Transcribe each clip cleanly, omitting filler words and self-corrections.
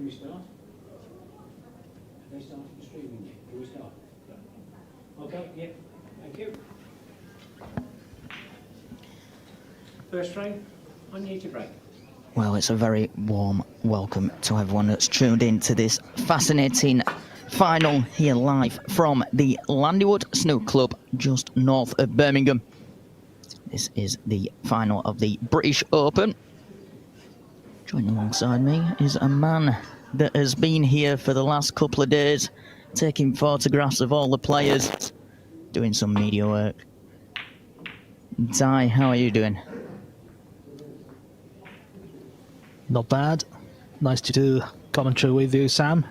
Can we start? They started streaming it. Can we start? Okay, yeah. Thank you. First frame, on you to break. Well, it's a very warm welcome to everyone that's tuned in to this fascinating final here live from the Landywood Snooker Club just north of Birmingham. This is the final of the British Open. Joining alongside me is a man that has been here for the last couple of days, taking photographs of all the players, doing some media work. Ty, how are you doing? Not bad. Nice to do commentary with you, Sam.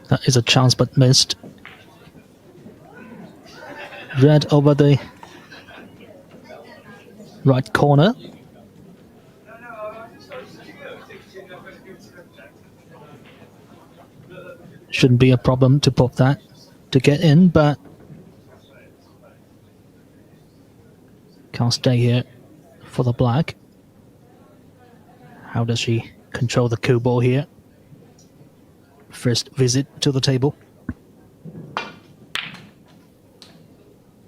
That is a chance but missed. Red over the right corner. Shouldn't be a problem to pop that to get in, but can't stay here for the black. How does she control the cue ball here? First visit to the table.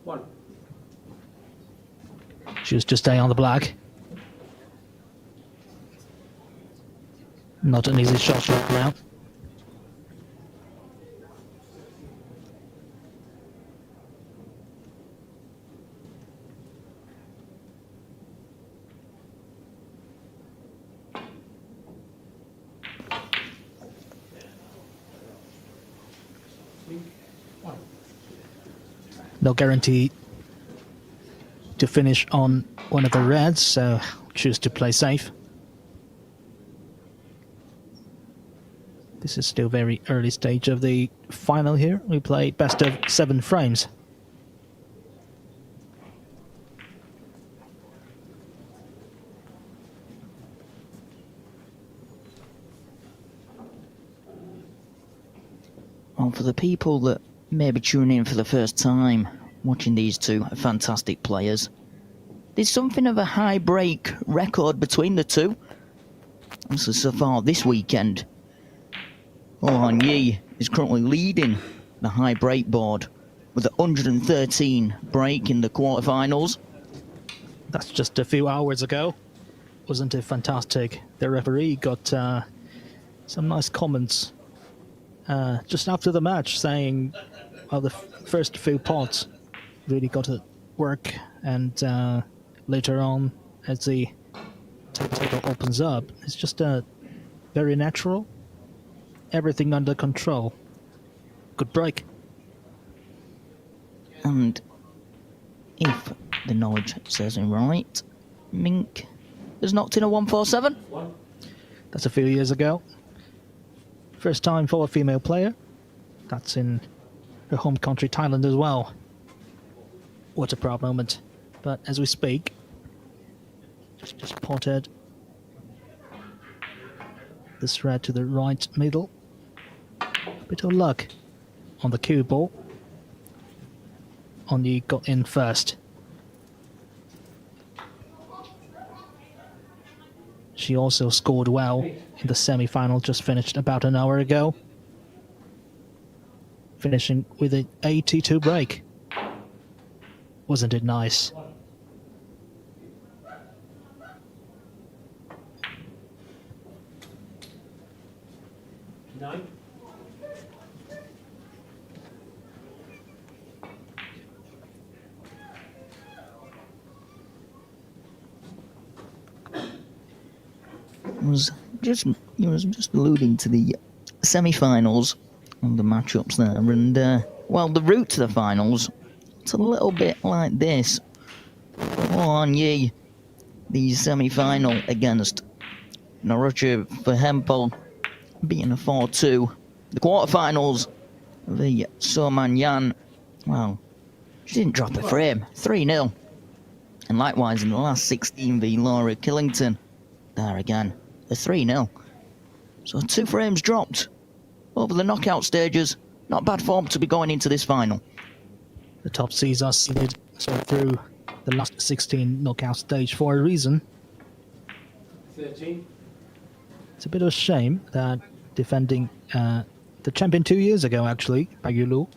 One. Choose to stay on the black. Not an easy shot to knock around. No guarantee to finish on one of the reds, so choose to play safe. This is still very early stage of the final here. We play best of 7 frames. Well, for the people that maybe tuning in for the first time, watching these two fantastic players, there's something of a high break record between the two. So far this weekend, Han Yi is currently leading the high break board with a 113 break in the quarterfinals. That's just a few hours ago. Wasn't it fantastic? The referee got some nice comments just after the match, saying, well, the first few pots really got to work, and later on, as the table opens up, it's just very natural. Everything under control. Good break. And if the knowledge serves me right, Mink has knocked in a 147. That's a few years ago. First time for a female player. That's in her home country, Thailand, as well. What a proud moment. But as we speak, just potted this red to the right middle. Bit of luck on the cue ball. Only got in first. She also scored well in the semi-final, just finished about an hour ago, finishing with an 82 break. Wasn't it nice? Nine. was just alluding to the semi-finals and the matchups there, and well, the route to the finals, it's a little bit like this. Han Yi, the semi-final against Narucha for Hempel, beating a 4-2. The quarterfinals, the Soman Yan, well, she didn't drop a frame, 3-0. And likewise in the last 16 v Laura Killington, there again, a 3-0. So 2 frames dropped over the knockout stages. Not bad form to be going into this final. The top seeds are seeded through the last 16 knockout stage for a reason. 13. It's a bit of a shame that defending the champion 2 years ago, actually, Bagulu,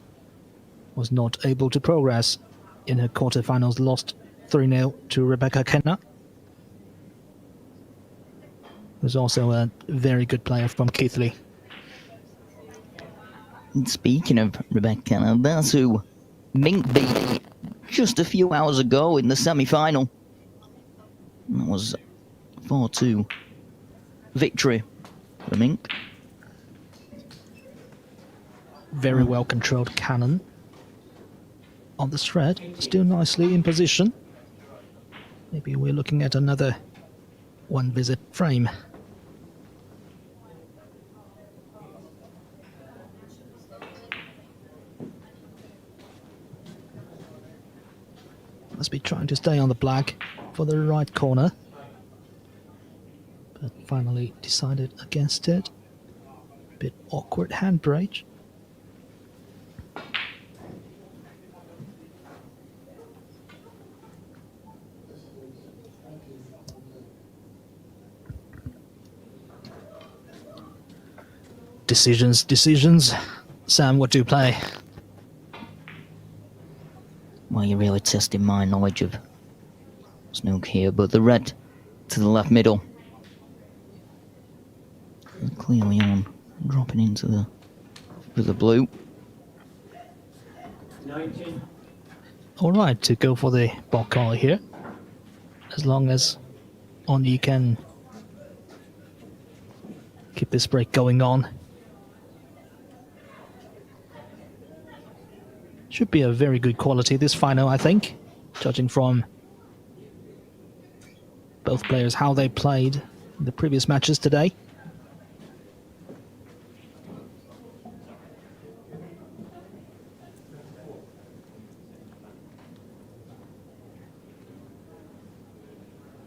was not able to progress in her quarterfinals, lost 3-0 to Rebecca Kenna, who's also a very good player from Keighley. And speaking of Rebecca Kenna, that's who Mink beat just a few hours ago in the semi-final. That was 4-2 victory for Mink. Very well controlled cannon on the thread, still nicely in position. Maybe we're looking at another one visit frame. Must be trying to stay on the black for the right corner, but finally decided against it. Bit awkward handbrake. Decisions. Sam, what do you play? Well, you're really testing my knowledge of Snooker here, but the red to the left middle. Clearly on, dropping into the blue. 19. Alright, to go for the ball call here. As long as Onyi can keep this break going on. Should be a very good quality, this final, I think, judging from both players, how they played in the previous matches today.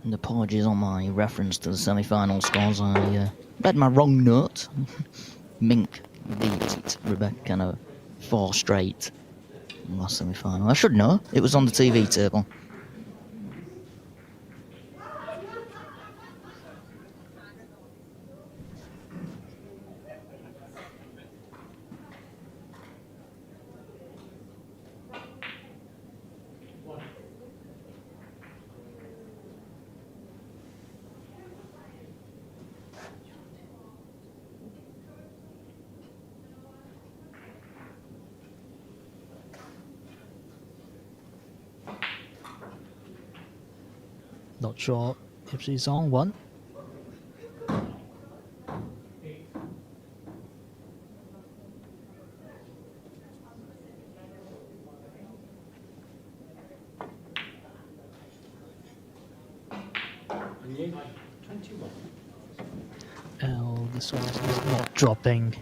And apologies on my reference to the semi-final scores. I read my wrong note. Mink beat Rebecca Kenna 4 straight in the last semi-final. I should know. It was on the TV table. Not sure if she's on one. And you? 21. Oh, this one is not dropping.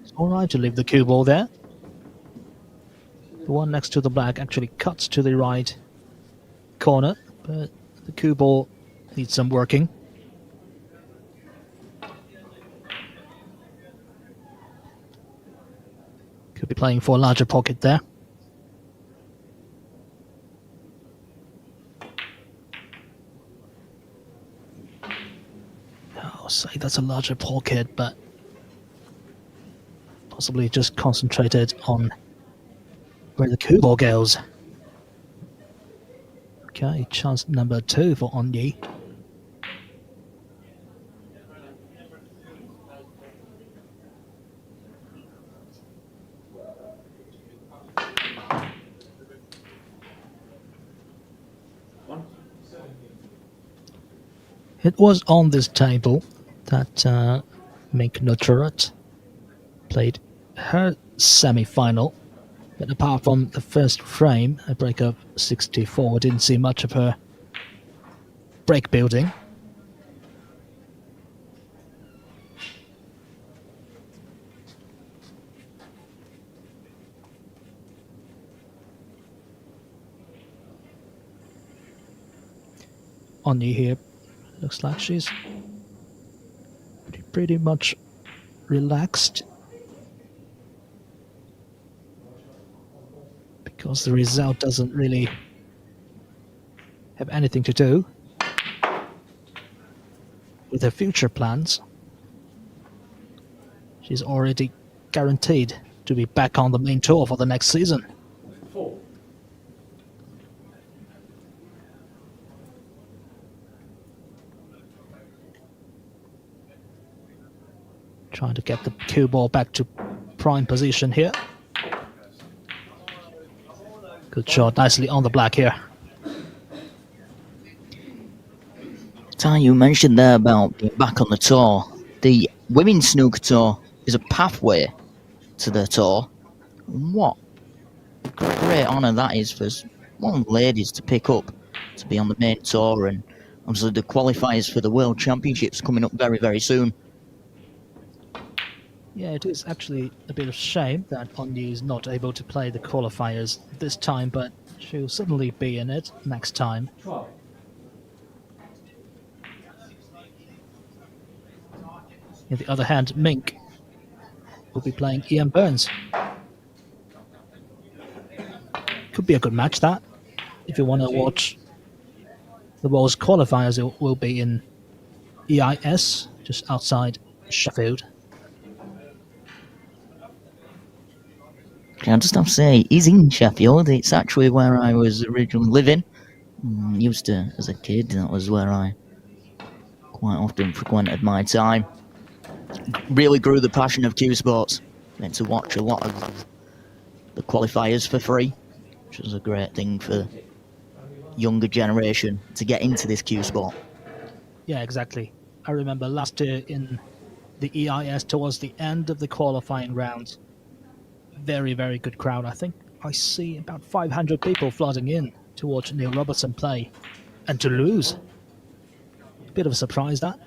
It's alright to leave the cue ball there. The one next to the black actually cuts to the right corner, but the cue ball needs some working. Could be playing for a larger pocket there. I'll say that's a larger pocket, but possibly just concentrated on where the cue ball goes. Okay, chance number 2 for Onyi. It was on this table that Mink Nutcharut played her semi-final. But apart from the first frame, a break of 64, didn't see much of her break building. Onyi here, looks like she's pretty much relaxed. because the result doesn't really have anything to do with her future plans. She's already guaranteed to be back on the main tour for the next season. 4. Trying to get the cue ball back to prime position here. Good shot, nicely on the black here. Ty, you mentioned there about being back on the tour. The Women's Snooker Tour is a pathway to the tour. What a great honour that is for one of the ladies to pick up to be on the main tour, and obviously the qualifiers for the World Championships coming up very, very soon. Yeah, it is actually a bit of a shame that Onyi is not able to play the qualifiers this time, but she'll certainly be in it next time. 12. On the other hand, Mink will be playing Ian Burns. Could be a good match, that. If you want to watch the World's qualifiers, it will be in EIS, just outside Sheffield. I just have to say, he's in Sheffield. It's actually where I was originally living. Used to, as a kid, that was where I quite often frequented my time. Really grew the passion of Q Sports. Went to watch a lot of the qualifiers for free, which was a great thing for younger generation to get into this Q Sport. Yeah, exactly. I remember last year in the EIS towards the end of the qualifying rounds. Very, very good crowd. I think I see about 500 people flooding in to watch Neil Robertson play and to lose. Bit of a surprise, that.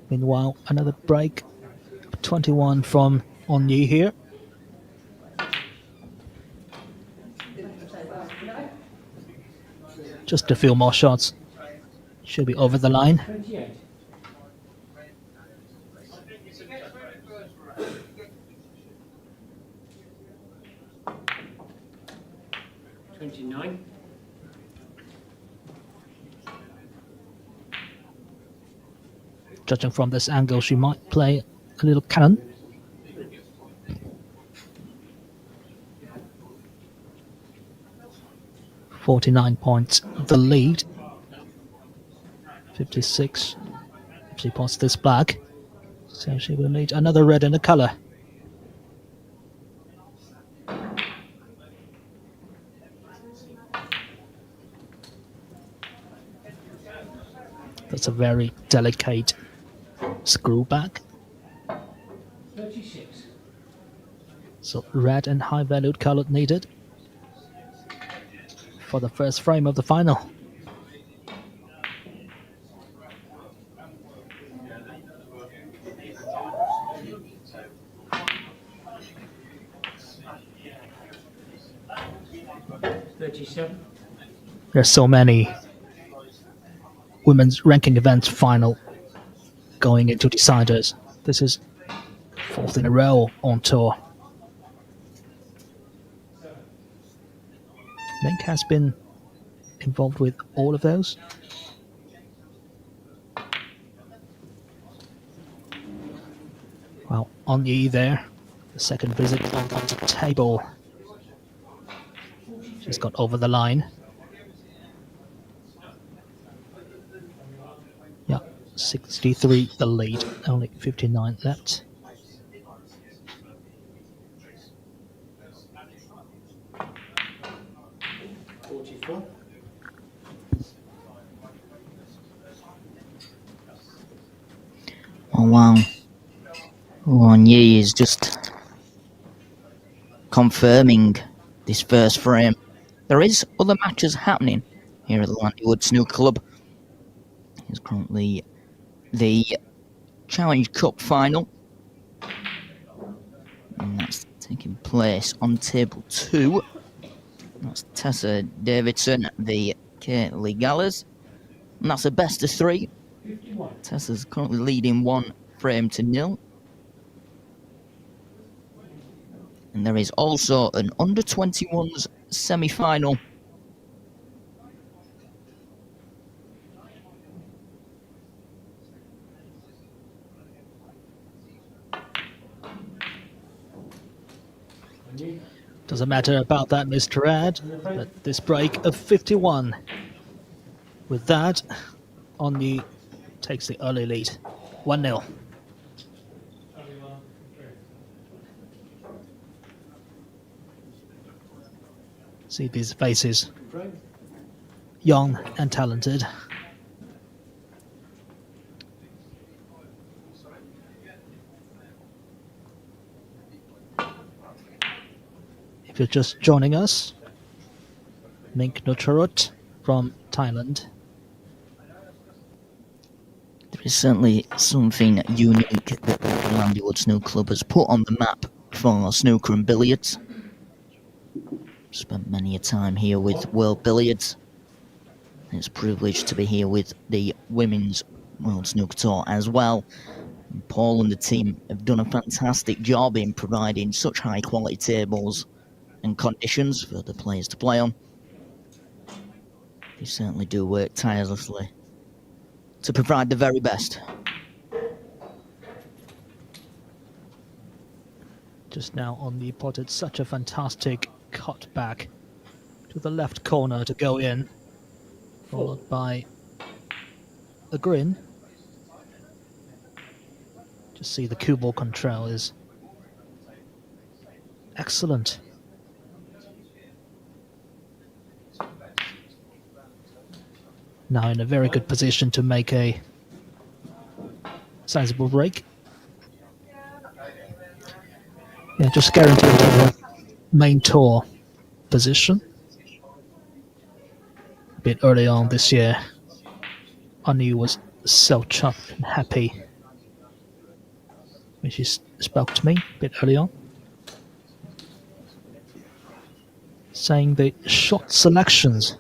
Meanwhile, another break. 21 from Onyi here. Just a few more shots. Should be over the line. 28. 29. Judging from this angle, she might play a little cannon. $49 points, the lead. 56. If she pots this black, so she will need another red in the color. That's a very delicate screw back. 36. So red and high valued color needed for the first frame of the final. There's so many women's ranking events final going into deciders. This is fourth in a row on tour. Mink has been involved with all of those. Well, Onyi there, the second visit on the table. She's got over the line. Yeah, 63 the lead, only 59 left. Oh wow. Onyi is just confirming this first frame. There is other matches happening here at the Landywood Snooker Club. It's currently the Challenge Cup final, and that's taking place on table 2. That's Tessa Davidson, the Kate Lee Gallers, And that's a best of 3. 51. Tessa's currently leading 1-0. And there is also an under-21s semi-final. Doesn't matter about that, Mr. Ed, but this break of 51. With that, Onyi takes the early lead, 1-0. See these faces, young and talented. If you're just joining us, Mink Nutcharut from Thailand. There is certainly something unique that the Landywood Snooker Club has put on the map for snooker and billiards. Spent many a time here with World Billiards. It's a privilege to be here with the Women's World Snooker Tour as well. And Paul and the team have done a fantastic job in providing such high quality tables and conditions for the players to play on. They certainly do work tirelessly to provide the very best. Just now Onyi potted such a fantastic cut back to the left corner to go in, followed by the grin. Just see the cue ball control is excellent. Now in a very good position to make a sizable break. Yeah, just guaranteed the main tour position. A bit early on this year, Onyi was so chuffed and happy when she spoke to me a bit early on, saying the shot selections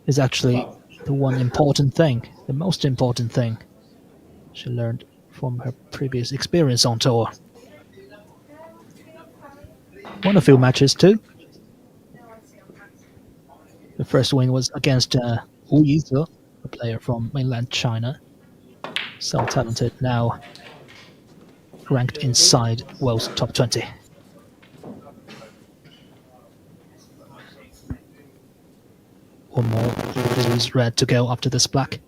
is actually the one important thing, the most important thing she learned from her previous experience on tour. Won a few matches too. The first win was against Wu Yize, a player from mainland China. So talented, now ranked inside world's top 20. One more blues red to go after this black.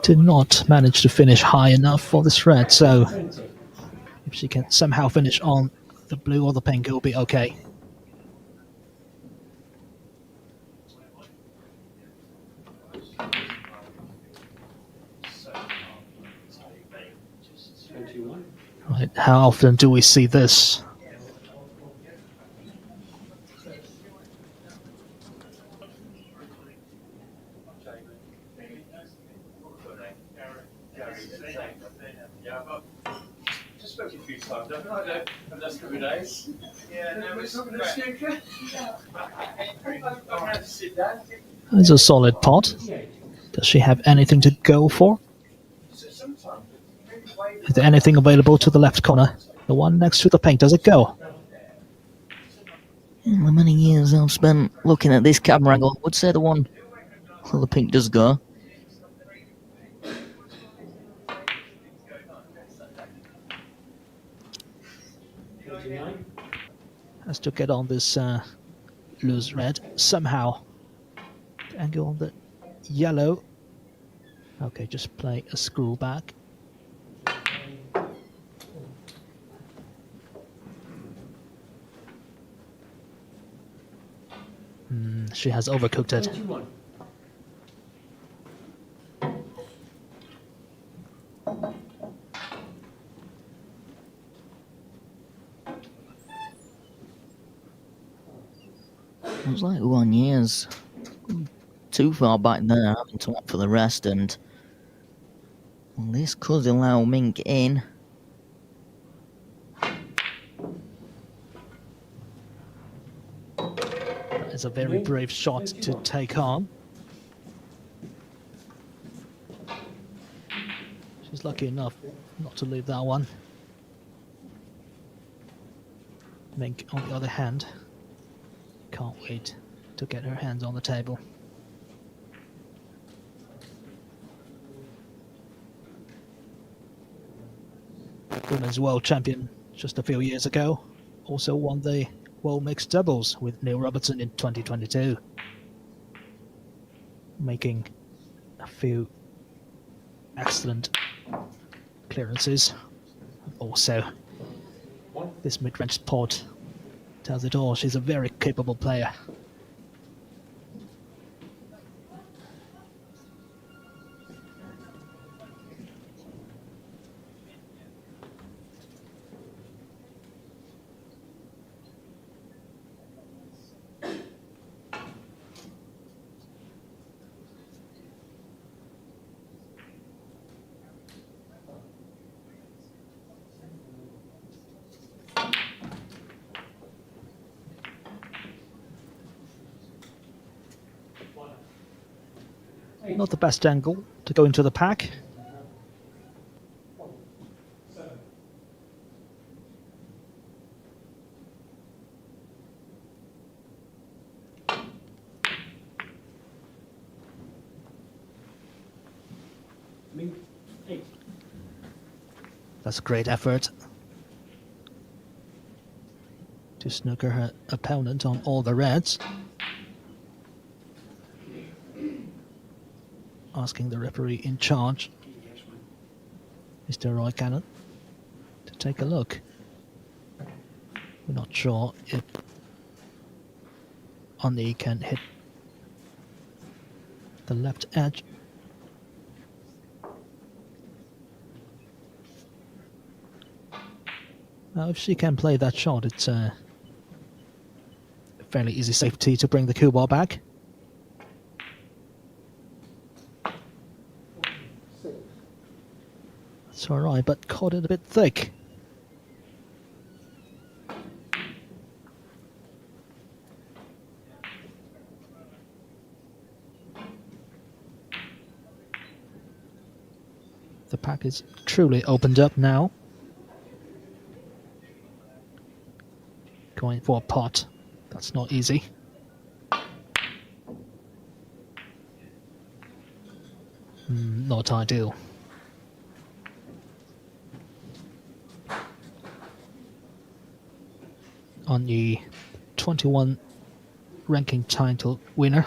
Did not manage to finish high enough for this red, so if she can somehow finish on the blue or the pink, it will be okay. Right, how often do we see this? It's a solid pot. Does she have anything to go for? Is there anything available to the left corner? The one next to the pink, does it go? In the many years I've spent looking at this camera angle, I would say the one where the pink does go. Has to get on this loose red somehow. The angle on the yellow. Okay, just play a screw back. She has overcooked it. It was like 1 year's too far back there, having to opt for the rest, and Well, this could allow Mink in. That is a very brave shot to take on. She's lucky enough not to leave that one. Mink, on the other hand, can't wait to get her hands on the table. Women's world champion just a few years ago, also won the World Mixed Doubles with Neil Robertson in 2022, making a few excellent clearances. Also, this mid-range spot tells it all. She's a very capable player. Not the best angle to go into the pack. That's a great effort to snooker her opponent on all the reds. Asking the referee in charge, Mr. Roy Cannon, to take a look. We're not sure if Onni can hit the left edge. Now, if she can play that shot, it's a fairly easy safety to bring the cue ball back. It's alright, but caught it a bit thick. The pack is truly opened up now. Going for a pot. That's not easy. Not ideal. On the 21 ranking title winner,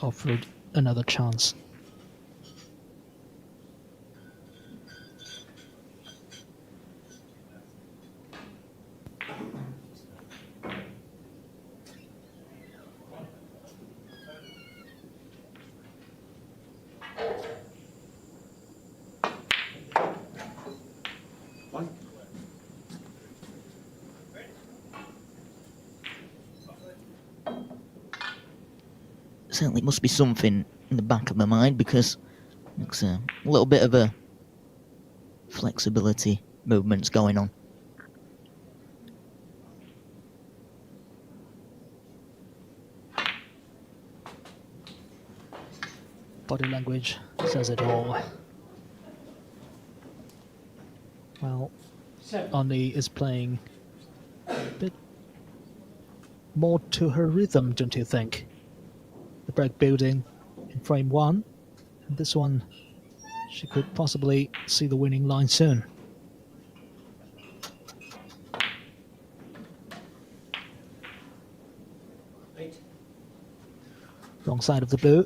offered another chance. Certainly must be something in the back of my mind, because it's a little bit of a flexibility movements going on. Body language says it all. Well, Onni is playing a bit more to her rhythm, don't you think? The break building in frame one, and this one, she could possibly see the winning line soon. Wrong side of the blue.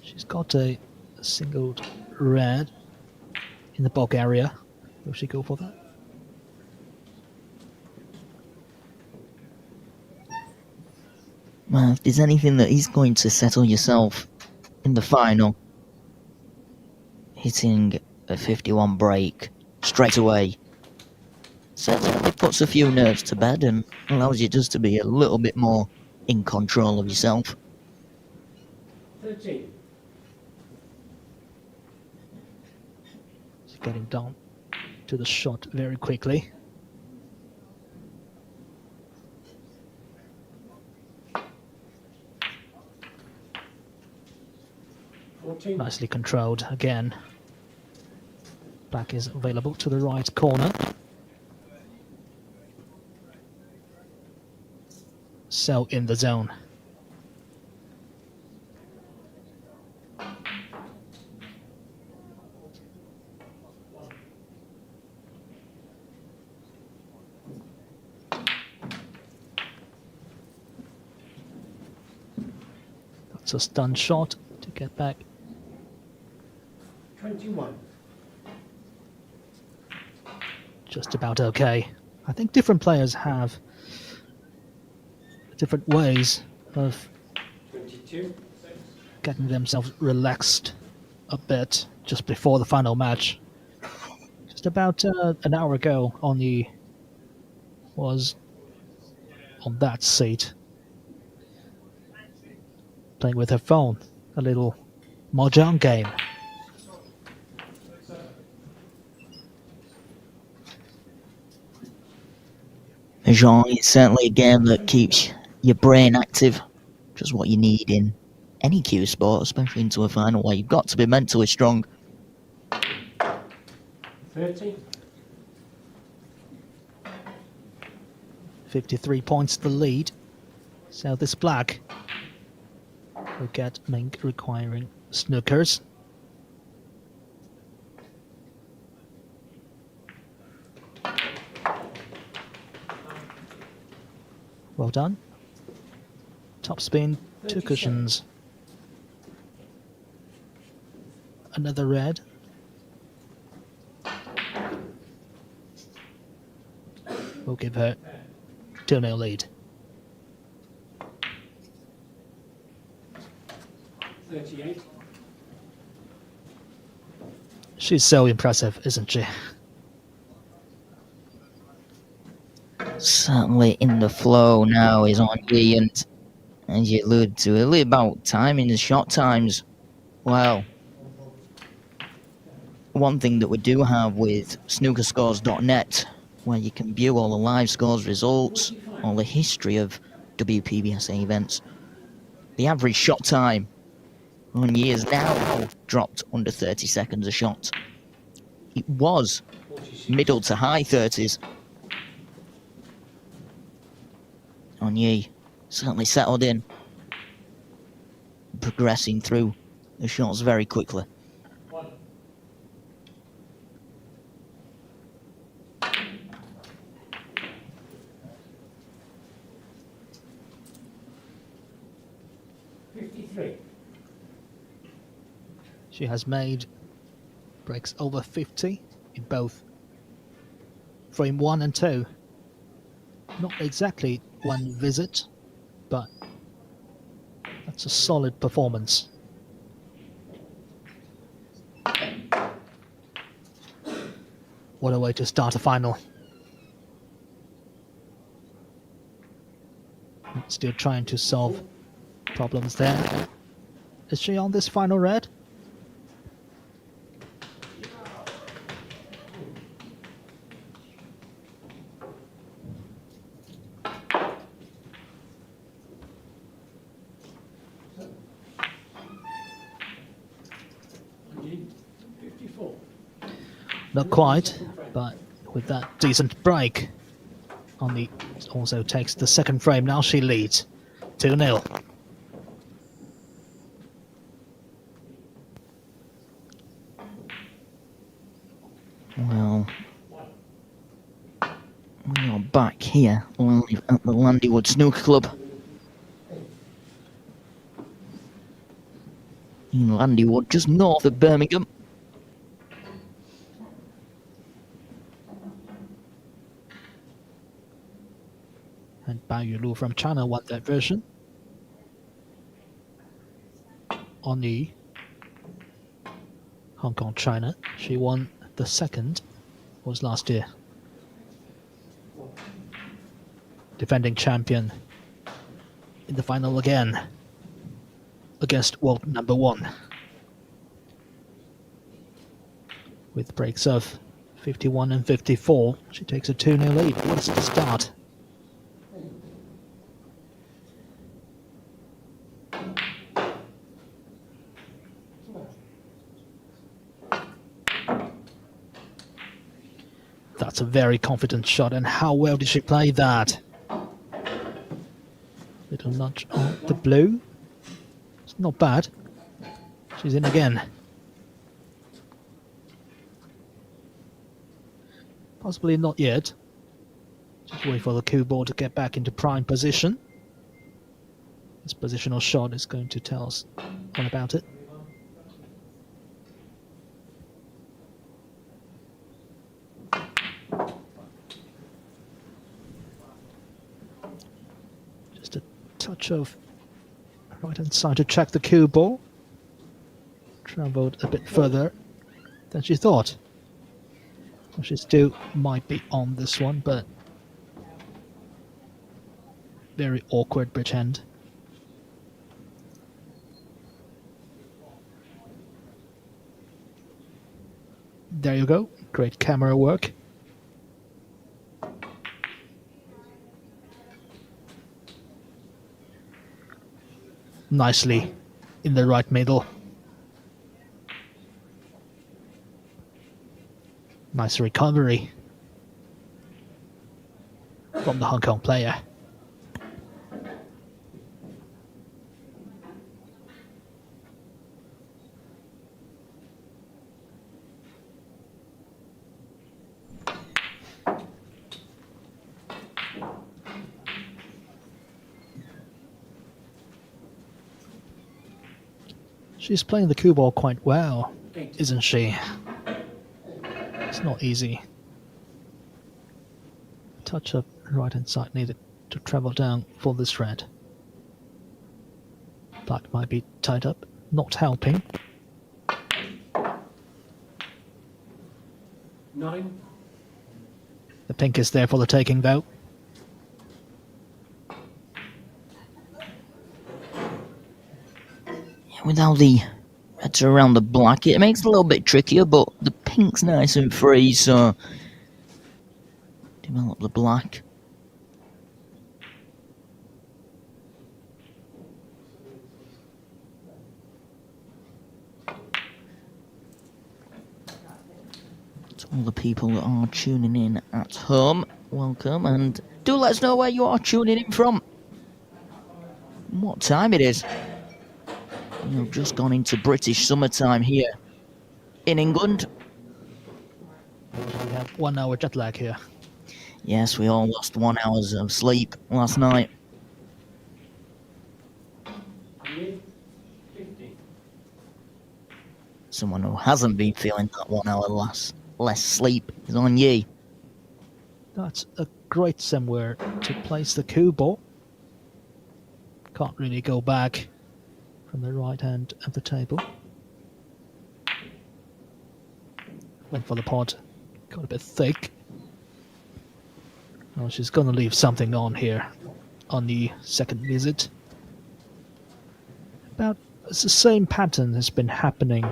She's got a singled red in the bulk area. Will she go for that? Well, if there's anything that is going to settle yourself in the final, hitting a 51 break straight away certainly puts a few nerves to bed and allows you just to be a little bit more in control of yourself. 13. getting down to the shot very quickly. Nicely controlled again. Black is available to the right corner. So in the zone. That's a stun shot to get back. 21. Just about okay. I think different players have different ways of 22. getting themselves relaxed a bit just before the final match. Just about an hour ago, Oni was on that seat, playing with her phone, a little mahjong game. Mahjong is certainly a game that keeps your brain active, just what you need in any cue sport, especially into a final where you've got to be mentally strong. 30. 53 points the lead. So this black will get Mink requiring snookers. Well done. Top spin, 2 cushions. Another red. We'll give her 2-0 lead. 38. She's so impressive, isn't she? Certainly in the flow now is on Yi, and as you alluded to, really about timing the shot times. Well, one thing that we do have with snookerscores.net, where you can view all the live scores, results, all the history of WPBSA events, the average shot time on Yi is now dropped under 30 seconds a shot. It was middle to high 30s. On Yi, certainly settled in, progressing through the shots very quickly. 53. She has made breaks over 50 in both frame 1 and 2. Not exactly one visit, but that's a solid performance. What a way to start a final. Still trying to solve problems there. Is she on this final red? Not quite, but with that decent break, Oni also takes the second frame. Now she leads 2-0. Well, we are back here at the Landywood Snooker Club in Landywood, just north of Birmingham. And Bao Yulu from China won that version. Oni, Hong Kong, China. She won the second, was last year. Defending champion in the final again against world number 1. with breaks of 51 and 54. She takes a 2-0 lead. What's the start? That's a very confident shot, and how well did she play that? Little nudge on the blue. It's not bad. She's in again. Possibly not yet. Just wait for the cue ball to get back into prime position. This positional shot is going to tell us all about it. Just a touch of right hand side to check the cue ball. Travelled a bit further than she thought. Well, she still might be on this one, but very awkward bridge hand. There you go. Great camera work. Nicely in the right middle. Nice recovery from the Hong Kong player. She's playing the cue ball quite well, isn't she? It's not easy. Touch of right hand side needed to travel down for this red. Black might be tied up, not helping. 9. The pink is there for the taking though. Without the reds around the black, it makes it a little bit trickier, but the pink's nice and free, so develop the black. To all the people that are tuning in at home, welcome, and do let us know where you are tuning in from, what time it is. You've just gone into British summertime here in England. We have 1 hour jet lag here. Yes, we all lost 1 hour of sleep last night. Someone who hasn't been feeling that 1 hour less sleep is on Yi. That's a great somewhere to place the cue ball. Can't really go back from the right hand of the table. Went for the pot, got a bit thick. Oh, she's gonna leave something on here on the second visit. It's the same pattern has been happening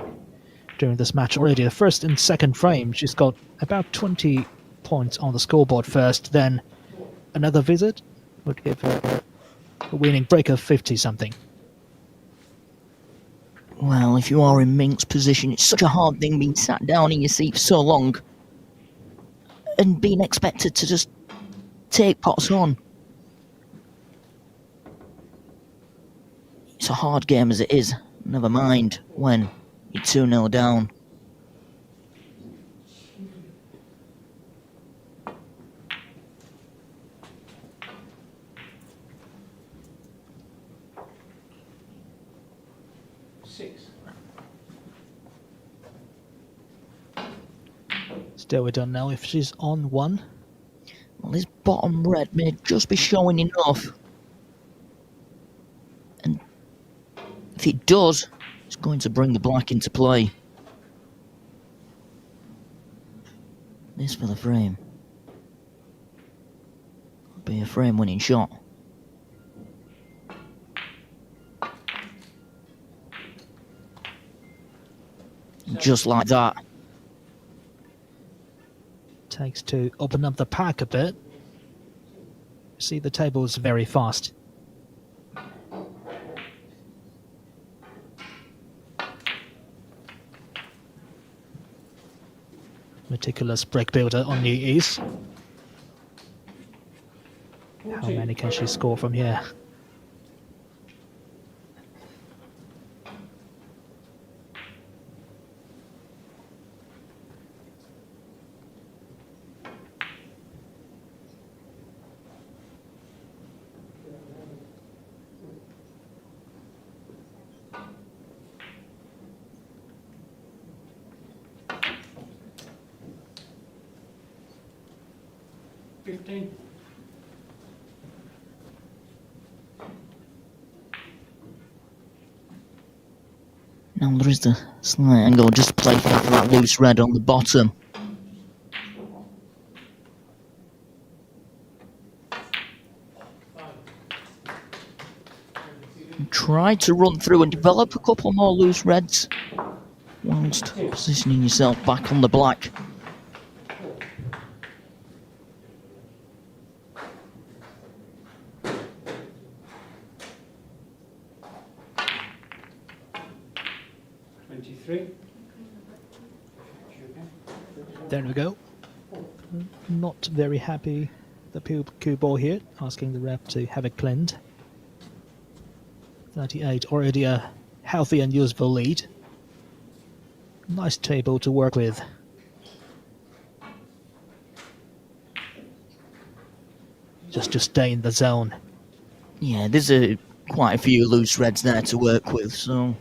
during this match already. The first and second frame, she's got about 20 points on the scoreboard first, then another visit would give her a winning break of 50 something. Well, if you are in Mink's position, it's such a hard thing being sat down in your seat for so long and being expected to just take pots on. It's a hard game as it is, never mind when you're 2-0 down. Still, we don't know if she's on one. Well, this bottom red may just be showing enough. And if it does, it's going to bring the black into play. This for the frame. Could be a frame-winning shot. Just like that. takes to open up the pack a bit. See, the table is very fast. Meticulous break builder on the east. How many can she score from here? Now there is the slight angle, just play for that loose red on the bottom. Try to run through and develop a couple more loose reds whilst positioning yourself back on the black. There we go. Not very happy, the cue ball here, asking the ref to have it cleaned. 38, already a healthy and useful lead. Nice table to work with. Just to stay in the zone. Yeah, there's quite a few loose reds there to work with, so...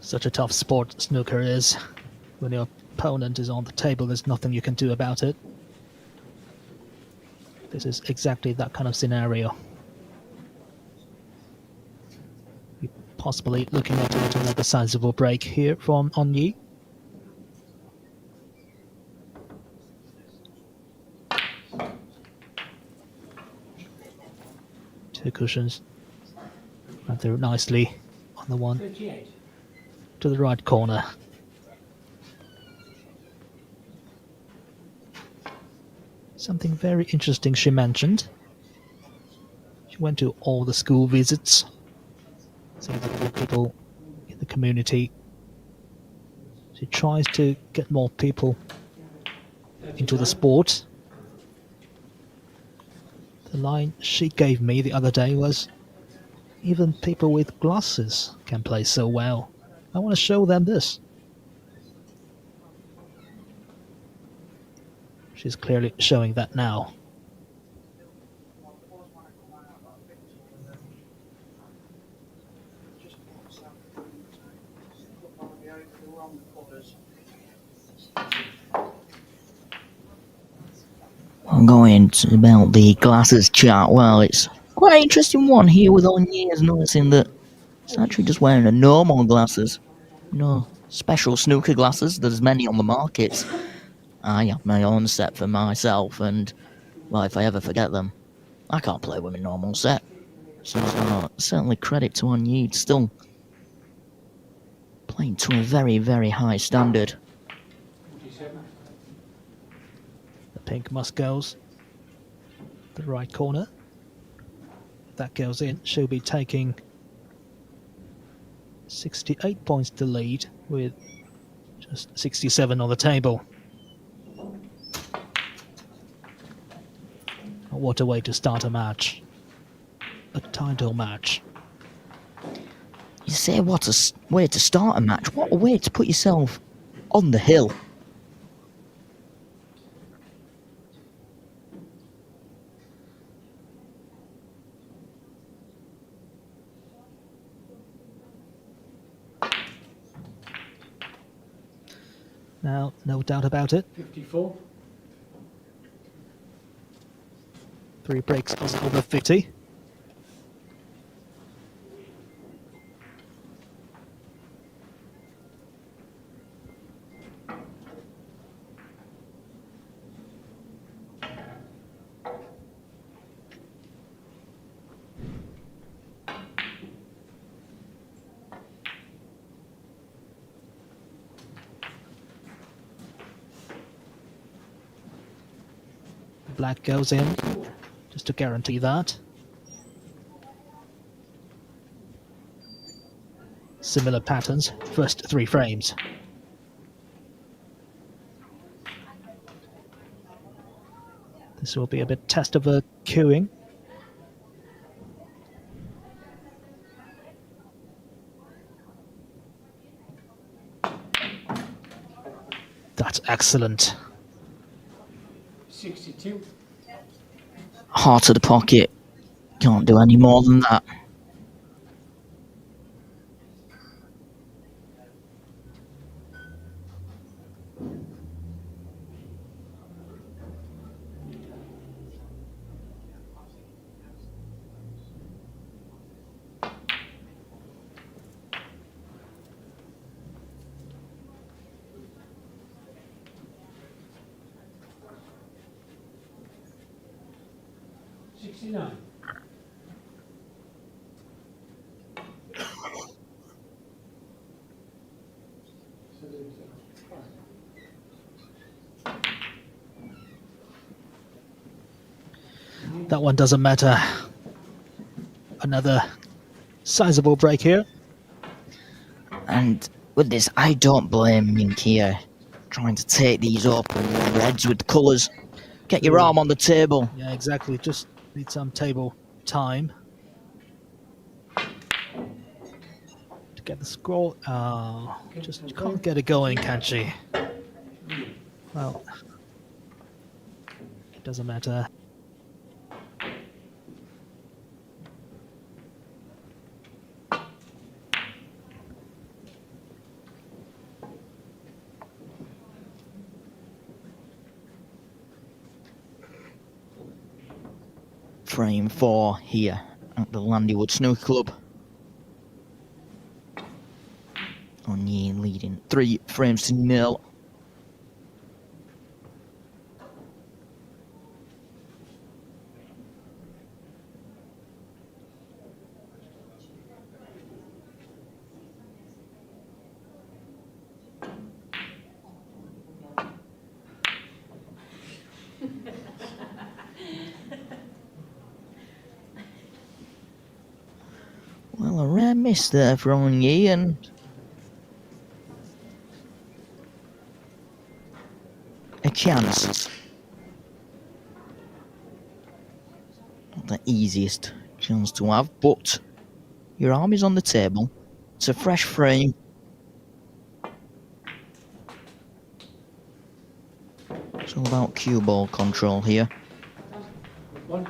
Such a tough sport snooker is. When your opponent is on the table, there's nothing you can do about it. This is exactly that kind of scenario. You're possibly looking at another sizable break here from Onyi. Two cushions rather nicely on the one to the right corner. Something very interesting she mentioned. She went to all the school visits, so the people in the community. She tries to get more people into the sport. The line she gave me the other day was, even people with glasses can play so well. I want to show them this. She's clearly showing that now. I'm going to about the glasses chart. Well, it's quite an interesting one here with Onyi, is noticing that it's actually just wearing a normal glasses. No special snooker glasses. There's many on the market. I have my own set for myself, and, well, if I ever forget them, I can't play with my normal set. So, certainly credit to Onyi. It's still playing to a very, very high standard. The pink must goes the right corner. If that goes in, she'll be taking 68 points to lead with just 67 on the table. What a way to start a match. A title match. You say what a way to start a match. What a way to put yourself on the hill. Now, no doubt about it. 54. 3 breaks over 50. Black goes in, just to guarantee that. Similar patterns, first 3 frames. This will be a bit test of the queuing. That's excellent. 62. Heart of the pocket. Can't do any more than that. That one doesn't matter. Another sizable break here. And with this, I don't blame Mink here. Trying to take these open reds with colours. Get your arm on the table. Yeah, exactly. Just need some table time to get the score. Oh, just can't get it going, can she? Well, it doesn't matter. Frame 4 here at the Landywood Snooker Club. Onion leading 3 frames to 0. Well, a rare miss there for Onion, and a chance. Not the easiest chance to have, but your arm is on the table. It's a fresh frame. It's all about cue ball control here. 1.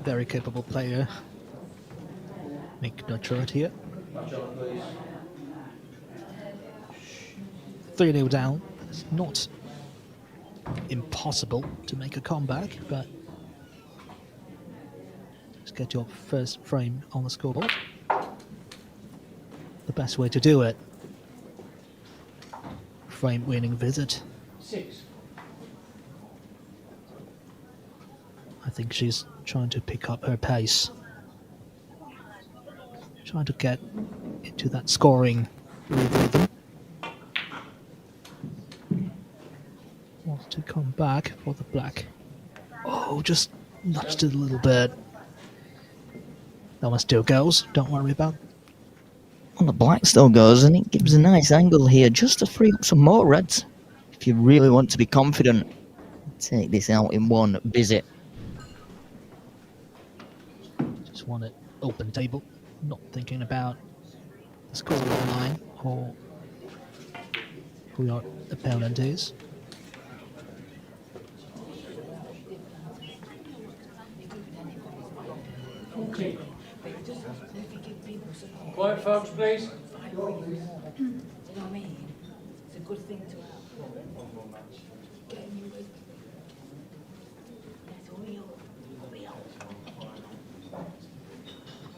Very capable player. Mink Nutcharut here. 3-0 down. It's not impossible to make a comeback, but just get your first frame on the scoreboard. The best way to do it. Frame winning visit. 6. I think she's trying to pick up her pace. Trying to get into that scoring rhythm. Wants to come back for the black. Oh, just nudged it a little bit. That one still goes. Don't worry about it. Well, the black still goes, and it gives a nice angle here just to free up some more reds. If you really want to be confident, take this out in one visit. Just want it open table, not thinking about the score line or who your opponent is. Okay. Quiet, folks, please. good thing to have.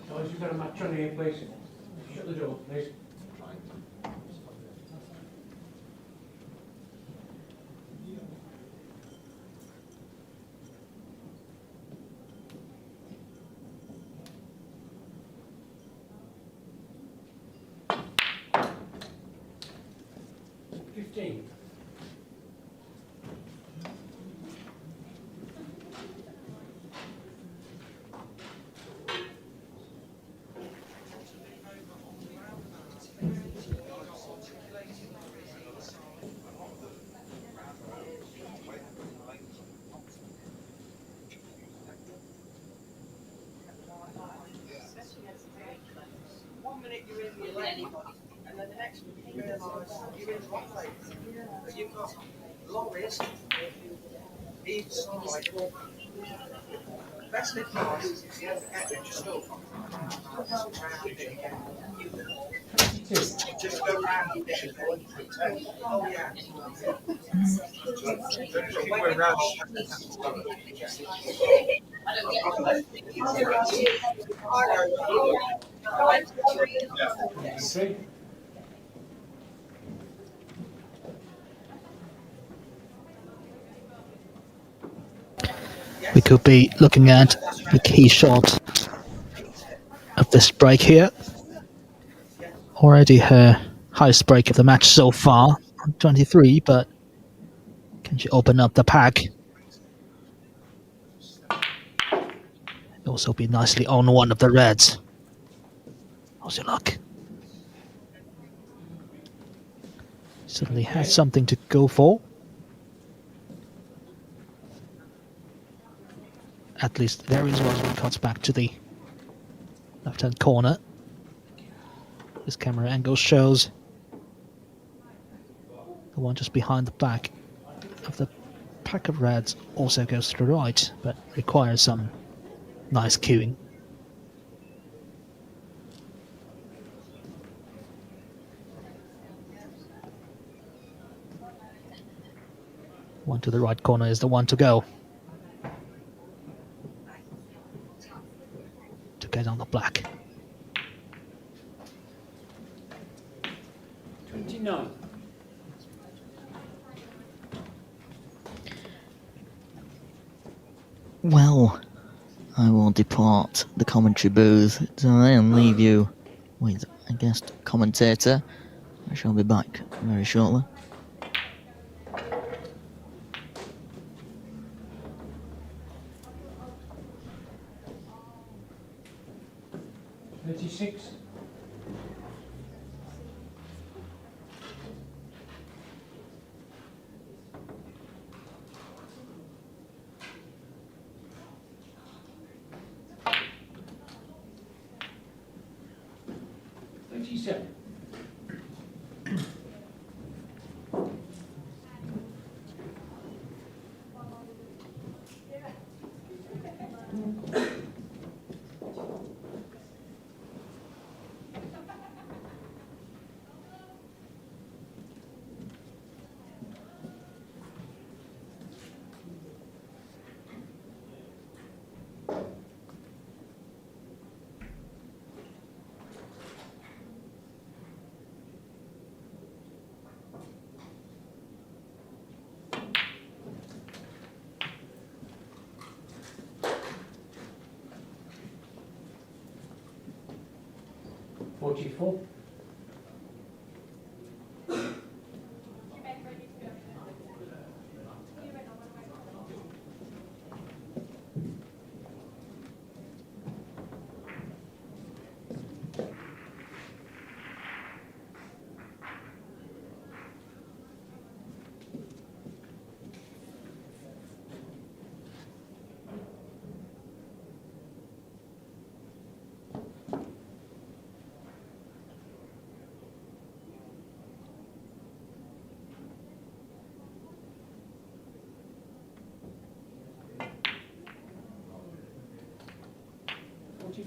Guys, you've got a match on here, please. Shut the door, please. And then the next one you realise you're in the wrong place. But you've got lorries either side. Best advice is if you ever get there, just go round it again. Just go round it again. Oh yeah. Keep going round. Okay. We could be looking at the key shot of this break here. Already her highest break of the match so far, 23, but can she open up the pack? Also be nicely on one of the reds. How's your luck? Certainly has something to go for. At least there is one when it cuts back to the left-hand corner. This camera angle shows the one just behind the back of the pack of reds also goes to the right, but requires some nice cueing. One to the right corner is the one to go. To get on the black. 29. Well, I will depart the commentary booth to then leave you with a guest commentator. I shall be back very shortly. 36. Forty-four.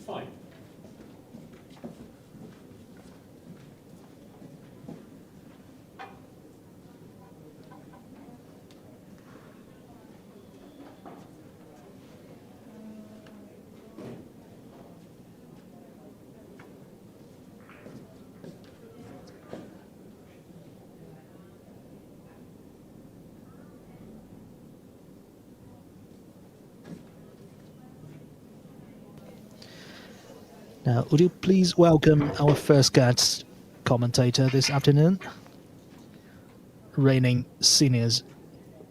Fine. Now, would you please welcome our first guest commentator this afternoon, reigning seniors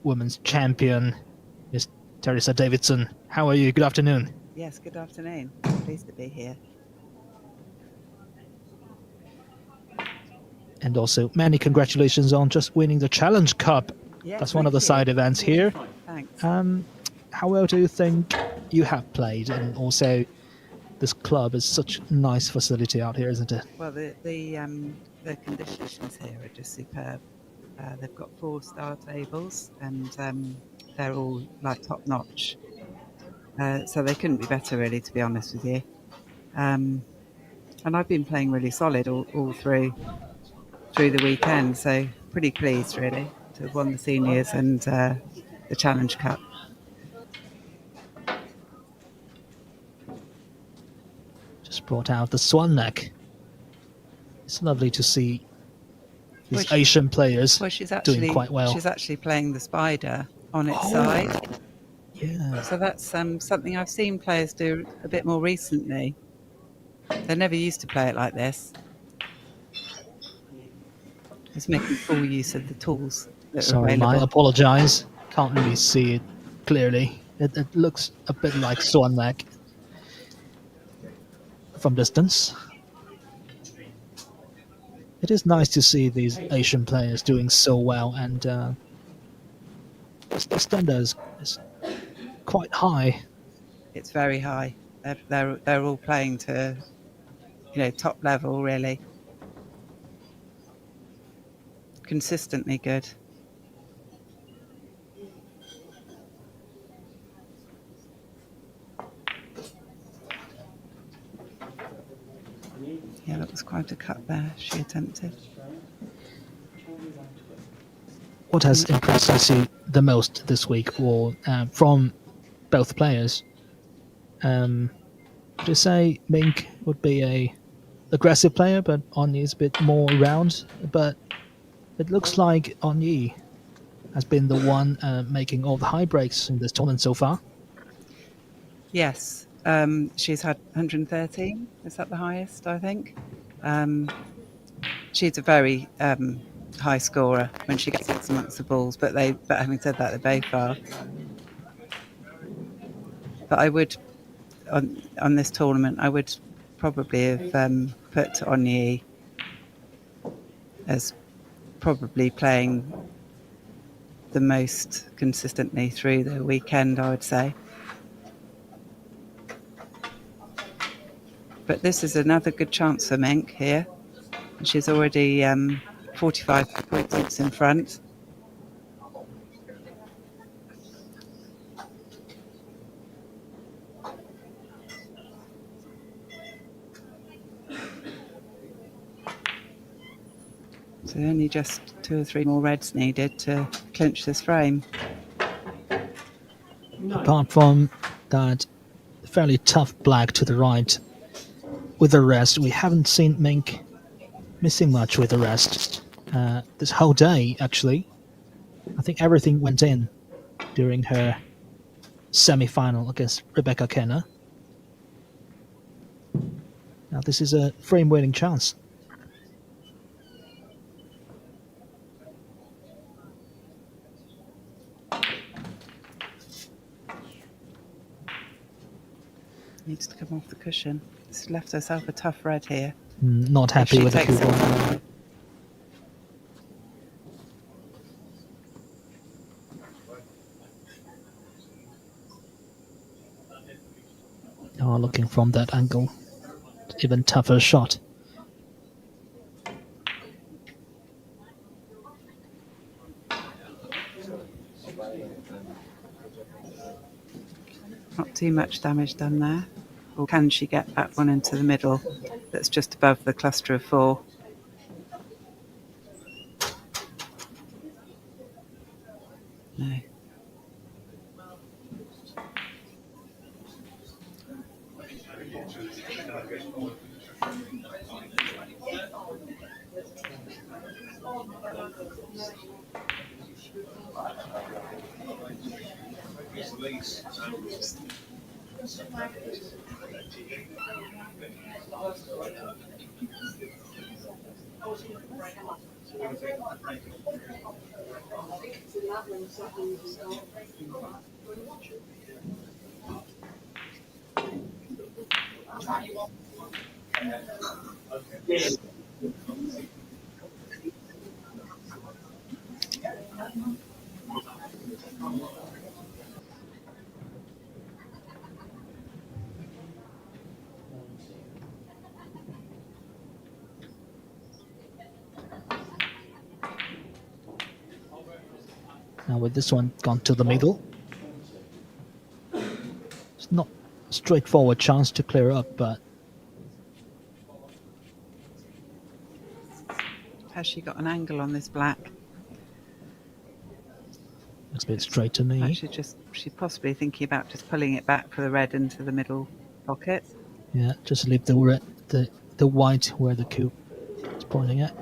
women's champion, Miss Teresa Davidson. How are you? Good afternoon. Yes, good afternoon. Pleased to be here. And also, many congratulations on just winning the Challenge Cup. Yes, That's one of the thank you. side events here. Thanks. How well do you think you have played? And also, this club is such a nice facility out here, isn't it? Well, the conditions here are just superb. They've got 4-star tables, and they're all like top notch. So they couldn't be better, really, to be honest with you. And I've been playing really solid all through the weekend, so pretty pleased, really, to have won the seniors and the Challenge Cup. Just brought out the swan neck. It's lovely to see these Asian players doing quite well. She's actually playing the spider on its side. Yeah. So that's something I've seen players do a bit more recently. They never used to play it like this. It's making full use of the tools that are Sorry, available. I apologise. Can't really see it clearly. It looks a bit like swan neck from distance. It is nice to see these Asian players doing so well, and the standard is quite high. It's very high. They're all playing to, top level, really. Consistently good. Yeah, that was quite a cut there she attempted. What has impressed you the most this week, or from both players? Would you say Mink would be a aggressive player, but Onyi is a bit more round? But it looks like Onyi has been the one making all the high breaks in this tournament so far. Yes. She's had 113. Is that the highest, I think? She's a very high scorer when she gets amongst the balls, but having said that, they both are. But I would, on this tournament, I would probably have put Onyi as probably playing the most consistently through the weekend, I would say. But this is another good chance for Mink here. She's already 45 points in front. So only just 2 or 3 more reds needed to clinch this frame. Apart from that fairly tough black to the right with the rest, we haven't seen Mink missing much with the rest. This whole day, actually, I think everything went in during her semi-final against Rebecca Kenner. Now this is a frame-winning chance. Needs to come off the cushion. She's left herself a tough red here. Not happy with the coupon. Oh, looking from that angle, even tougher shot. Not too much damage done there. Or can she get that one into the middle that's just above the cluster of 4? No. Now with this one gone to the middle. It's not a straightforward chance to clear up, but Has she got an angle on this black? looks a bit straight to me. She's possibly thinking about just pulling it back for the red into the middle pocket. Yeah, just leave the red, the white where the cube is pointing at.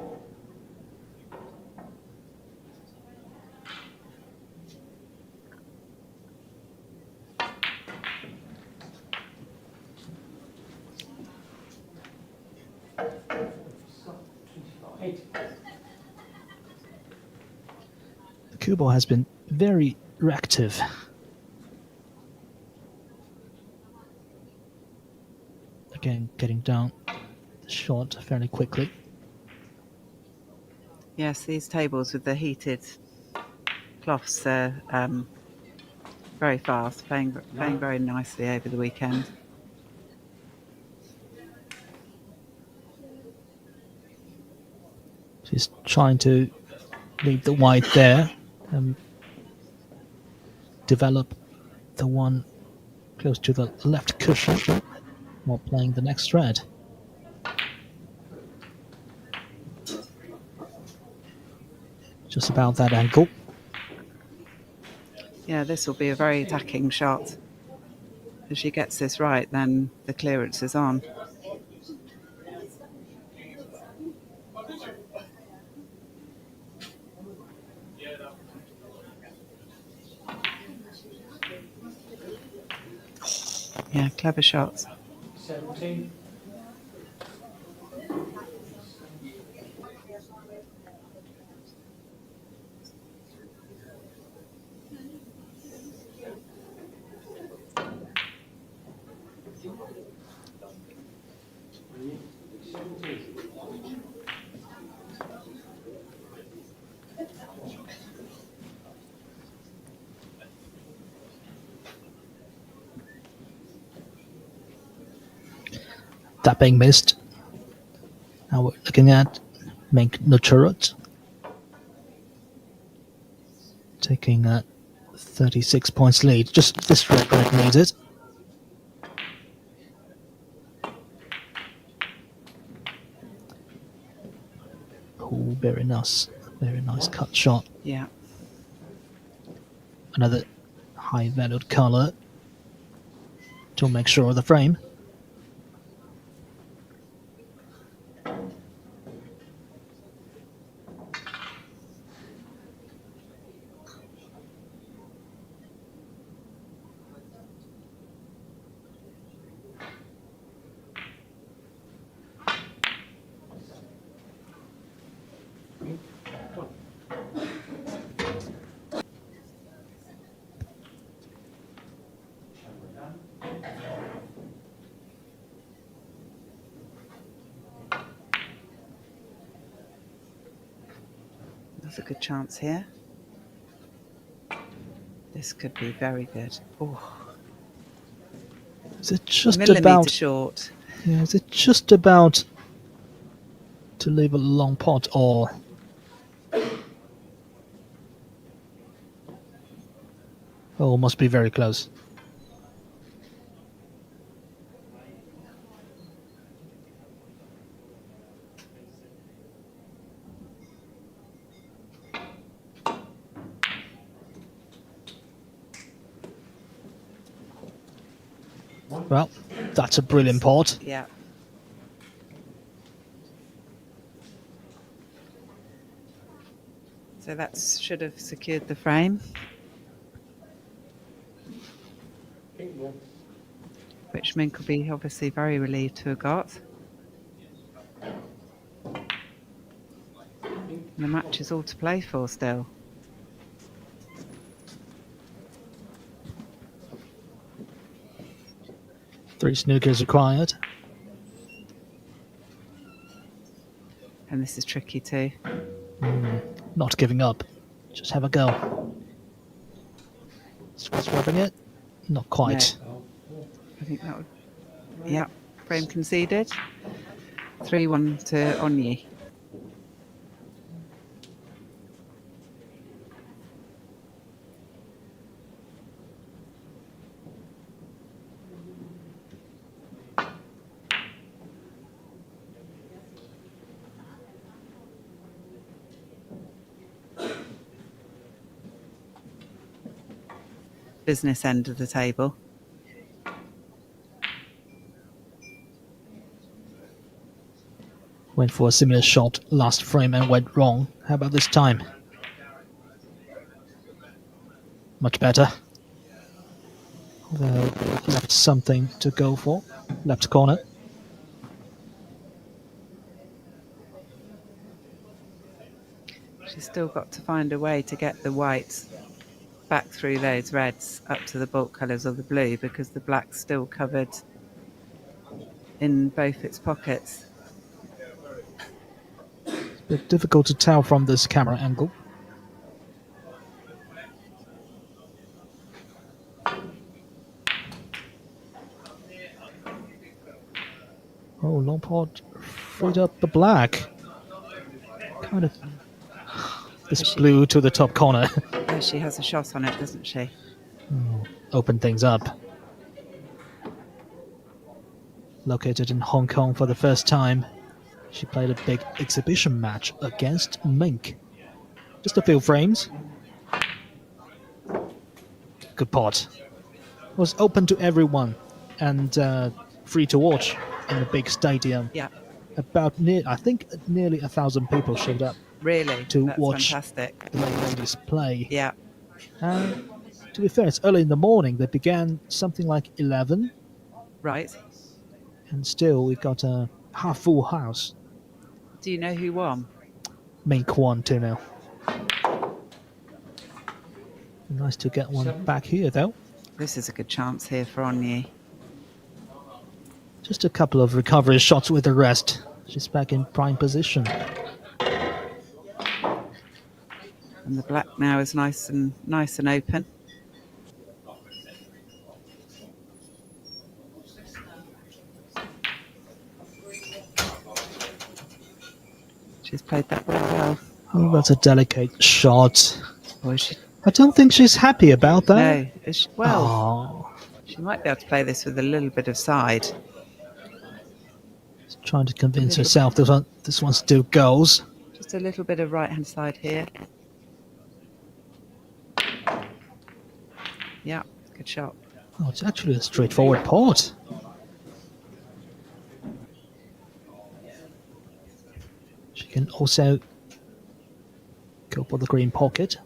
The cue ball has been very reactive. Again, getting down the shot fairly quickly. Yes, these tables with the heated cloths are very fast, playing very nicely over the weekend. She's trying to leave the white there and develop the one close to the left cushion while playing the next red. Just about that angle. Yeah, this will be a very attacking shot. If she gets this right, then the clearance is on. Yeah, clever shots. 17. That being missed. Now we're looking at Mink Nutcharut taking a 36 points lead. Just this red needed. Oh, very nice cut shot. Yeah. Another high valued color to make sure of the frame. That's a good chance here. This could be very good. Oh, Is it just millimetre about short? Yeah, is it just about to leave a long pot or oh, must be very close. Well, that's a brilliant pot. Yeah. So that should have secured the frame. which Mink will be obviously very relieved to have got. The match is all to play for still. Three snookers required. And this is tricky too. Not giving up. Just have a go. Swapping it? Not quite. I think that would... Yeah, frame conceded. 3-1 to Onyi. Business end of the table. Went for a similar shot last frame and went wrong. How about this time? Much better. Although left something to go for. Left corner. She's still got to find a way to get the whites back through those reds up to the bulk colours of the blue, because the black's still covered in both its pockets. It's a bit difficult to tell from this camera angle. Oh, long pot freed up the black. Kind of this blue to the top corner. Oh, she has a shot on it, doesn't she? Open things up. Located in Hong Kong for the first time, she played a big exhibition match against Mink. Just a few frames. Good pot. Was open to everyone and free to watch in the big stadium. Yeah. I think nearly 1,000 people showed up Really? to That's watch fantastic. the ladies play. Yeah. To be fair, it's early in the morning. They began something like 11, Right. and still we got a half full house. Do you know who won? Mink won 2-0. Nice to get one back here, though. This is a good chance here for Onyi. Just a couple of recovery shots with the rest. She's back in prime position. And the black now is nice and open. She's played that very well. Oh, that's a delicate shot. Or is she? I don't think she's happy about that. No. Is she, well, Oh, she might be able to play this with a little bit of side. she's trying to convince herself this one still goes. Just a little bit of right-hand side here. Yeah, good shot. Oh, it's actually a straightforward pot. She can also go for the green pocket.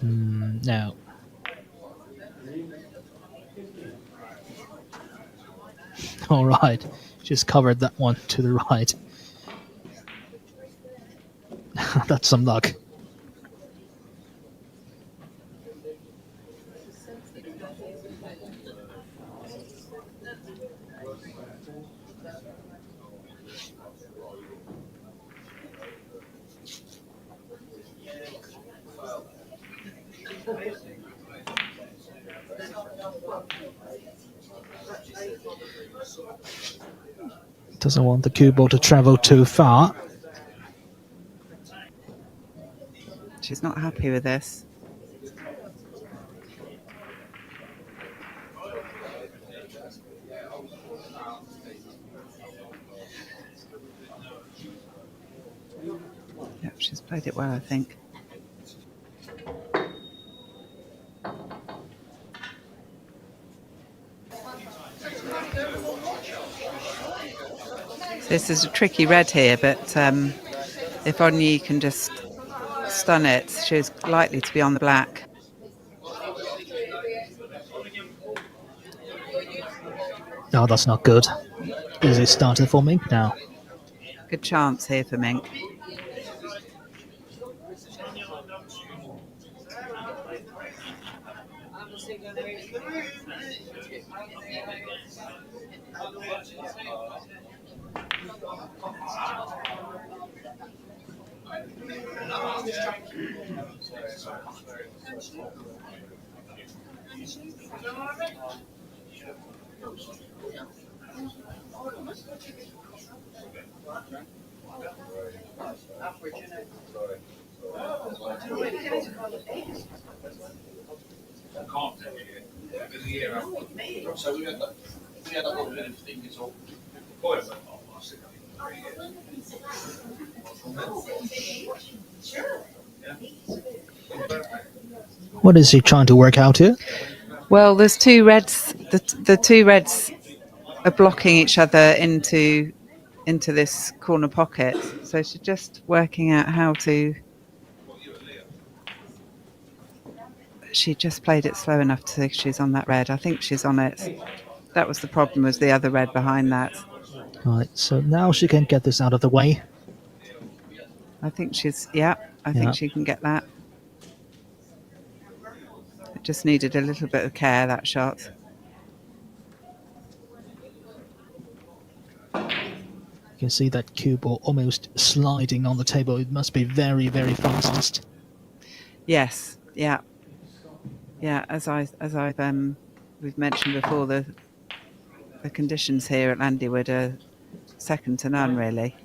No. All right, just covered that one to the right. That's some luck. Doesn't want the cue ball to travel too far. She's not happy with this. Yep, she's played it well, I think. This is a tricky red here, but if Onyi can just stun it, she's likely to be on the black. No, that's not good. Easy starter for Mink now. Good chance here for Mink. So we had that one minute thing is all. What is he trying to work out here? Well, there's two reds. The two reds are blocking each other into this corner pocket. So she's just working out how to. She just played it slow enough to think she's on that red. I think she's on it. That was the problem, was the other red behind that. Right, so now she can get this out of the way. I think she's, yeah, I think she can get that. It just needed a little bit of care, that shot. You can see that cue ball almost sliding on the table. It must be very, very fast. Yes, yeah. Yeah, as we've mentioned before, the conditions here at Landywood are second to none, really.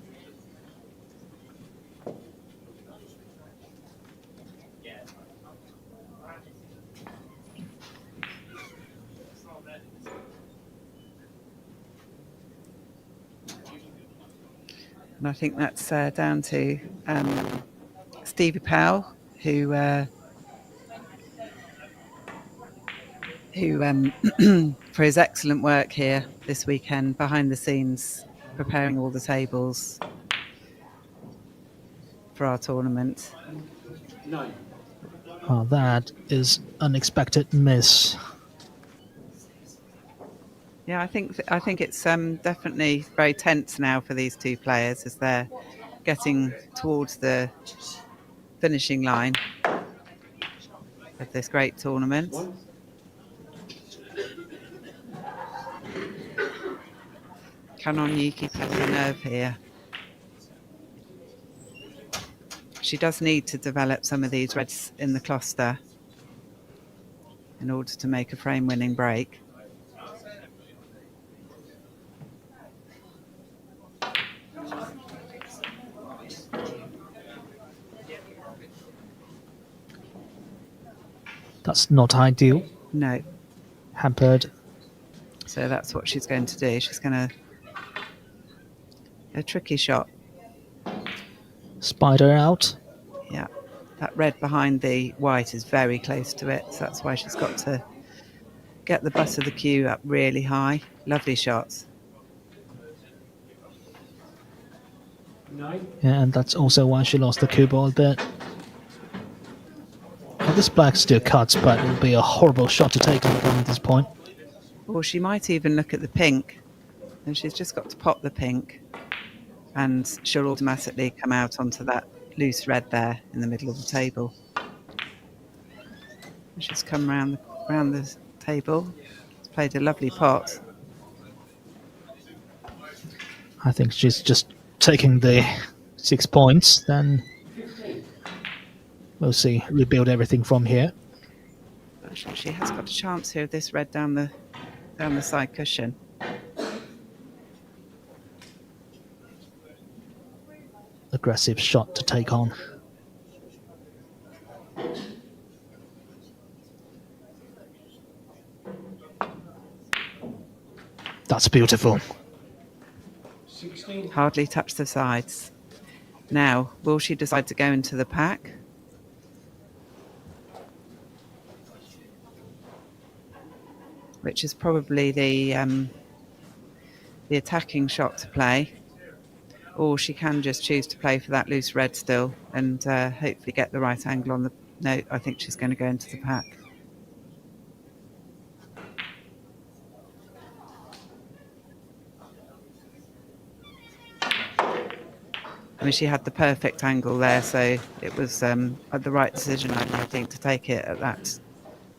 And I think that's down to Stevie Powell, who for his excellent work here this weekend, behind the scenes, preparing all the tables for our tournament. 9. Oh, that is unexpected miss. Yeah, I think it's definitely very tense now for these two players as they're getting towards the finishing line of this great tournament. 1. Can Onyi keep up the nerve here? She does need to develop some of these reds in the cluster in order to make a frame-winning break. That's not ideal. No. Hampered. So that's what she's going to do. She's going to... A tricky shot. Spider out. Yeah. That red behind the white is very close to it. So that's why she's got to get the butt of the cue up really high. Lovely shots. 9. Yeah, and that's also why she lost the cue ball a bit. Well, this black still cuts, but it'll be a horrible shot to take at this point. Or she might even look at the pink. And she's just got to pop the pink. And she'll automatically come out onto that loose red there in the middle of the table. She's come round the table. She's played a lovely pot. I think she's just taking the 6 points, then we'll see. Rebuild everything from here. She has got a chance here of this red down the side cushion. Aggressive shot to take on. That's beautiful. 16. Hardly touched the sides. Now, will she decide to go into the pack? Which is probably the attacking shot to play. or she can just choose to play for that loose red still and hopefully get the right angle on the... No, I think she's going to go into the pack. I mean, she had the perfect angle there, so it was the right decision, I think, to take it at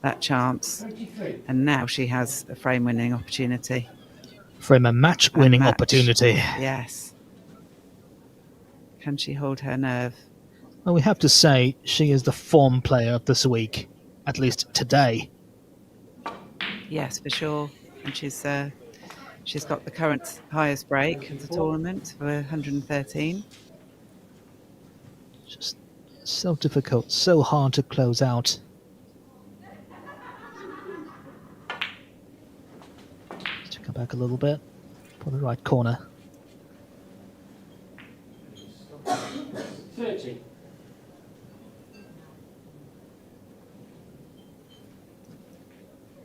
that chance. 23. And now she has a frame-winning opportunity. Frame a match-winning match. opportunity. Yes. Can she hold her nerve? Well, we have to say she is the form player of this week, at least today. Yes, for sure. And she's got the current highest break of the tournament for 113. Just so difficult, so hard to close out. Just come back a little bit for the right corner. 30.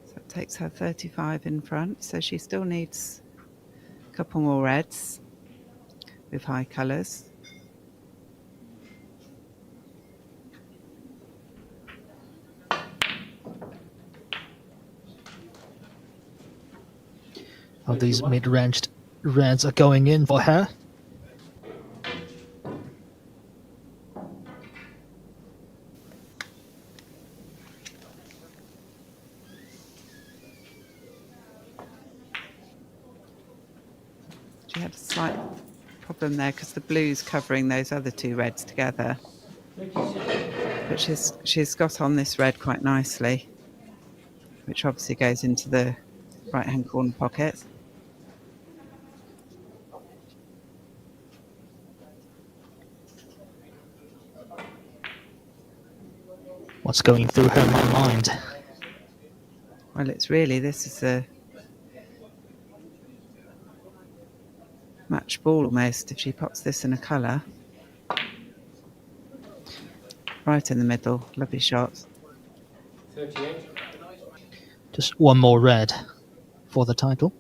So it takes her 35 in front. So she still needs a couple more reds with high colours. Oh, these mid-ranged reds are going in for her. She had a slight problem there because the blue's covering those other two reds together. 36. But she's got on this red quite nicely, which obviously goes into the right-hand corner pocket. What's going through her mind? Well, it's really, this is a match ball almost, if she pops this in a colour. Right in the middle, lovely shot. 38. Just one more red for the title.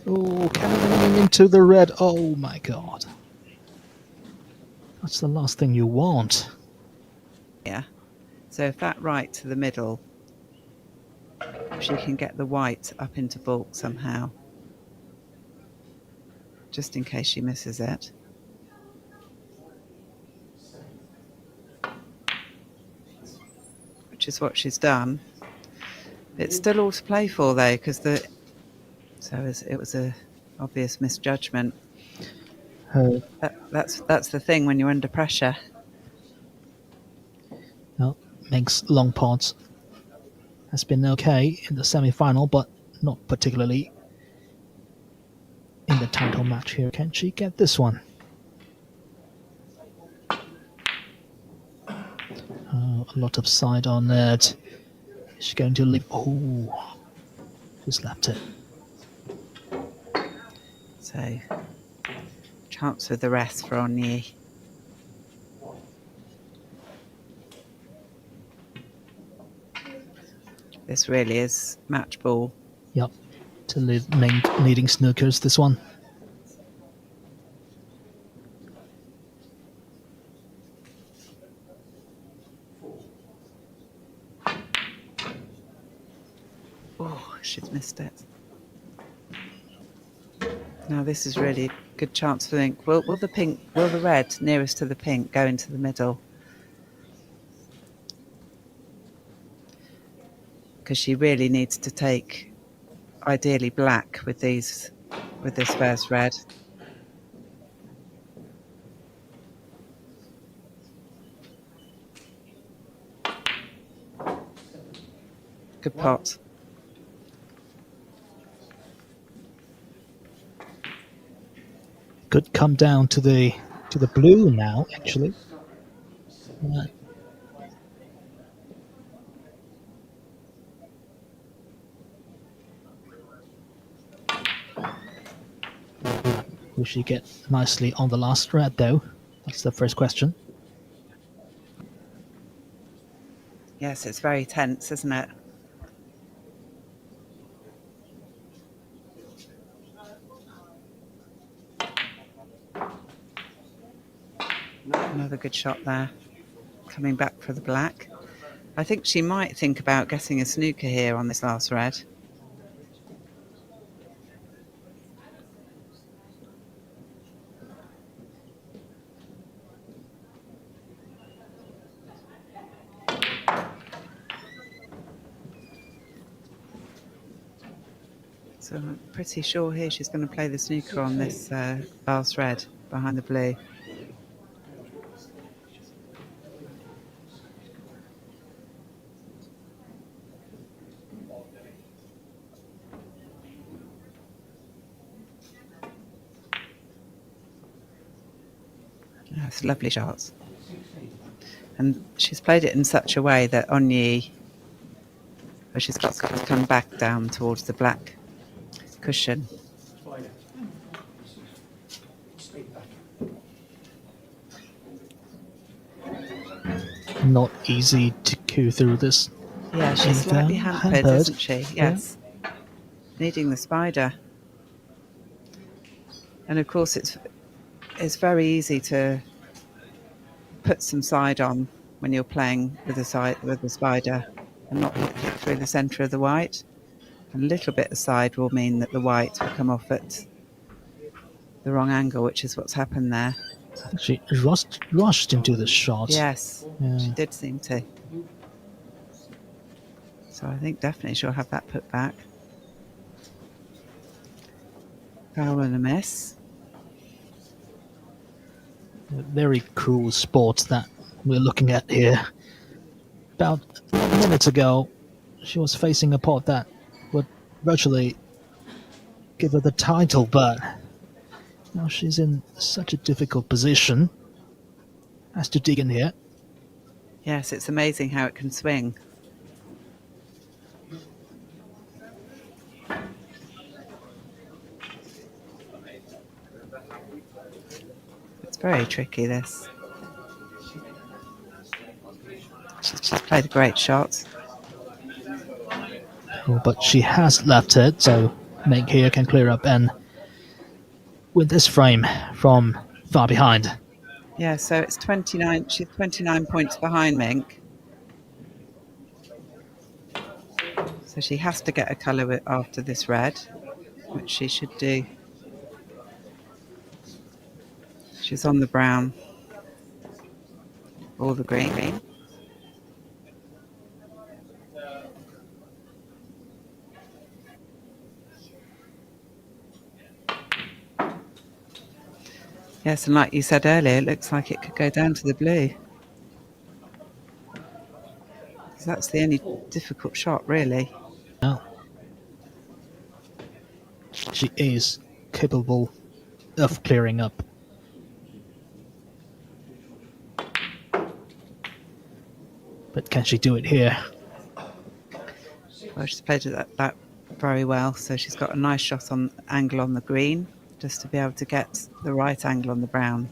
Oh, cannonading into the red. Oh my god. That's the last thing you want. Yeah. So if that right to the middle, if she can get the white up into bulk somehow, just in case she misses it. Which is what she's done. It's still all to play for though, because it was a obvious misjudgment. That's the thing when you're under pressure. Well, Mink's long pots has been okay in the semi-final, but not particularly in the title match here. Can she get this one? A lot of side on it. Is she going to leave? Oh, she slapped it. So, chance with the rest for Onyi. This really is match ball. Yep, to lead Mink needing snookers, this one. Oh, she's missed it. Now this is really a good chance for Mink. Will the red nearest to the pink go into the middle? Because she really needs to take, ideally, black with this first red. Good pot. Could come down to the blue now, actually. Will she get nicely on the last red, though? That's the first question. Yes, it's very tense, isn't it? Another good shot there. Coming back for the black. I think she might think about getting a snooker here on this last red. So I'm pretty sure here she's going to play the snooker on this last red behind the blue. That's lovely shots. And she's played it in such a way that Onyi, where she's got to come back down towards the black cushion. Spider. Stay back. Not easy to cue through this. Yeah, she's slightly hampered, isn't she? Yes. Yeah. Needing the spider. And of course it's very easy to put some side on when you're playing with the spider and not hit through the centre of the white. A little bit of side will mean that the white will come off at the wrong angle, which is what's happened there. She rushed into the shot. Yes, Yeah. she did seem to. So I think definitely she'll have that put back. Foul and a miss. A very cruel sport that we're looking at here. About minutes ago, she was facing a pot that would virtually give her the title, but now she's in such a difficult position. Has to dig in here. Yes, it's amazing how it can swing. It's very tricky, this. She's played a great shot. Oh, but she has left it, so Mink here can clear up and win this frame from far behind. Yeah, so it's 29. She's 29 points behind Mink. So she has to get a colour after this red, which she should do. She's on the brown or the green. Yes, and like you said earlier, it looks like it could go down to the blue. That's the only difficult shot, really. Now, she is capable of clearing up. But can she do it here? Well, she's played that very well, so she's got a nice shot on angle on the green, just to be able to get the right angle on the brown.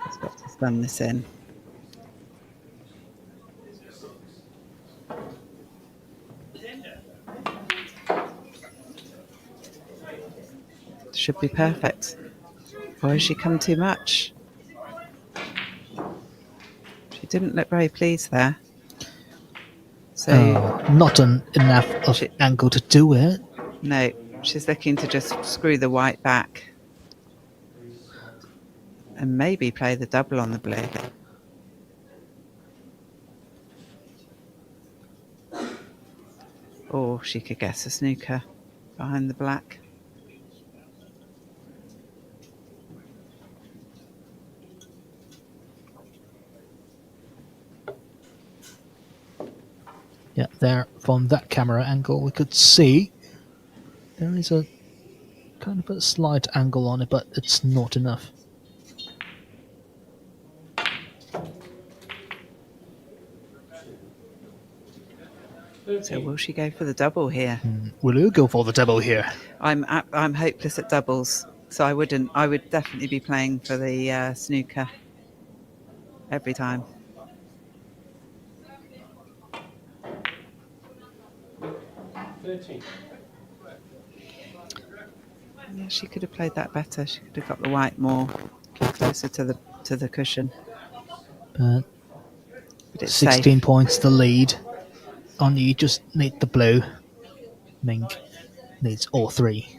She's got to stun this in. Should be perfect. Or has she come too much? She didn't look very pleased there. So not enough of angle to do it. No, she's looking to just screw the white back and maybe play the double on the blue. Or she could guess a snooker behind the black. Yeah, there from that camera angle we could see there is a kind of a slight angle on it, but it's not enough. So will she go for the double here? Will you go for the double here? I'm hopeless at doubles. So I wouldn't. I would definitely be playing for the snooker every time. Yeah, she could have played that better. She could have got the white more closer to the cushion. But But it's 16 safe. points the lead. Only you just need the blue. Mink needs all three.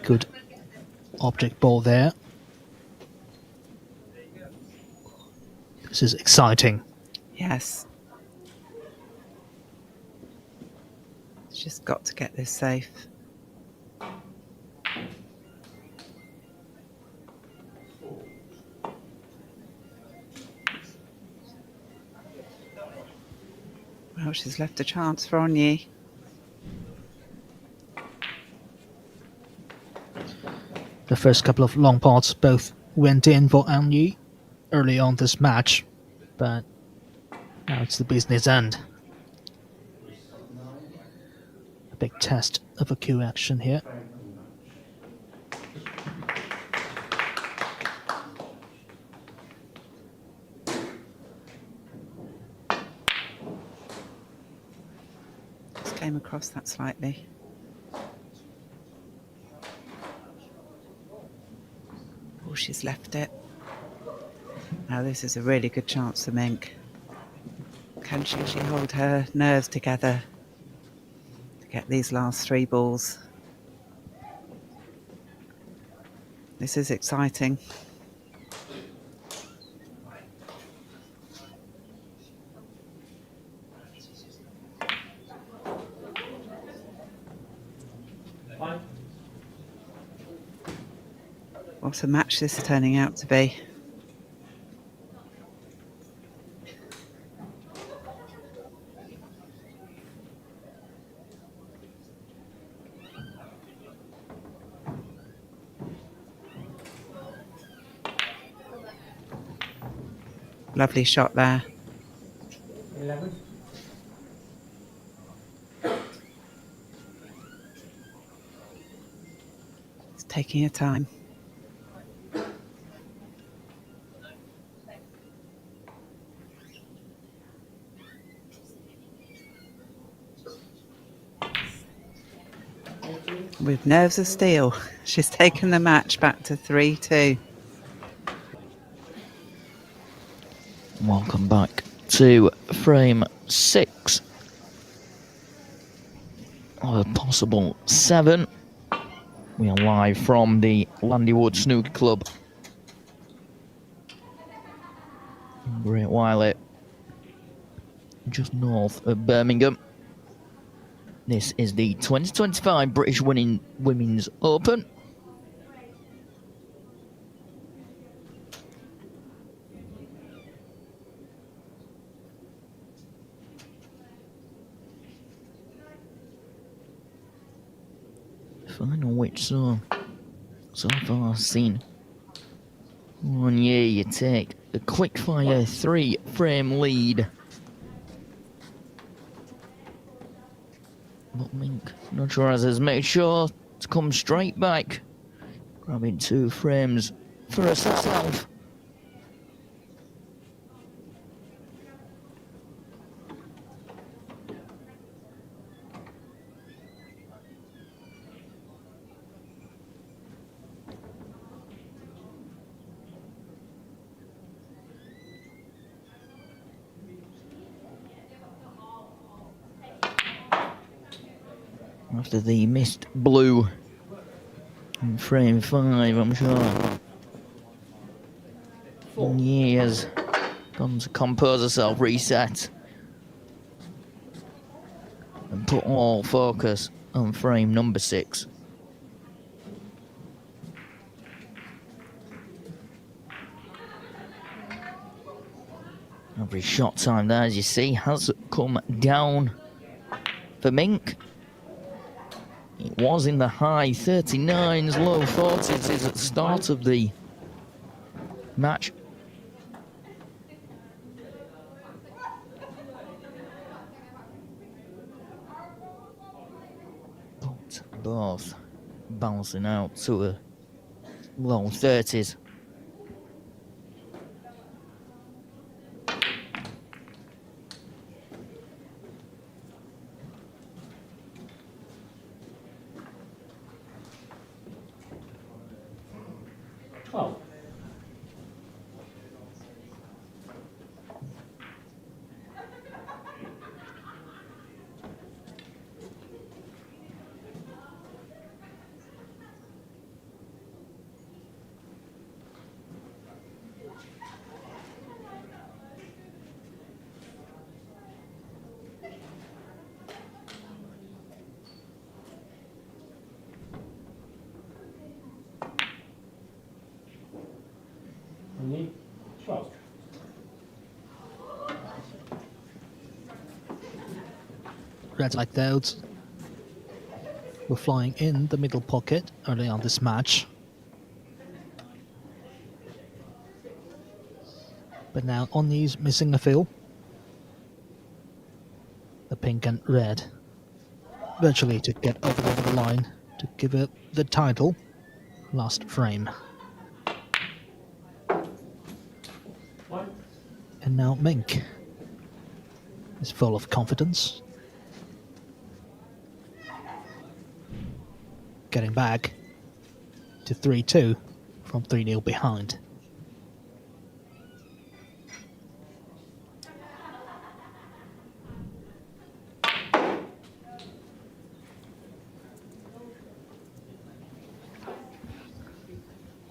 Good object ball there. This is exciting. Yes. It's just got to get this safe. Well, she's left a chance for Onyi. The first couple of long pots both went in for Anyi early on this match, but now it's the business end. A big test of a cue action here. Just came across that slightly. Oh, she's left it. Now this is a really good chance for Mink. Can she hold her nerves together to get these last three balls? This is exciting. What a match this is turning out to be. Lovely shot there. 11. It's taking her time. With nerves of steel, she's taken the match back to 3-2. Welcome back to frame 6 of a possible 7. We are live from the Landywood Snooker Club in Great Wylet, just north of Birmingham. This is the 2025 British Women's Open. Final which so far seen. 1 year you take a quick-fire 3-frame lead. But Mink Nutcharut has made sure to come straight back, grabbing 2 frames for herself. After the missed blue in frame 5, I'm sure Onyi has gone to compose herself, reset, and put all focus on frame number 6. Every shot time there, as you see, has come down for Mink. It was in the high 39s, low 40s at the start of the match. both bouncing out to a low 30s. Oh. Only 12. Reds like those were flying in the middle pocket early on this match. But now Oni's missing a fill. The pink and red virtually to get over the line to give it the title. Last frame. One. And now Mink is full of confidence. Getting back to 3-2 from 3-0 behind.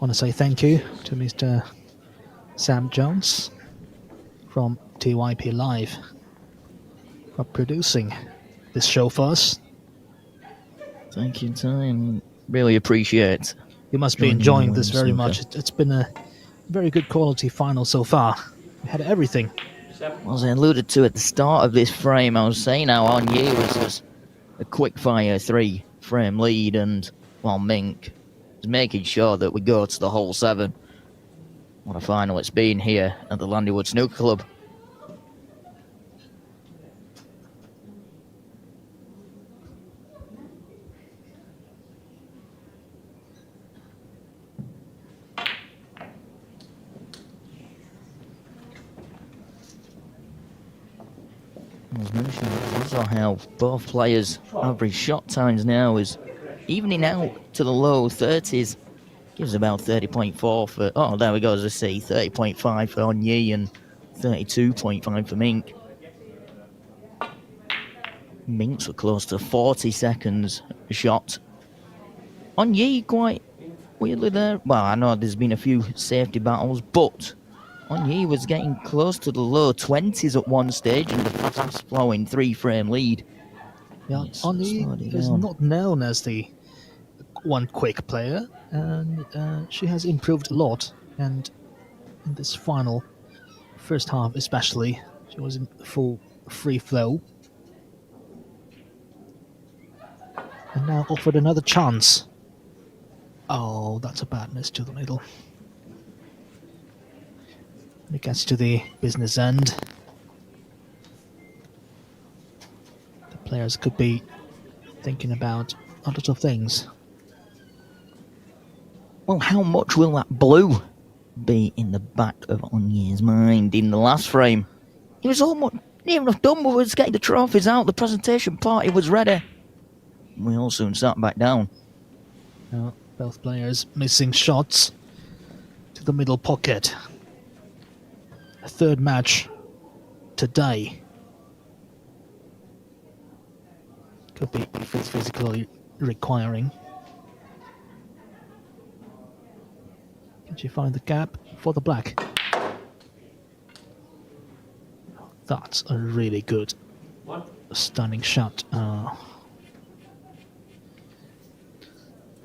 Want to say thank you to Mr. Sam Jones from TYP Live for producing this show for us. Thank you, Ty. Really appreciate. You must be joining enjoying me this in very snooker. much. It's been a very good quality final so far. We had everything. 7. As I alluded to at the start of this frame, I was saying how Onier was just a quick fire 3-frame lead, and while Mink is making sure that we go to the whole 7. What a final it's been here at the Landywood Snooker Club. As mentioned, I saw how both players' average shot times now is evening out to the low 30s. Gives about 30.4 for, oh, there we go, as I see, 30.5 for Onier and 32.5 for Mink. Minks were close to 40 seconds a shot. Onier quite weirdly there. Well, I know there's been a few safety battles, but Onier was getting close to the low 20s at one stage and the fastest flowing 3-frame lead. Yeah, It's Oni slowed it is down. not known as the one quick player, and she has improved a lot. And in this final first half, especially, she was in full free flow, and now offered another chance. Oh, that's a bad miss to the middle. When it gets to the business end, the players could be thinking about a lot of things. Well, how much will that blue be in the back of Onier's mind in the last frame? He was almost near enough done with us getting the trophies out. The presentation party was ready. We all soon sat back down. Now, both players missing shots to the middle pocket. A third match today. Could be physically requiring. Can she find the gap for the black? That's a really good, One. stunning shot.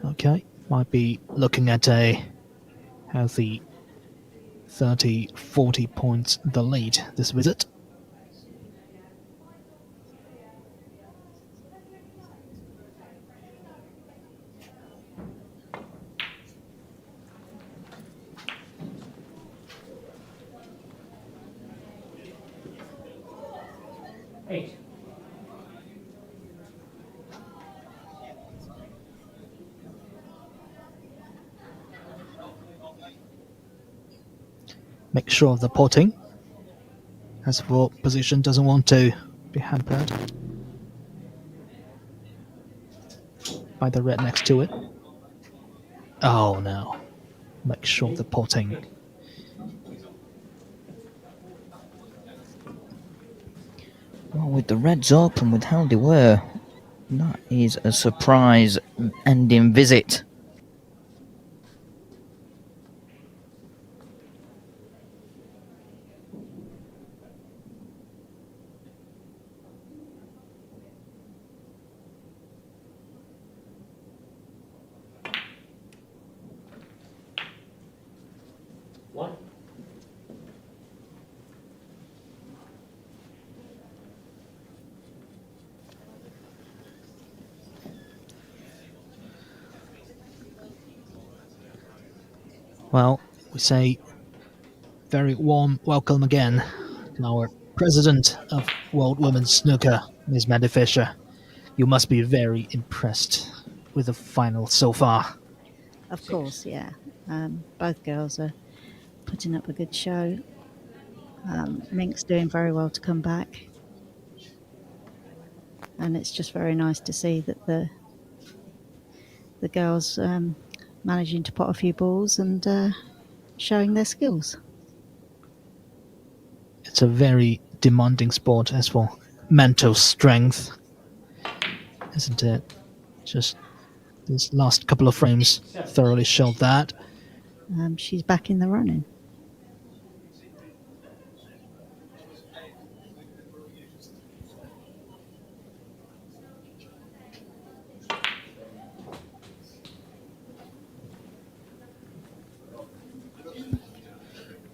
Okay, might be looking at a healthy 30-40 points the lead this visit. make sure of the potting. As for position, doesn't want to be hampered by the red next to it. Oh no. Make sure of the potting. Well, with the reds up and with how they were, that is a surprise ending visit. One. Well, we say very warm welcome again to our president of World Women's Snooker, Ms. Maddie Fisher. You must be very impressed with the final so far. Of course, yeah. Both girls are putting up a good show. Mink's doing very well to come back. And it's just very nice to see that the girls managing to pot a few balls and showing their skills. It's a very demanding sport as for mental strength, isn't it? Just these last couple of frames thoroughly showed that. She's back in the running.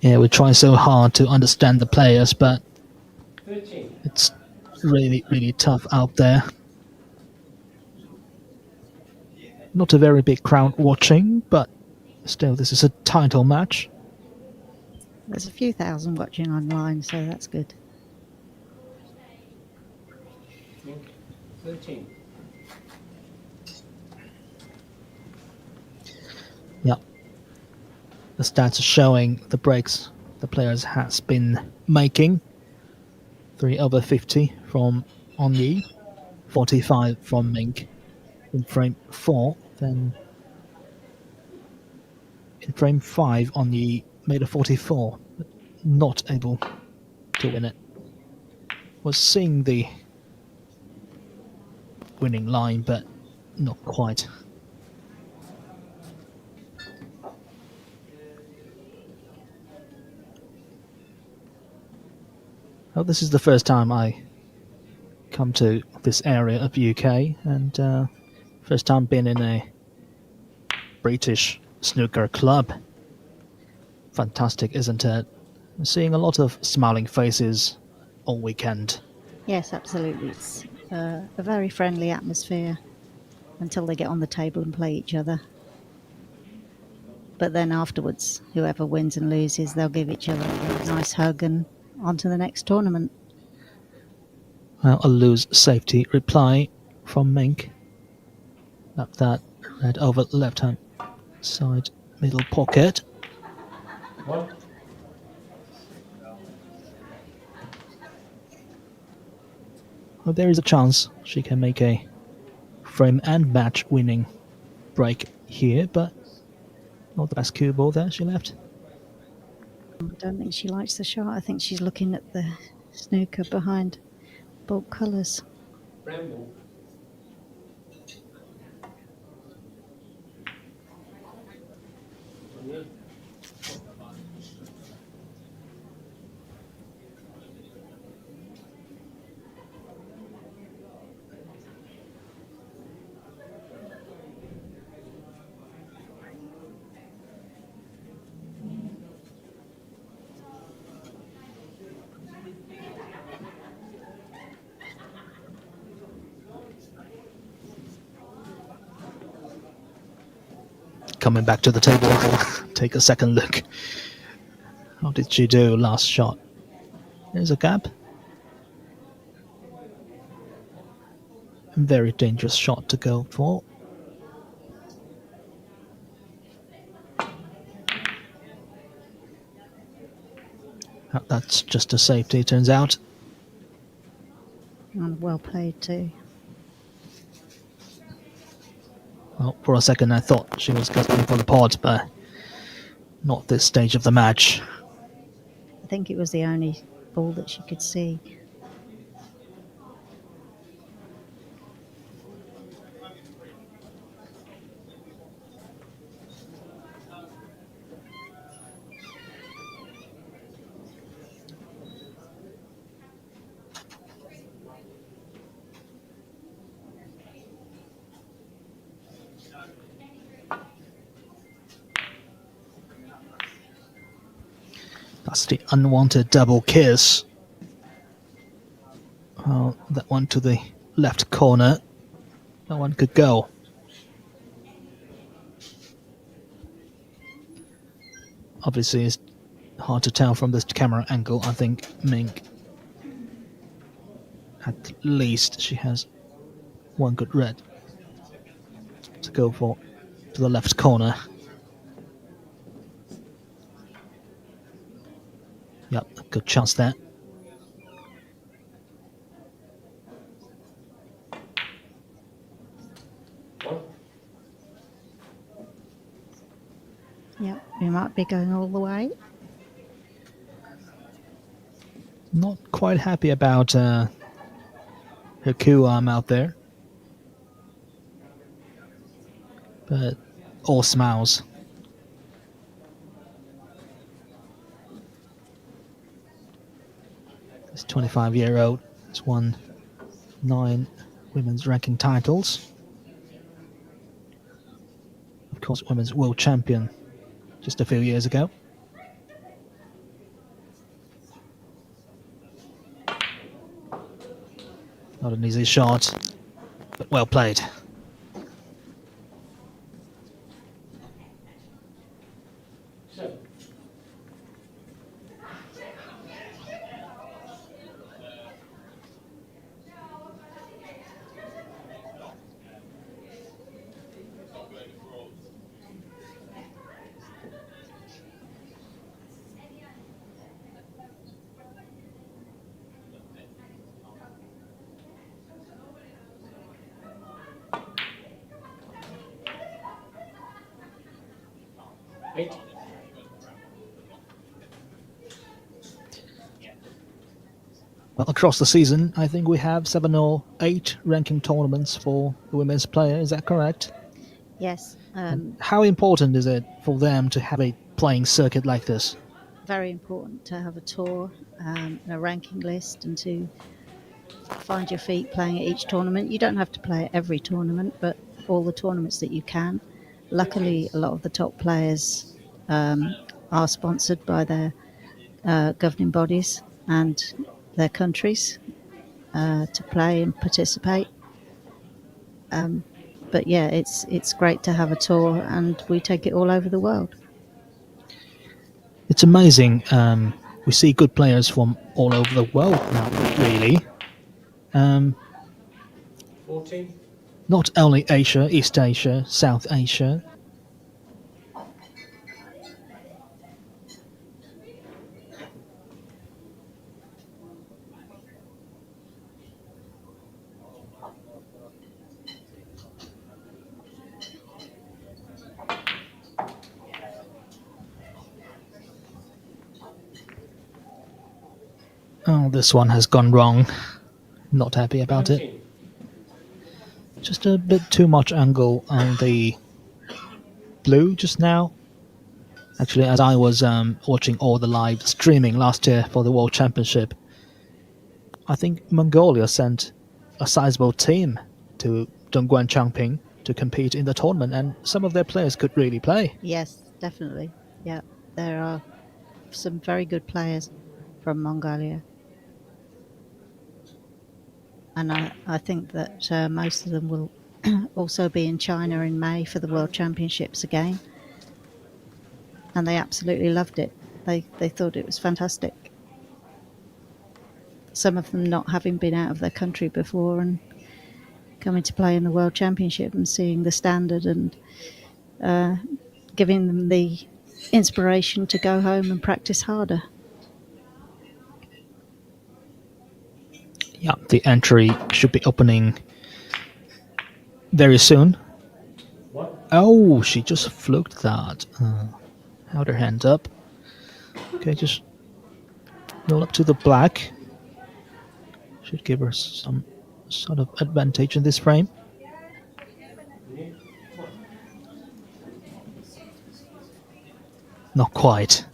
Yeah, we try so hard to understand the players, but 13. it's really, really tough out there. Not a very big crowd watching, but still, this is a title match. There's a few thousand watching online, so that's good. 13. Yeah. The stats are showing the breaks the players has been making. 3 over 50 from Onyi, 45 from Mink in frame 4. Then in frame 5, Onyi made a 44, but not able to win it. Was seeing the winning line, but not quite. Oh, this is the first time I come to this area of UK, and first time being in a British snooker club. Fantastic, isn't it? I'm seeing a lot of smiling faces all weekend. Yes, absolutely. It's a very friendly atmosphere until they get on the table and play each other. But then afterwards, whoever wins and loses, they'll give each other a nice hug and on to the next tournament. Well, a loose safety reply from Mink. Left that red over left hand side middle pocket. One. Well, there is a chance she can make a frame and match winning break here, but not the best cue ball there she left. I don't think she likes the shot. I think she's looking at the snooker behind bold colours. Bramble. Yeah. Coming back to the table, take a second look. How did she do last shot? There's a gap. Very dangerous shot to go for. That's just a safety, it turns out. And well played too. Well, for a second I thought she was going for the pot, but not this stage of the match. I think it was the only ball that she could see. That's the unwanted double kiss. Well, that one to the left corner. No one could go. Obviously, it's hard to tell from this camera angle. I think Mink, at least she has one good red to go for to the left corner. Yep, good chance there. Yep, we might be going all the way. Not quite happy about her coup arm out there. But all smiles. This 25-year-old has won 9 women's ranking titles. Of course, women's world champion just a few years ago. Not an easy shot, but well played. Well, across the season, I think we have 7 or 8 ranking tournaments for the women's player. Is that correct? Yes, How important is it for them to have a playing circuit like this? very important to have a tour, a ranking list, and to find your feet playing at each tournament. You don't have to play at every tournament, but all the tournaments that you can. Luckily, a lot of the top players are sponsored by their governing bodies and their countries to play and participate. But yeah, it's great to have a tour, and we take it all over the world. It's amazing. We see good players from all over the world now, really. 14. Not only Asia, East Asia, South Asia. Oh, this one has gone wrong. Not happy about it. 19. Just a bit too much angle on the blue just now. Actually, as I was watching all the live streaming last year for the World Championship, I think Mongolia sent a sizable team to Dongguan Changping to compete in the tournament, and some of their players could really play. Yes, definitely. Yeah, there are some very good players from Mongolia. And I think that most of them will also be in China in May for the World Championships again. And they absolutely loved it. They thought it was fantastic. Some of them not having been out of their country before and coming to play in the World Championship and seeing the standard and giving them the inspiration to go home and practice harder. Yeah, the entry should be opening very soon. Oh, she just fluked that. Held her hand up. Okay, just roll up to the black. Should give her some sort of advantage in this frame. Not quite.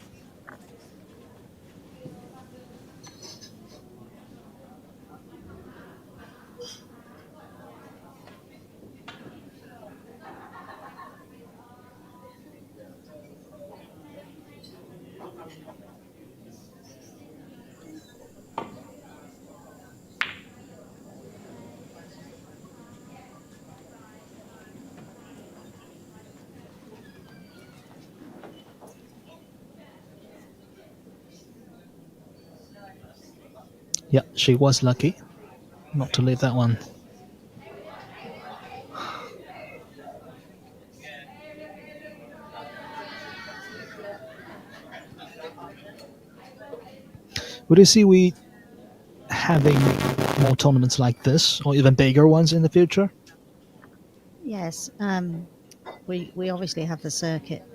Yeah, she was lucky not to leave that one. Would you see we having more tournaments like this, or even bigger ones in the future? Yes, we obviously have the circuit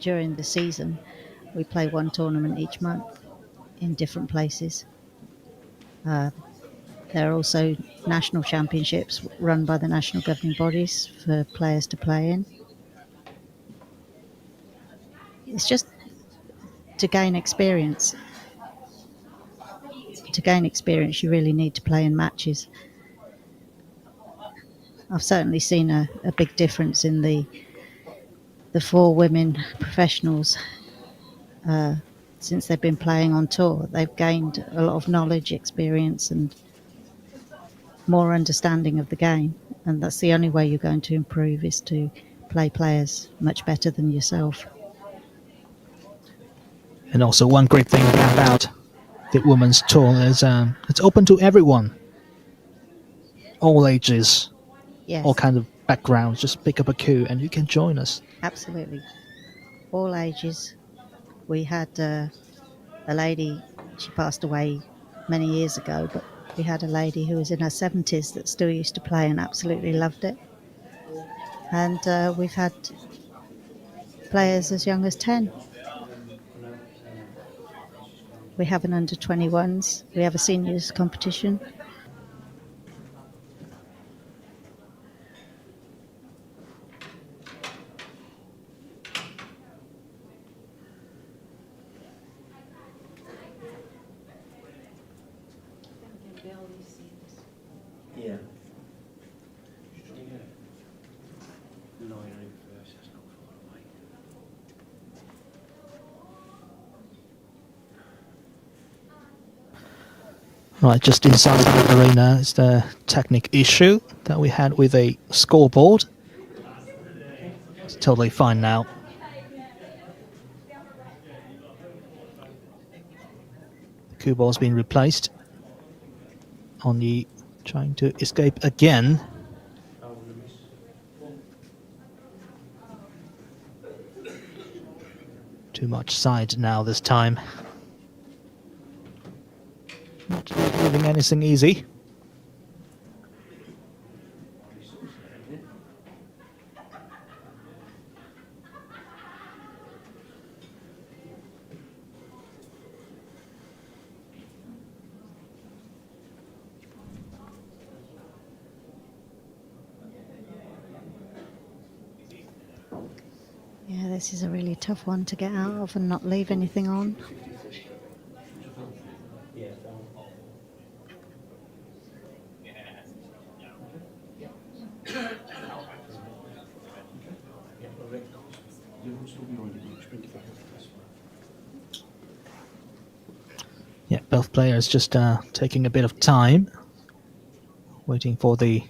during the season. We play one tournament each month in different places. There are also national championships run by the national governing bodies for players to play in. It's just to gain experience. To gain experience, you really need to play in matches. I've certainly seen a big difference in the 4 women professionals since they've been playing on tour. They've gained a lot of knowledge, experience, and more understanding of the game. And that's the only way you're going to improve, is to play players much better than yourself. And also, one great thing about the women's tour is it's open to everyone, all ages, Yes, all kinds of backgrounds. Just pick up a cue and you can join us. absolutely. All ages. We had a lady, she passed away many years ago, but we had a lady who was in her 70s that still used to play and absolutely loved it. And we've had players as young as 10. We have an under 21s. We have a seniors competition. Yeah. No, you're in first, that's not far away. Right, just inside the arena is the technical issue that we had with a scoreboard. It's totally fine now. The cue ball's been replaced. Only trying to escape again. Too much side now this time. Not leaving anything easy. Yeah, this is a really tough one to get out of and not leave anything on. Yeah, both players just taking a bit of time, waiting for the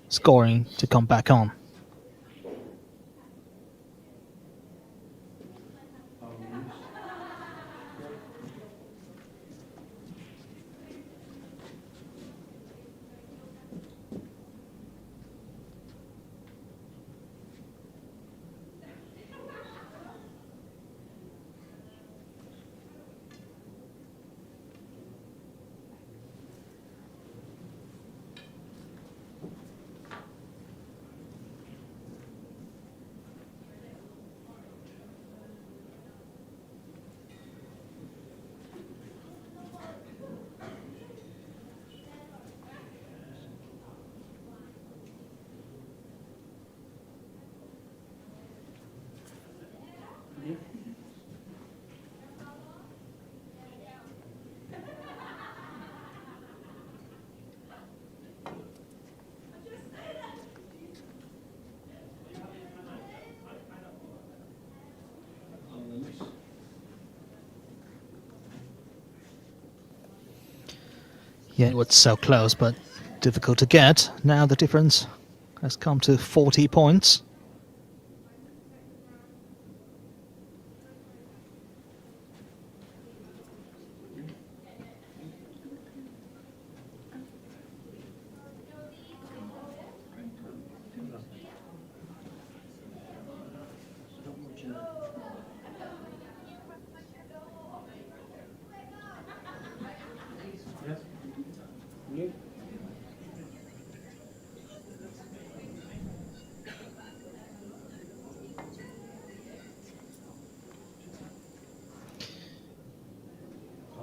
scoring to come back on. Yeah, it was so close, but difficult to get. Now the difference has come to 40 points. You?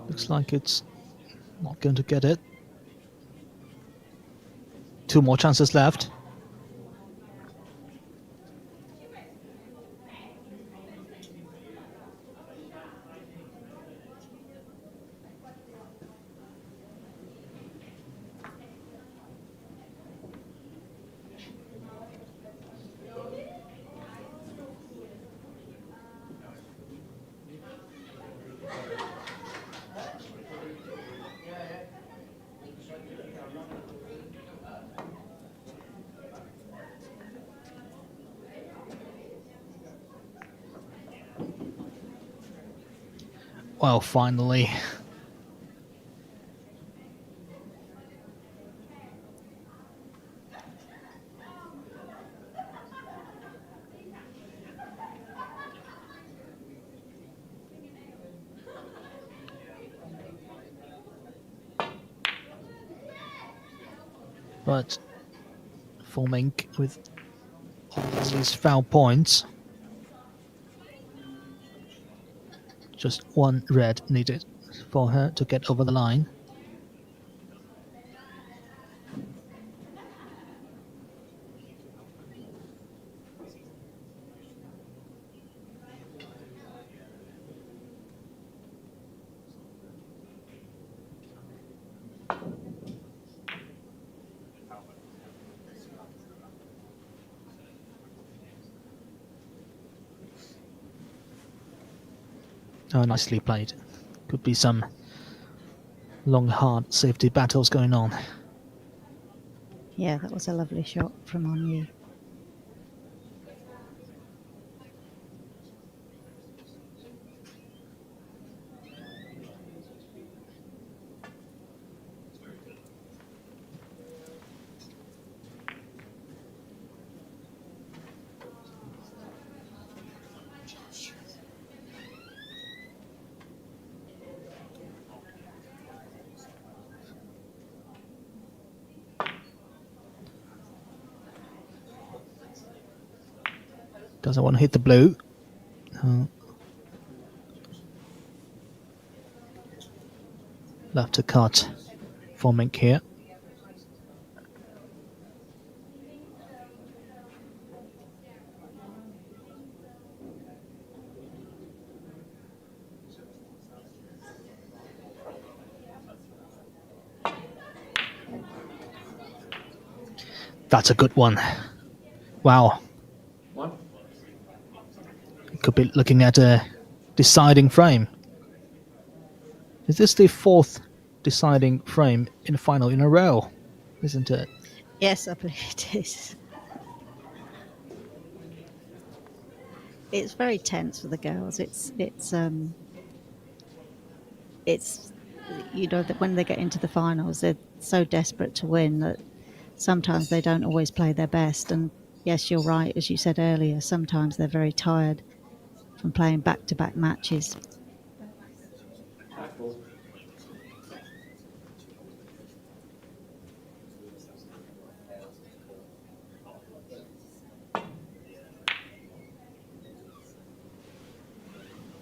Looks like it's not going to get it. 2 more chances left. Well, finally. But for Mink, with all these foul points, just 1 red needed for her to get over the line. Oh, nicely played. Could be some long, hard safety battles going on. Yeah, that was a lovely shot from on you. Doesn't want to hit the blue. Left to cut for Mink here. That's a good one. Wow. One. Could be looking at a deciding frame. Is this the 4th deciding frame in the final in a row? Isn't it? Yes, I believe it is. It's very tense for the girls. It's you know that when they get into the finals, they're so desperate to win that sometimes they don't always play their best. And yes, you're right, as you said earlier, sometimes they're very tired from playing back-to-back matches. Tackle.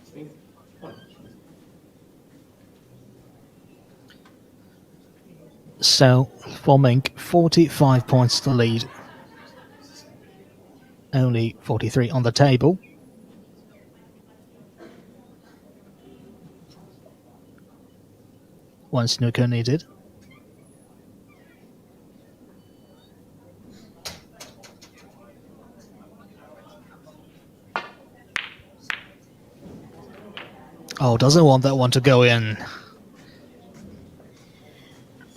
Swing. One. So, for Mink, 45 points to lead. Only 43 on the table. One snooker needed. Oh, doesn't want that one to go in.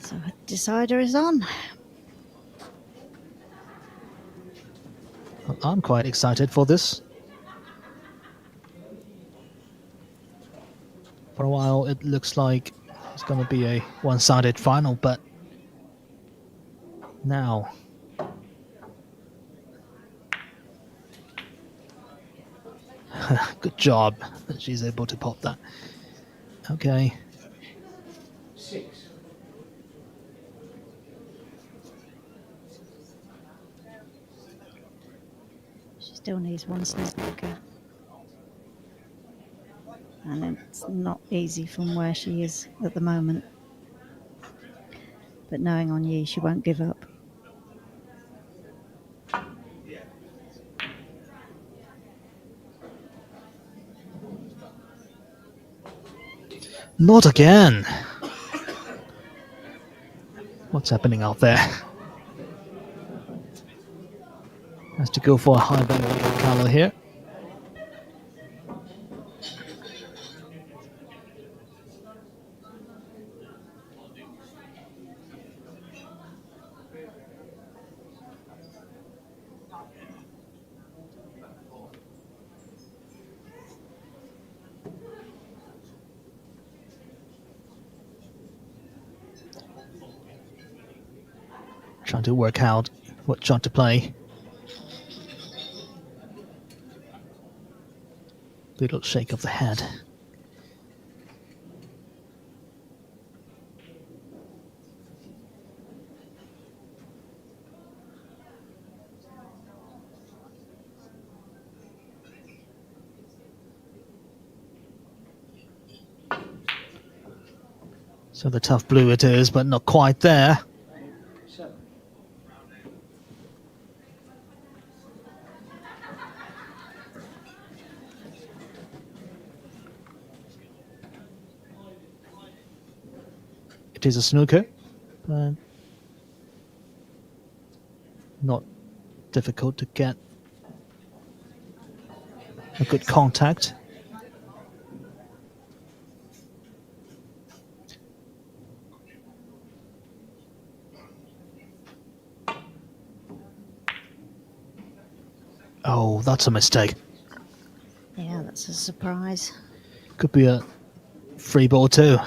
So decider is on. I'm quite excited for this. For a while, it looks like it's going to be a one-sided final, but now good job that she's able to pop that. Okay. 6. She still needs one snooker. And it's not easy from where she is at the moment. But knowing on you, she won't give up. Not again. What's happening out there? Has to go for a high value color here. Trying to work out what shot to play. Little shake of the head. So the tough blue it is, but not quite there. 7. It is a snooker, but not difficult to get a good contact. Oh, that's a mistake. Yeah, that's a surprise. Could be a free ball too.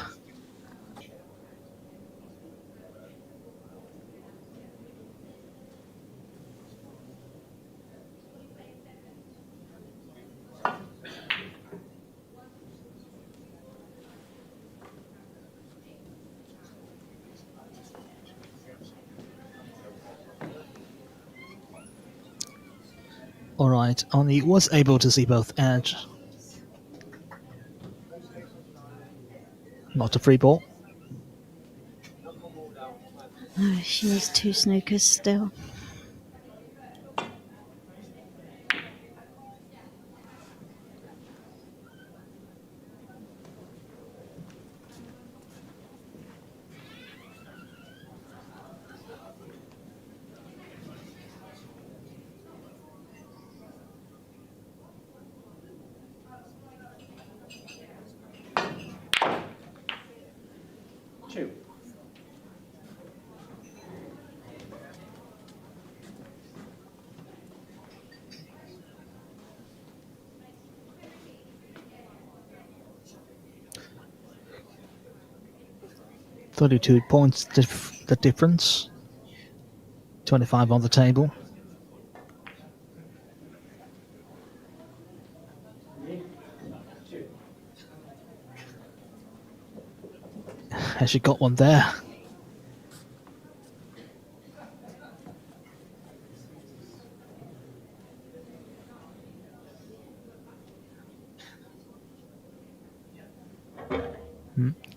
Alright, Oni was able to see both edge. Not a free ball. Oh, she needs 2 snookers still. Two. $32 points the difference. 25 on the table. Two. Has she got one there?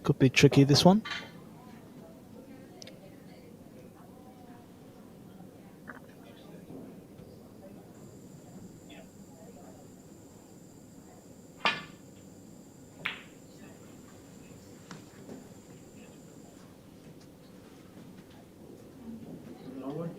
Could be tricky, this one. Lower.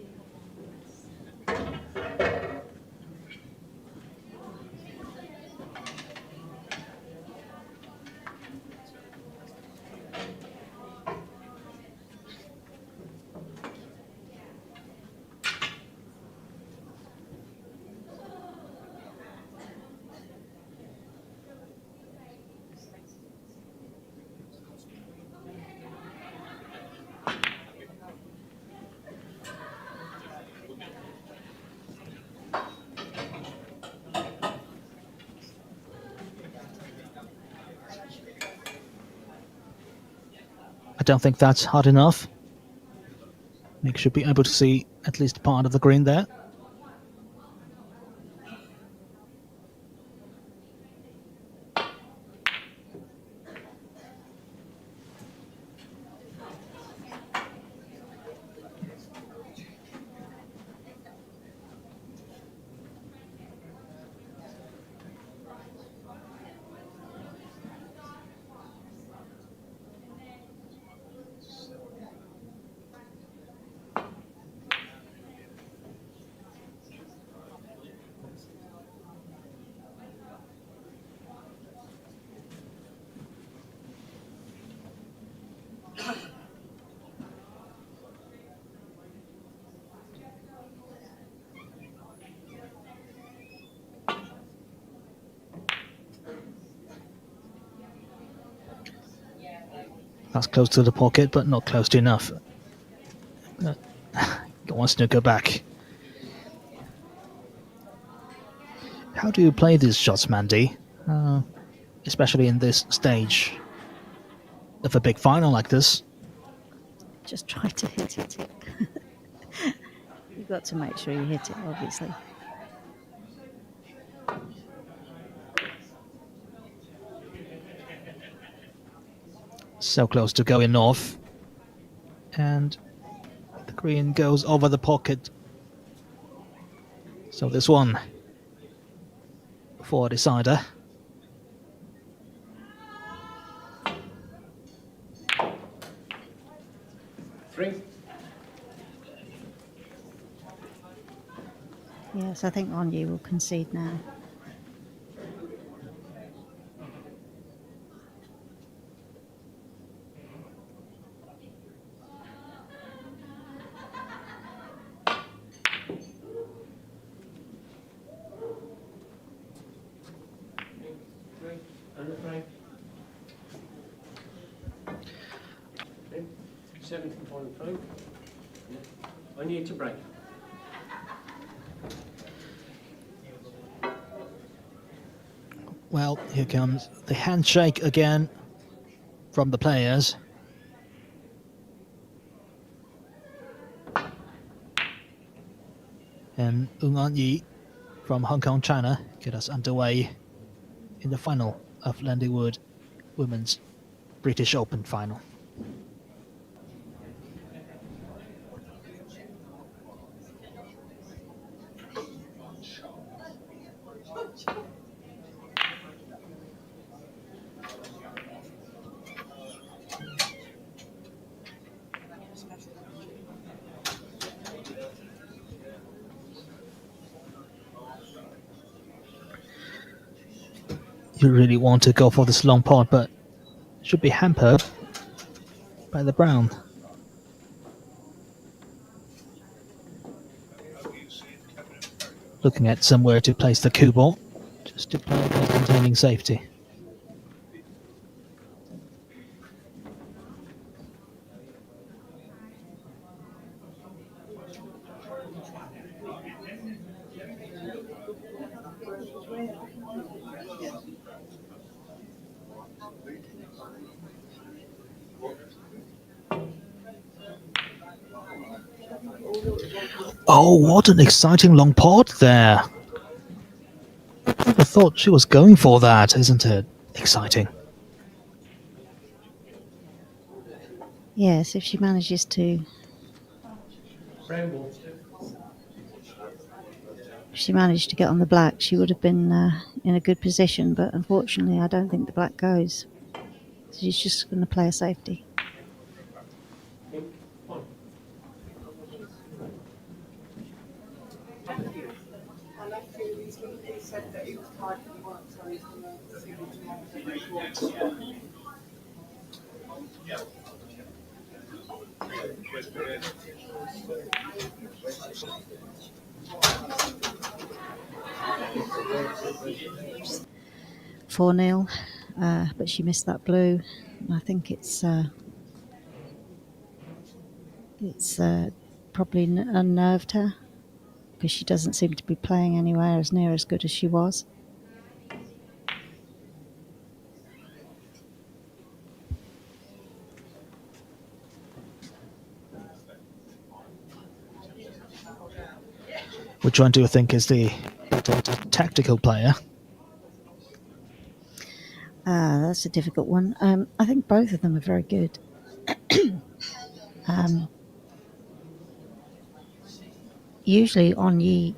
I don't think that's hard enough. Mink should be able to see at least part of the green there. That's close to the pocket, but not close enough. Wants to go back. How do you play these shots, Mandy? Especially in this stage of a big final like this. Just try to hit it. You've got to make sure you hit it, obviously. So close to going off. And the green goes over the pocket. So this one for a decider. Three. Yes, I think Anya will concede now. Under frame. Okay. 7th and final frame. I need to break. Well, here comes the handshake again from the players. And Ung An Yi from Hong Kong, China, get us underway in the final of Landywood Women's British Open final. You really want to go for this long pot, but should be hampered by the brown. Looking at somewhere to place the cue ball, just to play by containing safety. Oh, what an exciting long pot there. I thought she was going for that, isn't it? Exciting. Yes, if she manages to... Bramble. If she managed to get on the black, she would have been in a good position, but unfortunately I don't think the black goes. She's just going to play a safety. Okay. Fine. Four 0, but she missed that blue. I think it's probably unnerved her because she doesn't seem to be playing anywhere as near as good as she was. which one do you think is the better tactical player? That's a difficult one. I think both of them are very good. Usually Onyee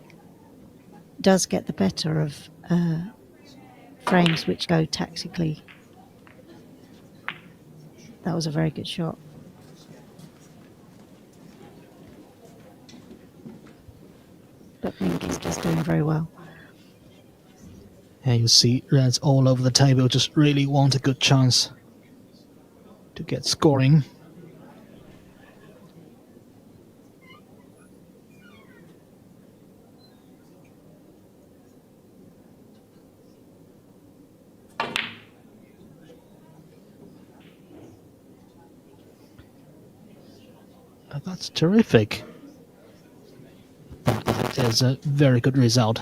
does get the better of frames which go tactically. That was a very good shot. But Mink is just doing very well. Yeah, you see reds all over the table just really want a good chance to get scoring. That's terrific. That is a very good result.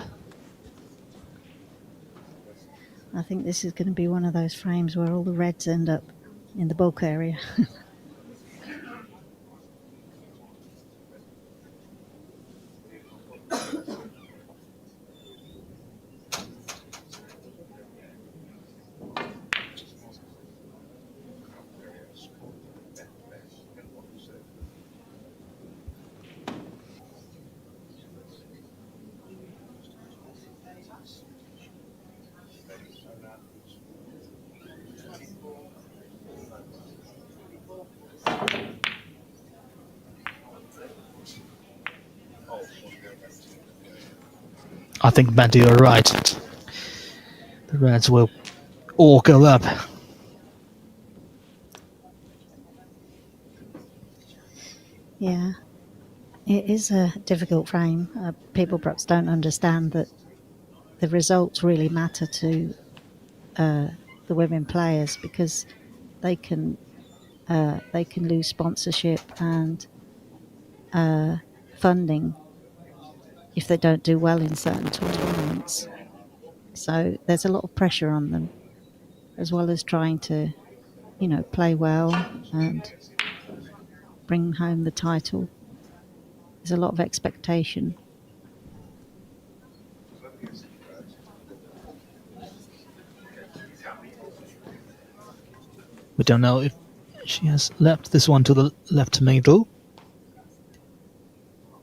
I think this is going to be one of those frames where all the reds end up in the bulk area. I think, Bandy, you're right. The reds will all go up. Yeah, it is a difficult frame. People perhaps don't understand that the results really matter to the women players, because they can lose sponsorship and funding if they don't do well in certain tournaments. So there's a lot of pressure on them, as well as trying to, play well and bring home the title. There's a lot of expectation. We don't know if she has left this one to the left middle.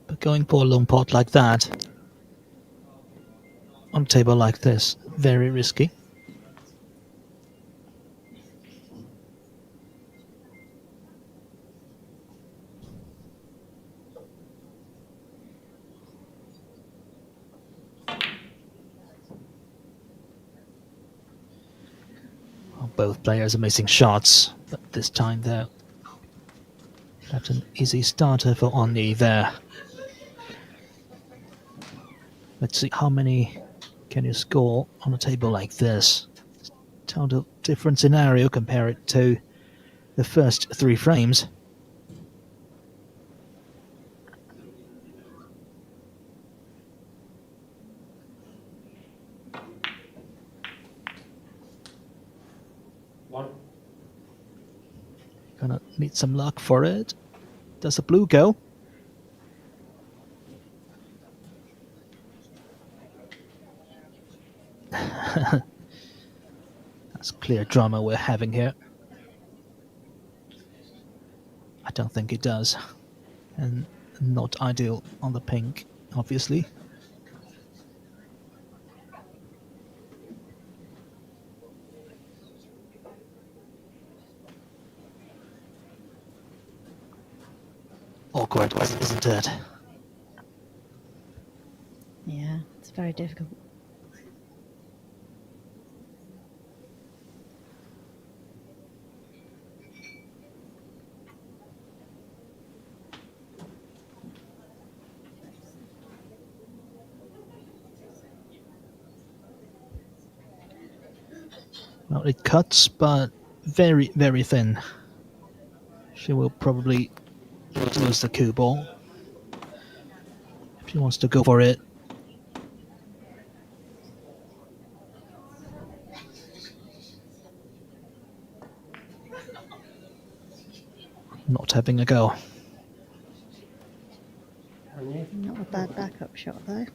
But going for a long pot like that, on a table like this, very risky. Both players are missing shots, but this time though, that's an easy starter for Onyee there. Let's see how many can you score on a table like this. Total different scenario, compare it to the first 3 frames. Gonna need some luck for it. Does the blue go? That's clear drama we're having here. I don't think it does. And not ideal on the pink, obviously. Awkward, isn't it? Yeah, it's very difficult. Well, it cuts, but very, very thin. She will probably lose the cue ball. If she wants to go for it. Not having a go. Not a bad backup shot though.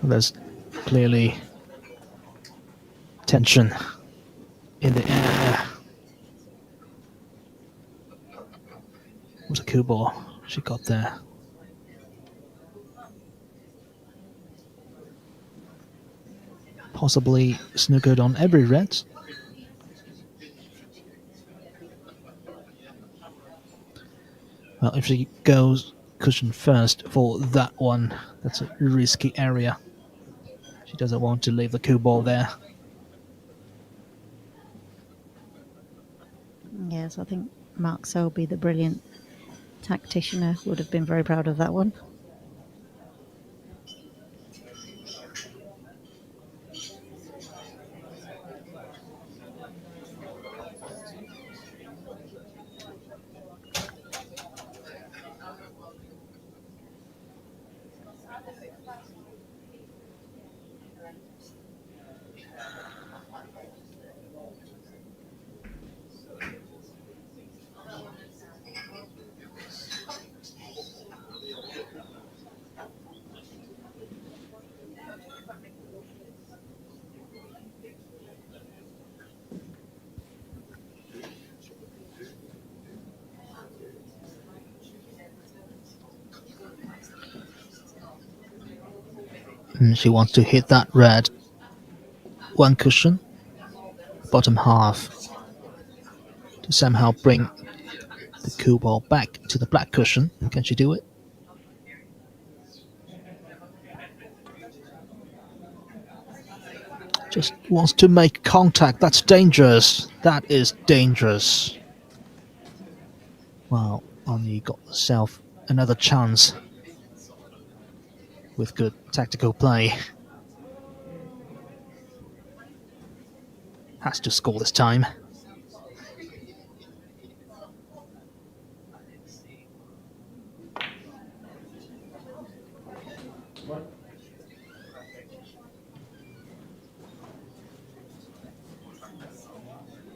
There's clearly tension in the air. It was a cue ball she got there. Possibly snookered on every red. Well, if she goes cushion first for that one, that's a risky area. She doesn't want to leave the cue ball there. Yes, I think Mark Selby, the brilliant tacticianer, would have been very proud of that one. And she wants to hit that red one cushion, bottom half, to somehow bring the cue ball back to the black cushion. Can she do it? Just wants to make contact. That's dangerous. That is dangerous. Well, only got herself another chance with good tactical play. Has to score this time.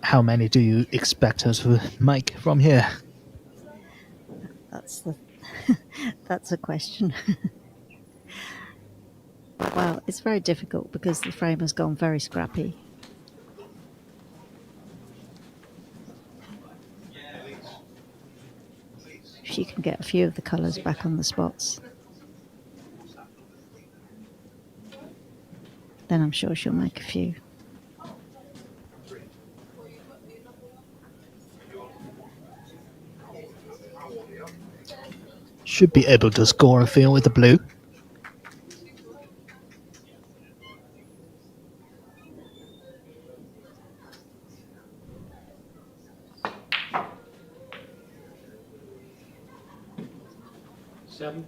How many do you expect her to make from here? That's the that's a question. Well, it's very difficult because the frame has gone very scrappy. She can get a few of the colours back on the spots, then I'm sure she'll make a few. Should be able to score a few with the blue. Seven.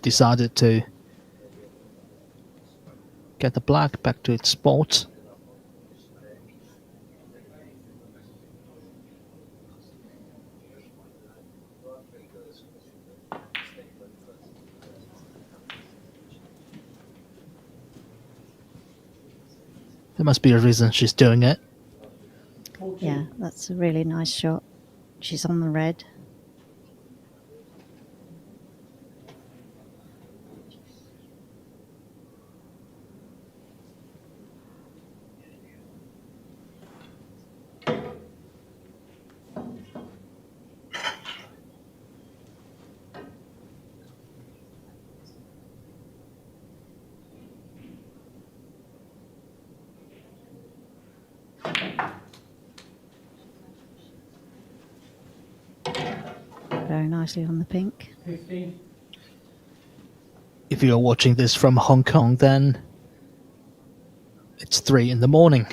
Decided to get the black back to its spot. There must be a reason she's doing it. Yeah, that's a really nice shot. She's on the red. Very nicely on the pink. 15. If you're watching this from Hong Kong, then it's 3 in the morning.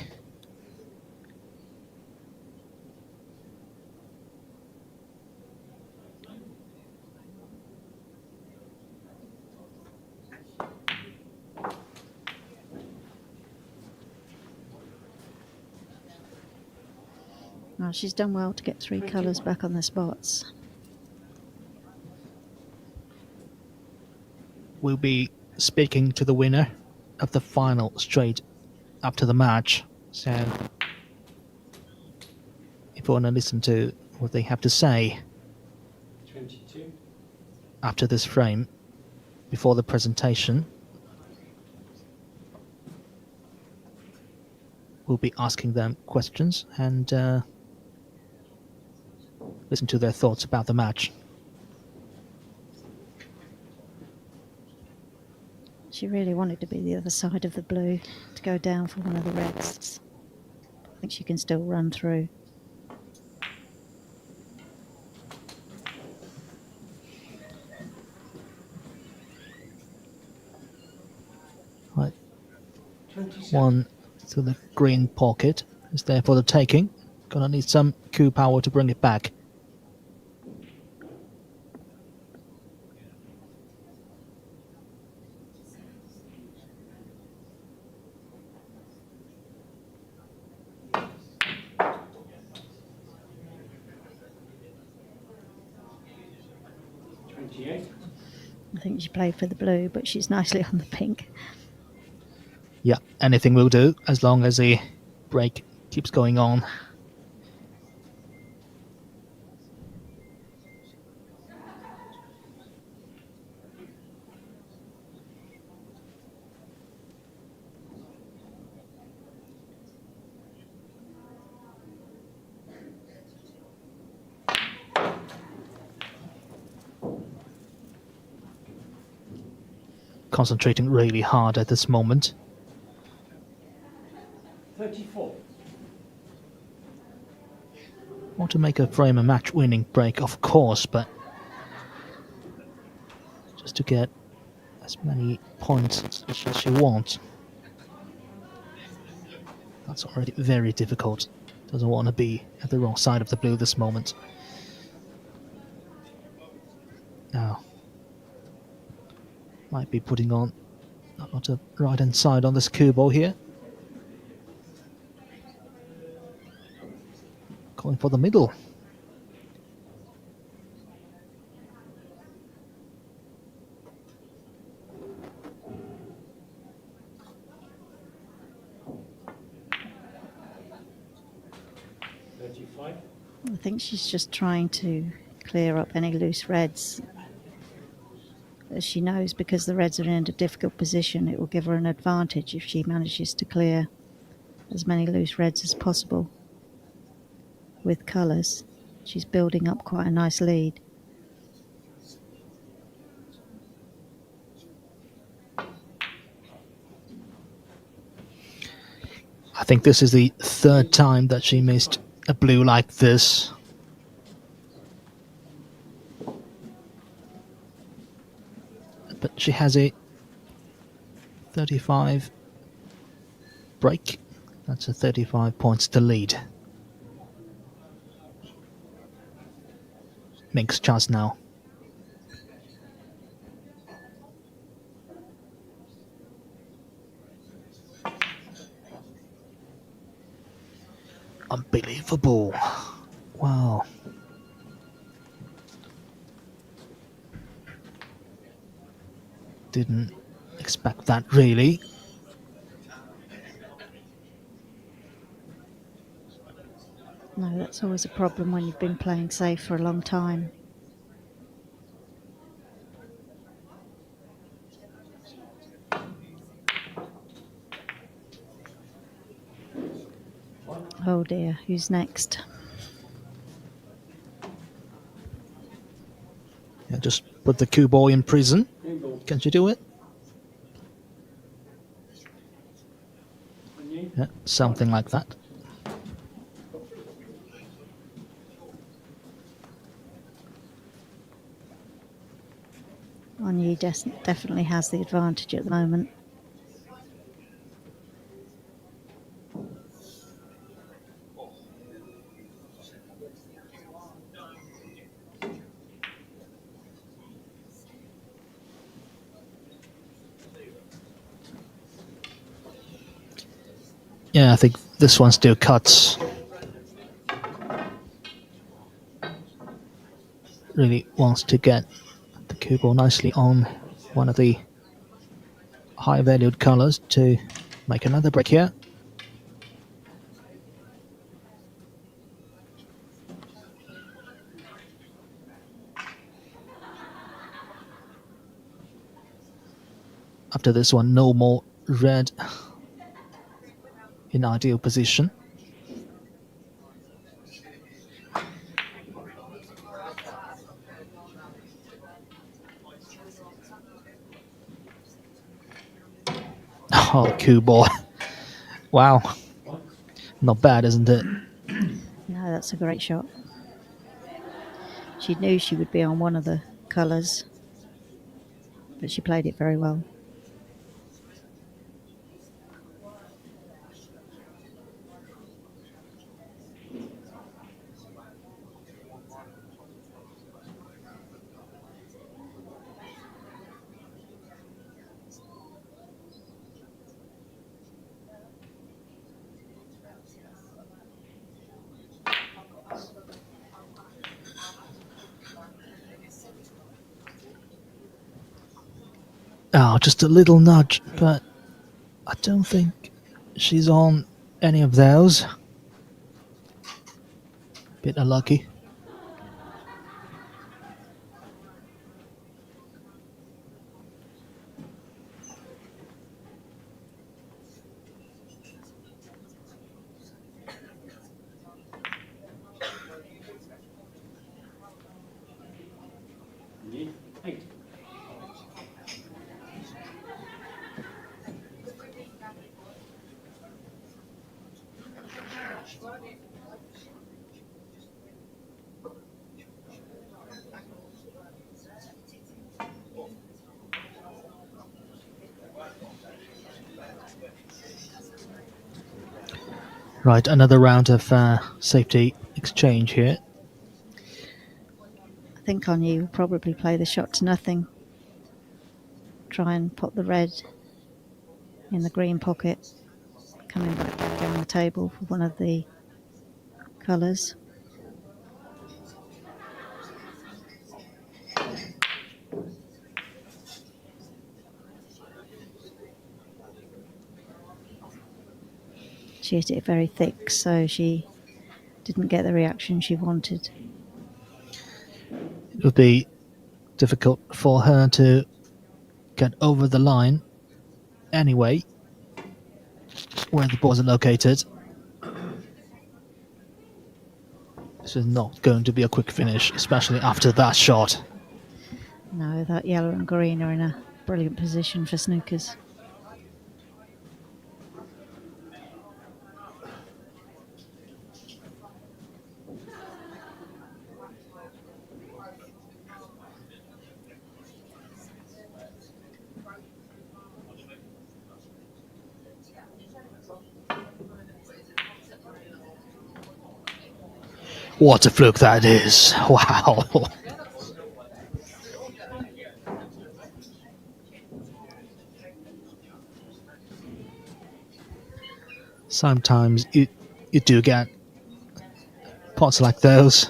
Well, she's done well to get 3 colours back on the spots. We'll be speaking to the winner of the final straight after the match. So if you want to listen to what they have to say 22. after this frame, before the presentation. We'll be asking them questions and listen to their thoughts about the match. She really wanted to be the other side of the blue, to go down for one of the reds. I think she can still run through. Right. 27. One to the green pocket is there for the taking. Gonna need some coup power to bring it back. I think she played for the blue, but she's nicely on the pink. Yeah, anything will do as long as the break keeps going on. Concentrating really hard at this moment. 34. Want to make a frame a match-winning break, of course, but just to get as many points as she wants. That's already very difficult. Doesn't want to be at the wrong side of the blue this moment. Now, might be putting on a lot of right-hand side on this cue ball here. Going for the middle. I think she's just trying to clear up any loose reds. As she knows, because the reds are in a difficult position, it will give her an advantage if she manages to clear as many loose reds as possible. With colours, she's building up quite a nice lead. I think this is the third time that she missed a blue like this. But she has a 35 break. That's a 35 points to lead. Mink's chance now. Unbelievable. Wow. Didn't expect that, really. No, that's always a problem when you've been playing safe for a long time. Oh dear, who's next? Yeah, just put the cue ball in prison. Can she do it? Yeah, something like that. Anya definitely has the advantage at the moment. Yeah, I think this one still cuts. Really wants to get the cue ball nicely on one of the high valued colors to make another break here. after this one, no more red in ideal position. Oh, cool ball. Wow. Not bad, isn't it? No, that's a great shot. She knew she would be on one of the colours, but she played it very well. Oh, just a little nudge, but I don't think she's on any of those. Bit unlucky. Eight. Right, another round of safety exchange here. I think on you will probably play the shot to nothing. Try and put the red in the green pocket, coming back down the table for one of the colours. She hit it very thick, so she didn't get the reaction she wanted. It would be difficult for her to get over the line anyway, where the balls are located. This is not going to be a quick finish, especially after that shot. No, that yellow and green are in a brilliant position for snookers. What a fluke that is. Wow. Sometimes you do get pots like those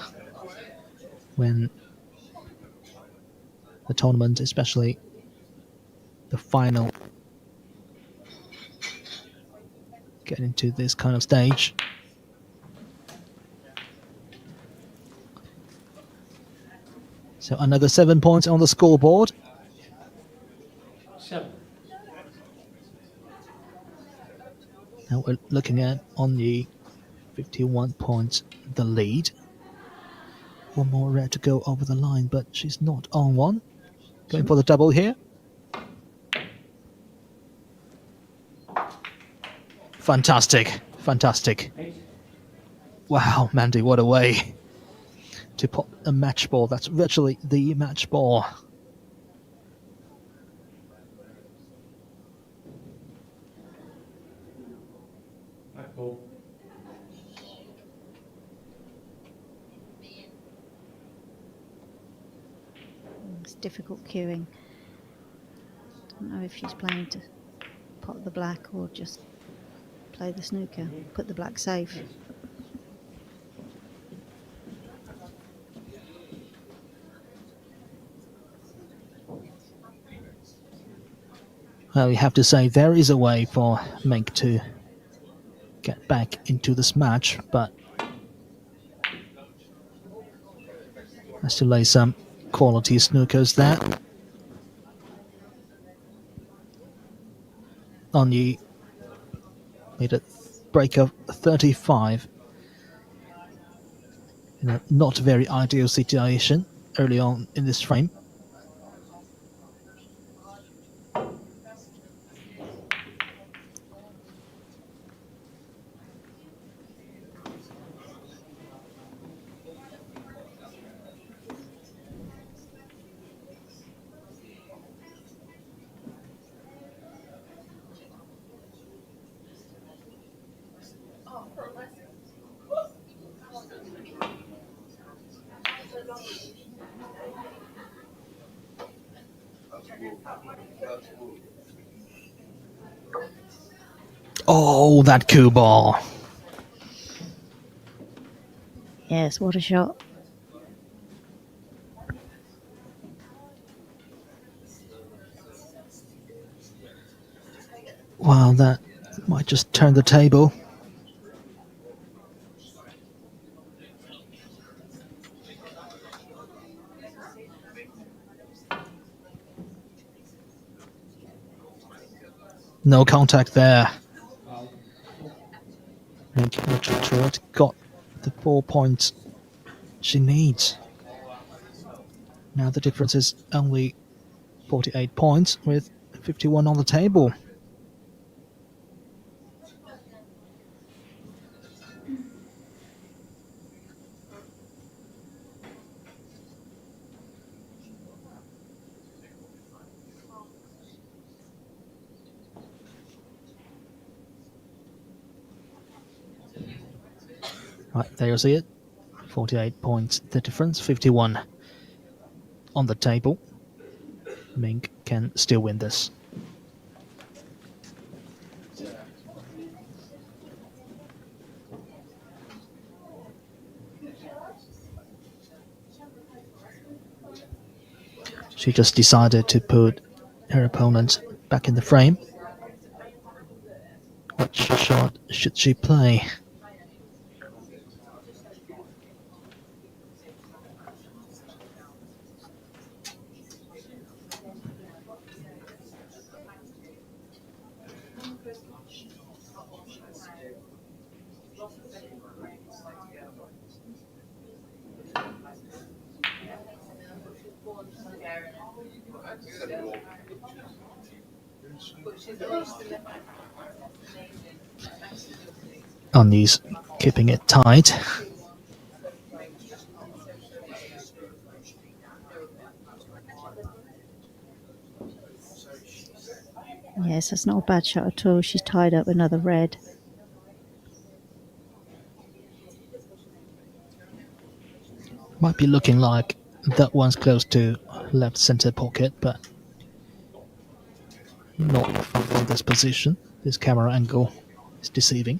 when the tournament, especially the final, get into this kind of stage. So another 7 points on the scoreboard. 7. Now we're looking at only 51 points the lead. One more red to go over the line, but she's not on one. Going for the double here. Fantastic, fantastic. 8. Wow, Mandy, what a way to put a match ball. That's virtually the match ball. Black ball. It's difficult queuing. Don't know if she's playing to pot the black or just play the snooker, put the black safe. Well, you have to say there is a way for Mink to get back into this match, but has to lay some quality snookers there. Onyi made a break of 35 in a not very ideal situation early on in this frame. Oh, that cue ball. Yes, what a shot. Wow, that might just turn the table. No contact there. Mink Nutcharut got the 4 points she needs. Now the difference is only 48 points with 51 on the table. Right, there you see it. 48 points the difference, 51 on the table. Mink can still win this. She just decided to put her opponent back in the frame. What shot should she play? Onyi's keeping it tight. Yes, that's not a bad shot at all. She's tied up another red. Might be looking like that one's close to left center pocket, but not from this position. This camera angle is deceiving.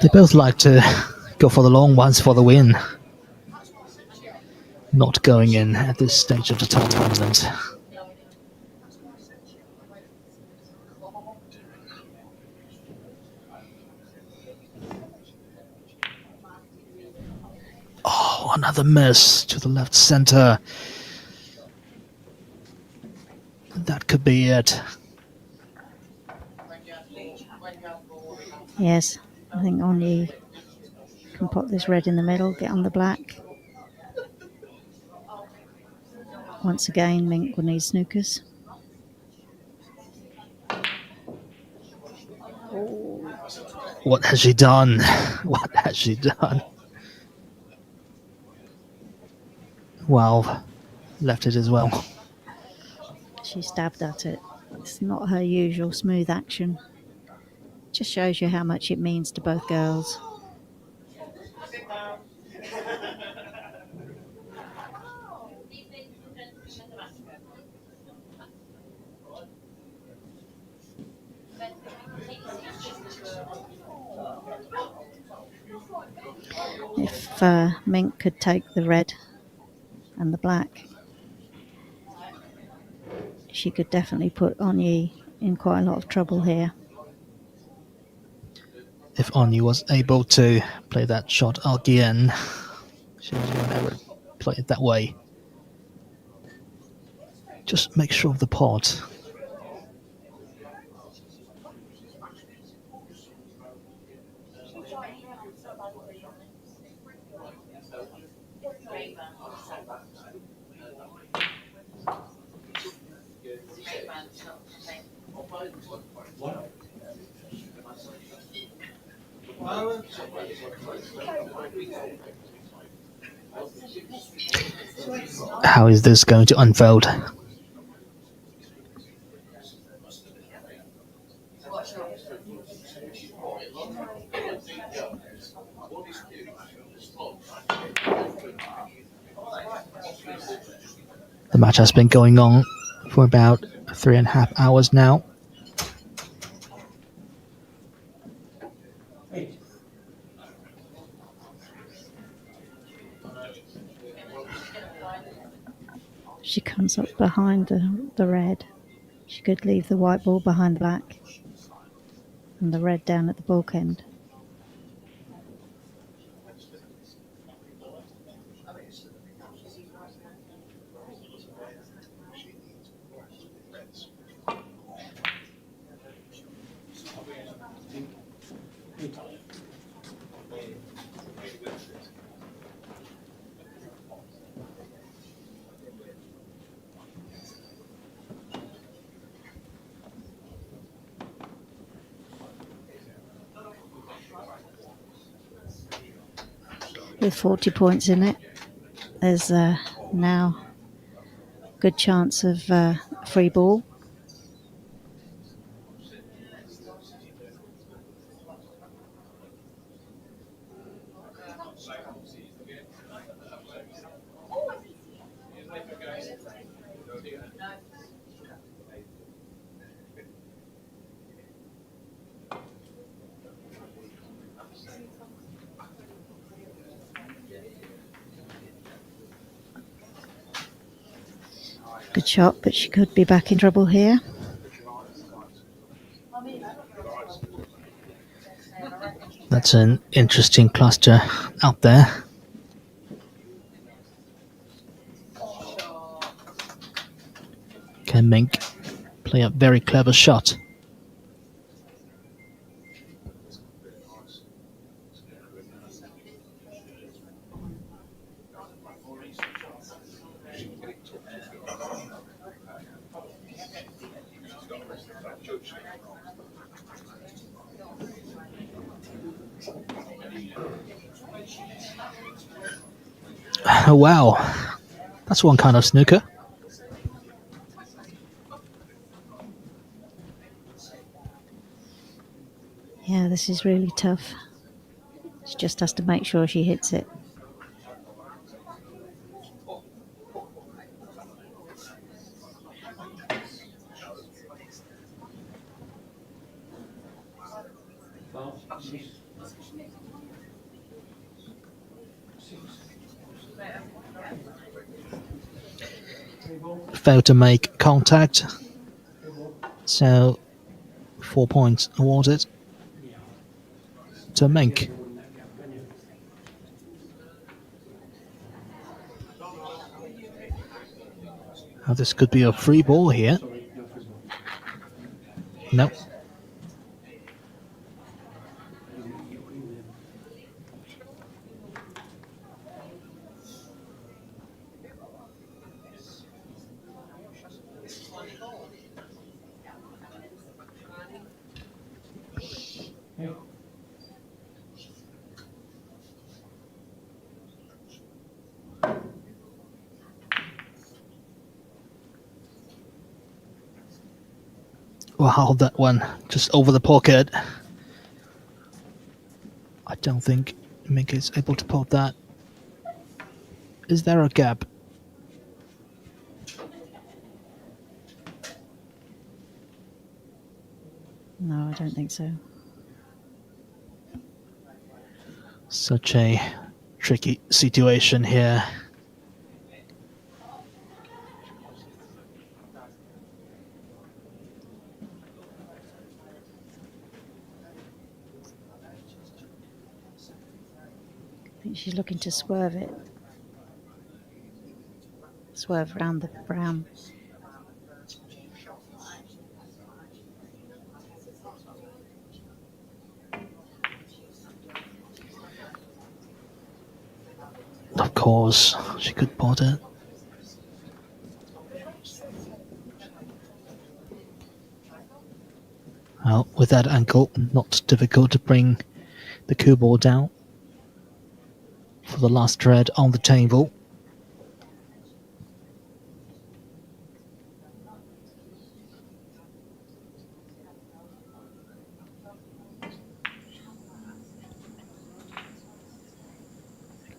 They both like to go for the long ones for the win. Not going in at this stage of the tournament. Oh, another miss to the left center. That could be it. Yes, I think Onyi can pop this red in the middle, get on the black. Once again, Mink will need snookers. What has she done? What has she done? Wow, left it as well. She stabbed at it. It's not her usual smooth action. Just shows you how much it means to both girls. If Mink could take the red and the black, she could definitely put Onyi in quite a lot of trouble here. If Onyi was able to play that shot again, she would never play it that way. Just make sure of the pot. How is this going to unfold? The match has been going on for about 3.5 hours now. She comes up behind the red. She could leave the white ball behind the black and the red down at the bulk end. With 40 points in it, there's now a good chance of free ball. Good shot, but she could be back in trouble here. That's an interesting cluster out there. Can Mink play a very clever shot? Wow, that's one kind of snooker. Yeah, this is really tough. She just has to make sure she hits it. Failed to make contact, so 4 points awarded to Mink. Now this could be a free ball here. No. Wow, that one just over the pocket. I don't think Mink is able to pop that. Is there a gap? No, I don't think so. Such a tricky situation here. I think she's looking to swerve it. Swerve around the brown. Of course, she could pot it. Well, with that angle, not difficult to bring the cue ball down for the last red on the table.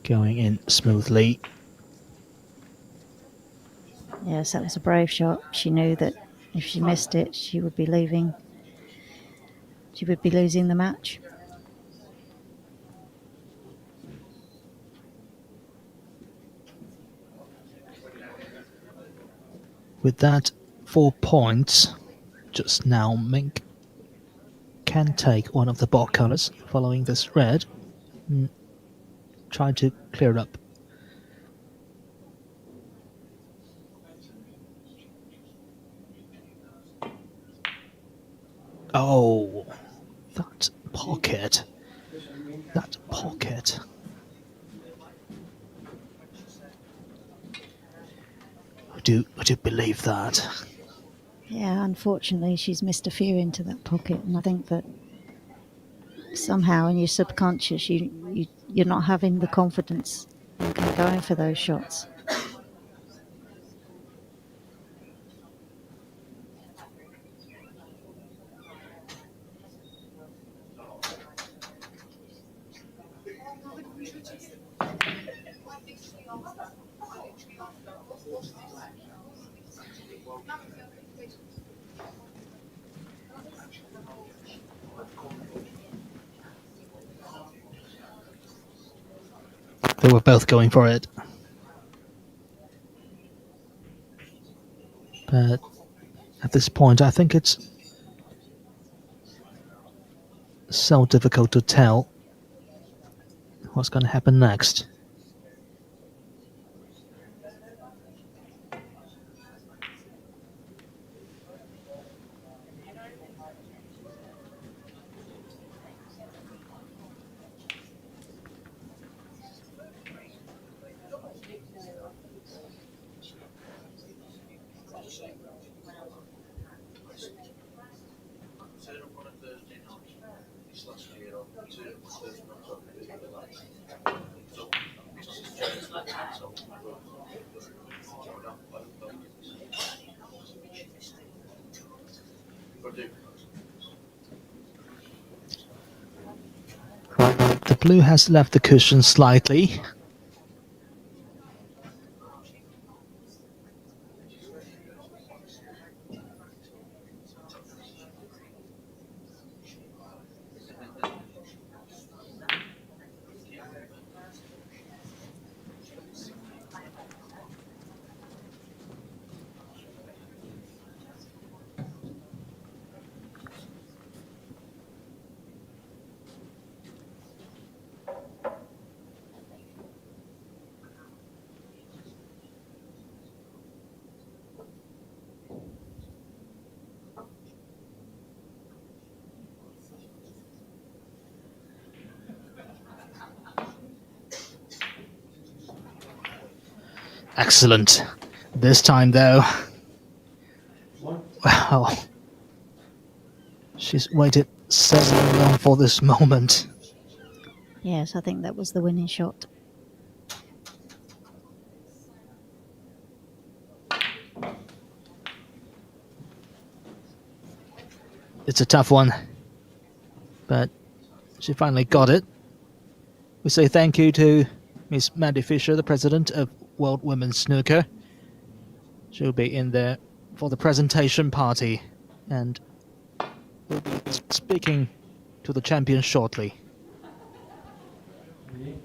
Going in smoothly. Yes, that was a brave shot. She knew that if she missed it, she would be leaving. She would be losing the match. With that 4 points, just now Mink can take one of the ball colors following this red. Try to clear up. Oh, that pocket. That pocket. Would you believe that? Yeah, unfortunately, she's missed a few into that pocket, and I think that somehow in your subconscious, you're not having the confidence in going for those shots. They were both going for it. But at this point, I think it's so difficult to tell what's going to happen next. The blue has left the cushion slightly. Excellent. This time, though, wow, she's waited so long for this moment. Yes, I think that was the winning shot. It's a tough one, but she finally got it. We say thank you to Miss Mandy Fisher, the president of World Women's Snooker. She'll be in there for the presentation party, and we'll be speaking to the champion shortly. Eight.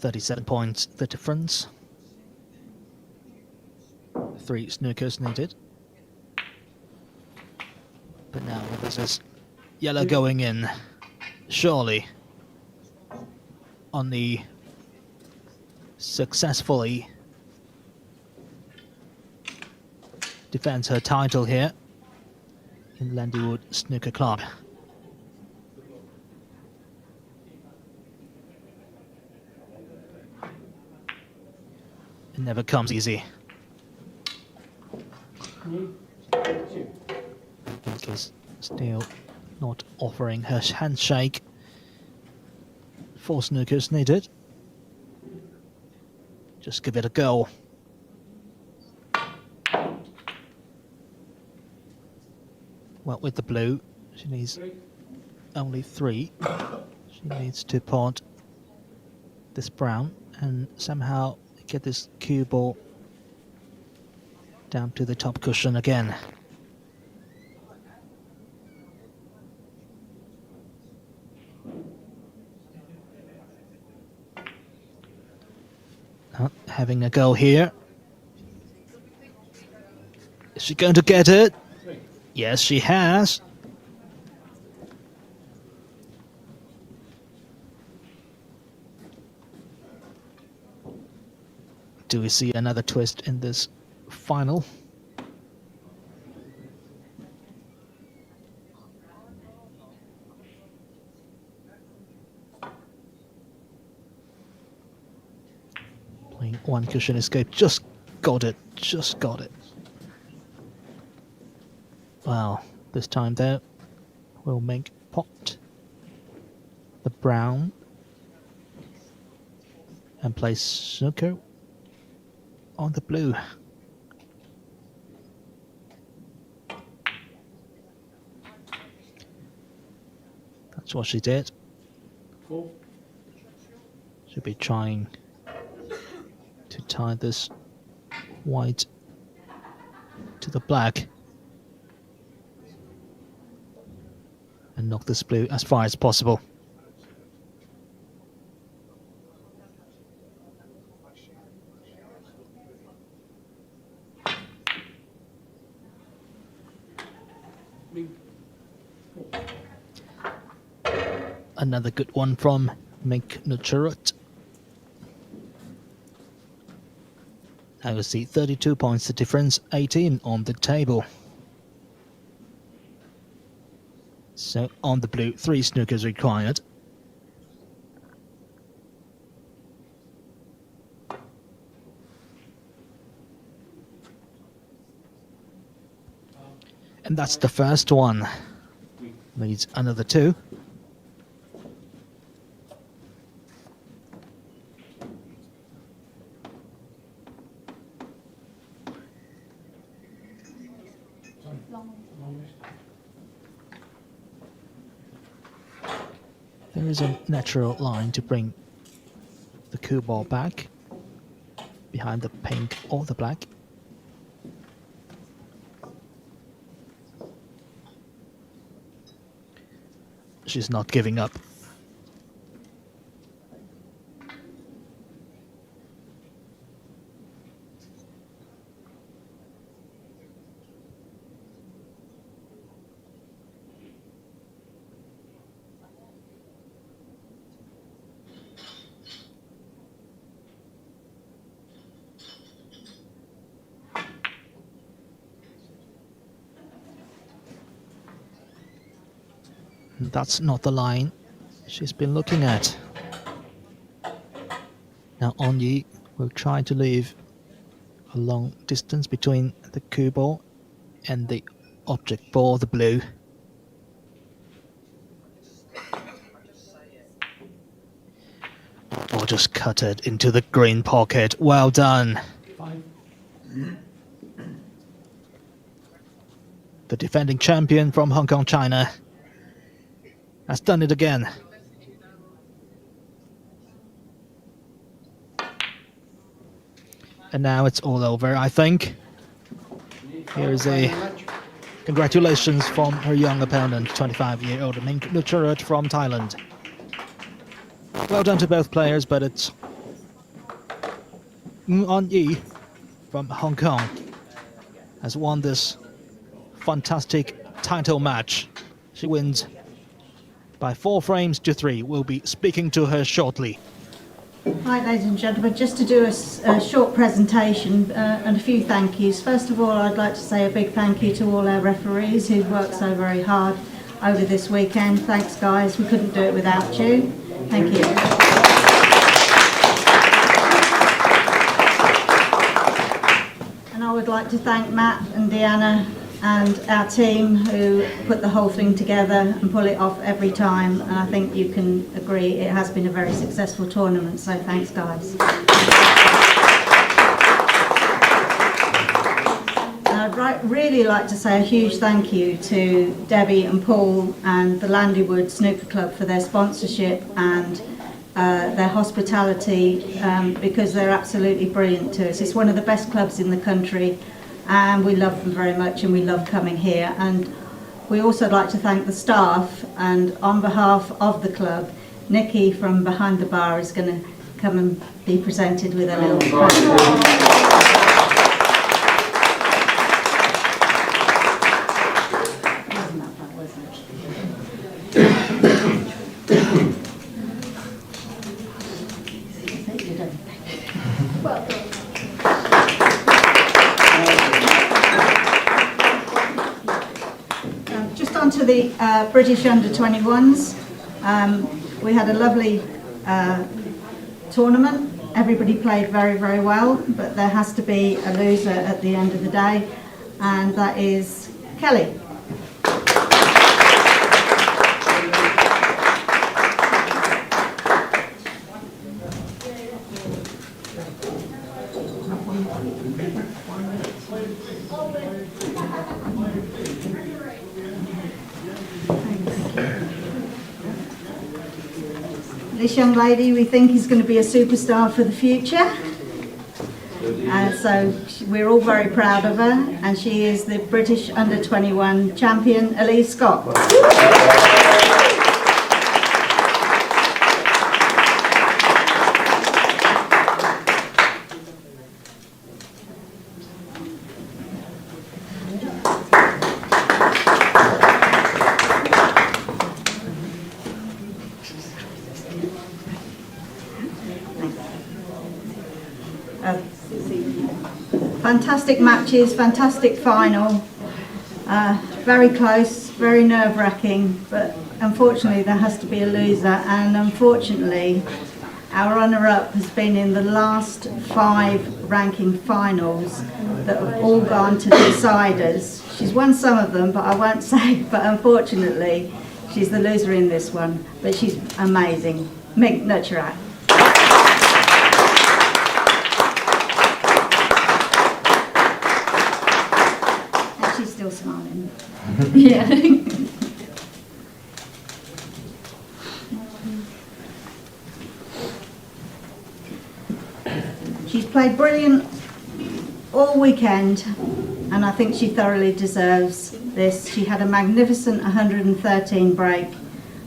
.37 points the difference. 3 snookers needed. But now with this is yellow going in, surely on the successfully defends her title here in Landywood Snooker Club. It never comes easy. Mink is still not offering her handshake. 4 snookers needed. Just give it a go. Well, with the blue, she needs only 3. She needs to pot this brown and somehow get this cue ball down to the top cushion again. Having a go here. Is she going to get it? Yes, she has. Do we see another twist in this final? Playing 1 cushion escape, just got it, just got it. Wow, this time though, will Mink pot the brown and play snooker on the blue. That's what she did. She'll be trying to tie this white to the black and knock this blue as far as possible. Another good one from Mink Nutcharut. Now you see 32 points the difference, 18 on the table. So on the blue, 3 snookers required. And that's the first one. Needs another 2. There is a natural line to bring the cue ball back behind the pink or the black. She's not giving up. That's not the line she's been looking at. Now Onyi will try to leave a long distance between the cue ball and the object ball, the blue. Or just cut it into the green pocket. Well done. The defending champion from Hong Kong, China, has done it again. And now it's all over, I think. Here is a congratulations from her young opponent, 25-year-old Mink Nutcharut from Thailand. Well done to both players, but it's Onyi from Hong Kong has won this fantastic title match. She wins by 4 frames to 3. We'll be speaking to her shortly. Hi ladies and gentlemen, just to do a short presentation and a few thank yous. First of all, I'd like to say a big thank you to all our referees who've worked so very hard over this weekend. Thanks guys, we couldn't do it without you. Thank you. And I would like to thank Matt and Deanna and our team who put the whole thing together and pull it off every time, and I think you can agree it has been a very successful tournament, so thanks guys. And I'd really like to say a huge thank you to Debbie and Paul and the Landywood Snooker Club for their sponsorship and their hospitality, because they're absolutely brilliant to us. It's one of the best clubs in the country, and we love them very much and we love coming here. And we also like to thank the staff, and on behalf of the club, Nikki from behind the bar is going to come and be presented with a little to the British under-21s. We had a lovely tournament. Everybody played very, very well, but there has to be a loser at the end of the day, and that is Kelly. This young lady we think is going to be a superstar for the future, so we're all very proud of her, and she is the British under-21 champion, Elise Scott. Fantastic matches, fantastic final, very close, very nerve-wracking, but unfortunately there has to be a loser, and unfortunately our runner-up has been in the last 5 ranking finals that have all gone to deciders. She's won some of them, but I won't say, but unfortunately she's the loser in this one, but she's amazing. Mink Nutcharut. Still smiling. Yeah. She's played brilliant all weekend, and I think she thoroughly deserves this. She had a magnificent 113 break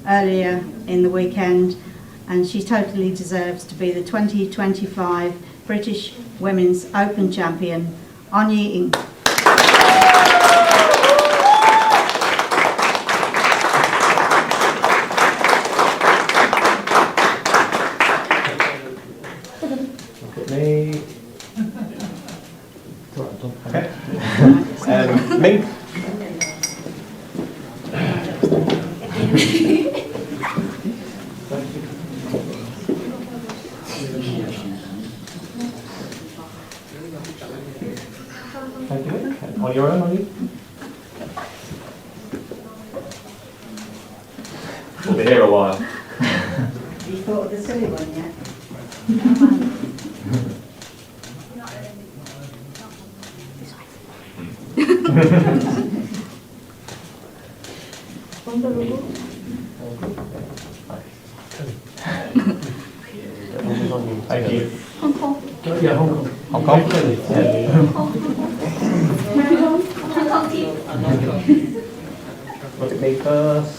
earlier in the weekend, and she totally deserves to be the 2025 British Women's Open champion, Onyi. Okay. Mink. Thank you. On your own, are you? We'll be here a while. You thought of the silly one yet? Thank you. Hong Kong. Yeah, Hong Kong. Hong Kong? Look at me first.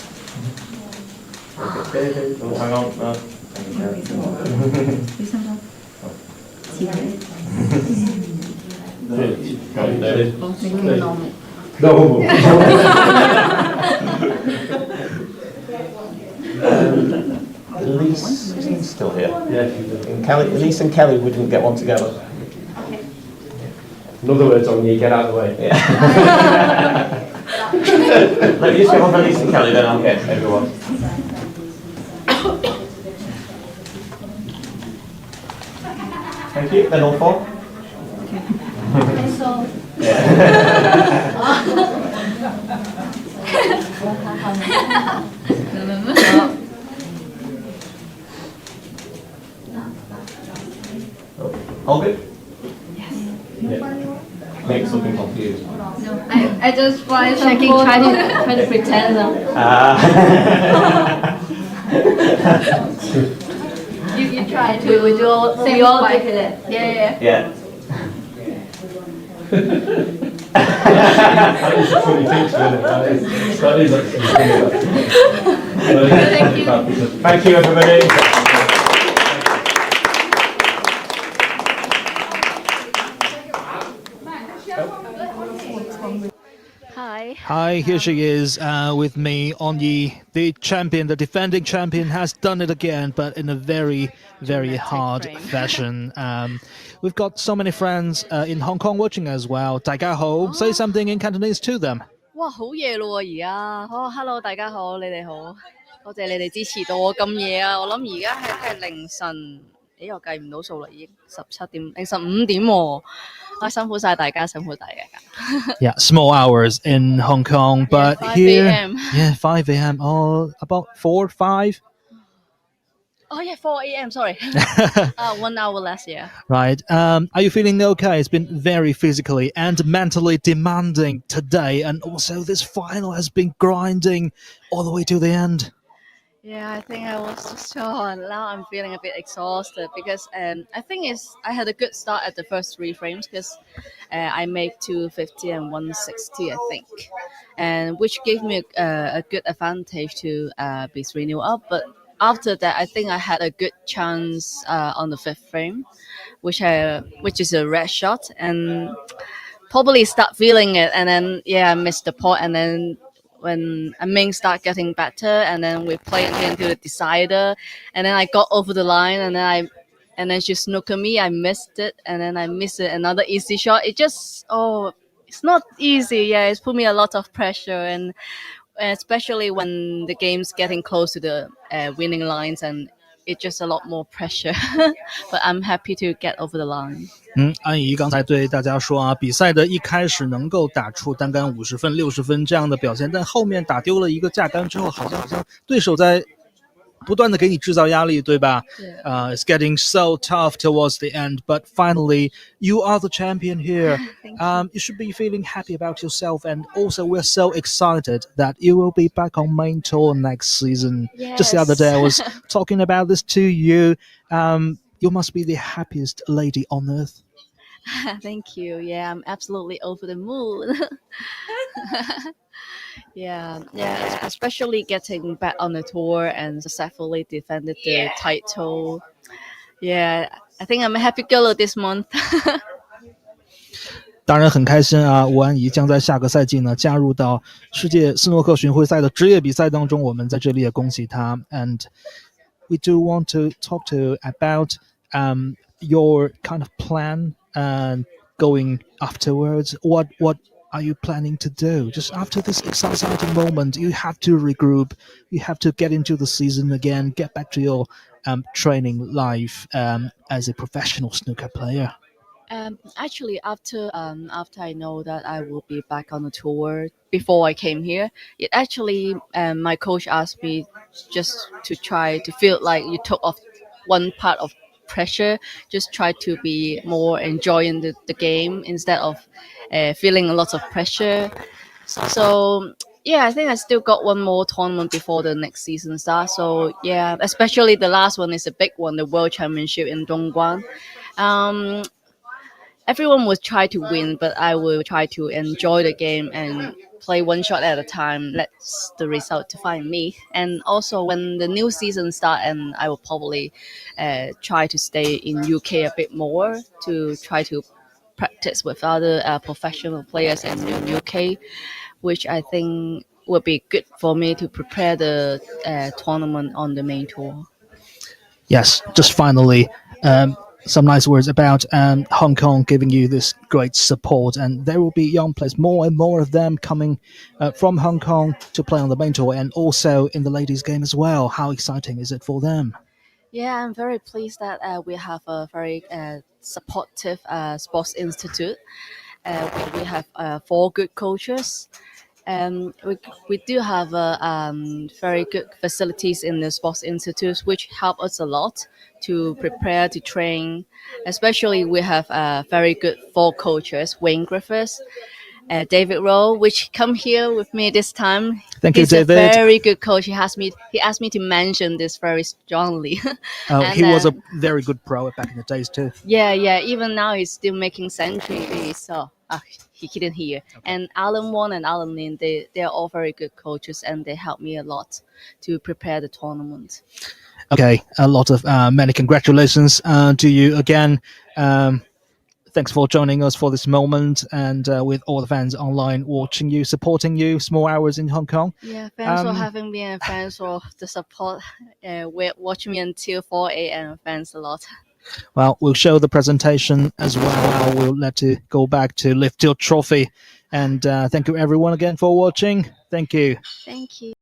Look at David. Oh, hang on. No. David. No. Elise is still here. Yeah, she's doing. And Kelly, Elise and Kelly wouldn't get one together. In other words, on you, get out of the way. Yeah. Let me just get one for Elise and Kelly, then I'll get everyone. Thank you. Then all four. All good? Yes. Yeah. Mink's looking confused. No, I just try checking, try to pretend. You try to. We all like it. Yeah. Yeah. That is a funny picture, isn't it? That is actually funny. Thank you, everybody. Hi, here she is with me, Onyi, the champion, the defending champion, has done it again, but in a very, very hard fashion. We've got so many friends in Hong Kong watching as well. 大家好, say something in Cantonese to them. 哇，好夜咯喎！而家，好 ，hello， 大家好，你哋好，多謝你哋支持到我咁夜啊！我諗而家係凌晨，我計唔到數啦，已經17點，凌晨5點喎。辛苦晒大家，辛苦大家。Yeah, small hours in Hong Kong, but yeah, 5 here, a.m. yeah, 5 a.m. Oh, about 4, 5. Oh yeah, 4 a.m. Sorry, 1 hour less. Yeah. Right. Are you feeling okay? It's been very physically and mentally demanding today, and also this final has been grinding all the way to the end. Yeah, I think I was just now I'm feeling a bit exhausted because I think I had a good start at the first 3 frames because I made 250 and 160 I think, and which gave me a good advantage to be 3-0 up. But after that, I think I had a good chance on the 5th frame, which is a red shot, and probably start feeling it, and then I missed the pot, and then when Mink start getting better, and then we played into the decider, and then I got over the line, and then she snookered me. I missed it, and then I missed another easy shot. It just it's not easy. Yeah, it's put me a lot of pressure, and especially when the game's getting close to the winning lines, and it's just a lot more pressure. But I'm happy to get over the line. 安怡刚才对大家说啊，比赛的一开始能够打出单杆50分、60分这样的表现，但后面打丢了一个架杆之后，好像对手在不断的给你制造压力，对吧？ It's getting so tough towards the end, but finally you are the champion here. You should be feeling happy about yourself, and also we're so excited that you will be back on main tour next season. Yes. Just the other day I was talking about this to you. You must be the happiest lady on earth. Thank you. Yeah, I'm absolutely over the moon. Yeah, especially getting back on the tour and successfully defended the title. Yeah, I think I'm a happy girl this month. 当然很开心啊，吴安怡将在下个赛季呢加入到世界斯诺克巡回赛的职业比赛当中，我们在这里也恭喜她。And we do want to talk to you about your kind of plan and going afterwards. What are you planning to do? Just after this exciting moment, you have to regroup, you have to get into the season again, get back to your training life as a professional snooker player. Actually, after I know that I will be back on the tour before I came here, it actually my coach asked me just to try to feel like you took off one part of pressure. Just try to be more enjoying the game instead of feeling a lot of pressure. So yeah, I think I still got one more tournament before the next season starts. So yeah, especially the last one is a big one, the World Championship in Dongguan. Everyone will try to win, but I will try to enjoy the game and play one shot at a time. Let the result define me. And also, when the new season starts, and I will probably try to stay in UK a bit more to try to practice with other professional players in the UK, which I think would be good for me to prepare the tournament on the main tour. Yes, just finally, some nice words about Hong Kong giving you this great support, and there will be young players, more and more of them coming from Hong Kong to play on the main tour and also in the ladies' game as well. How exciting is it for them? Yeah, I'm very pleased that we have a very supportive sports institute. We have 4 good coaches. We do have very good facilities in the sports institutes, which help us a lot to prepare, to train. Especially, we have very good 4 coaches: Wayne Griffiths, David Rowe, which come here with me this time. Thank you, He's David. a very good coach. He asked me to mention this very strongly. He was a very good pro back in the days too. Yeah. Even now he's still making centuries. So he couldn't hear. Okay. And Alan Wong and Alan Lin, they're all very good coaches, and they help me a lot to prepare the tournament. Okay, a lot of many congratulations to you again. Thanks for joining us for this moment, and with all the fans online watching you, supporting you, small hours in Hong Kong. Yeah, thanks for having me, and thanks for the support. Watching me until 4 a.m. Thanks a lot. Well, we'll show the presentation as well. We'll let you go back to lift your trophy. And thank you everyone again for watching. Thank you. Thank you.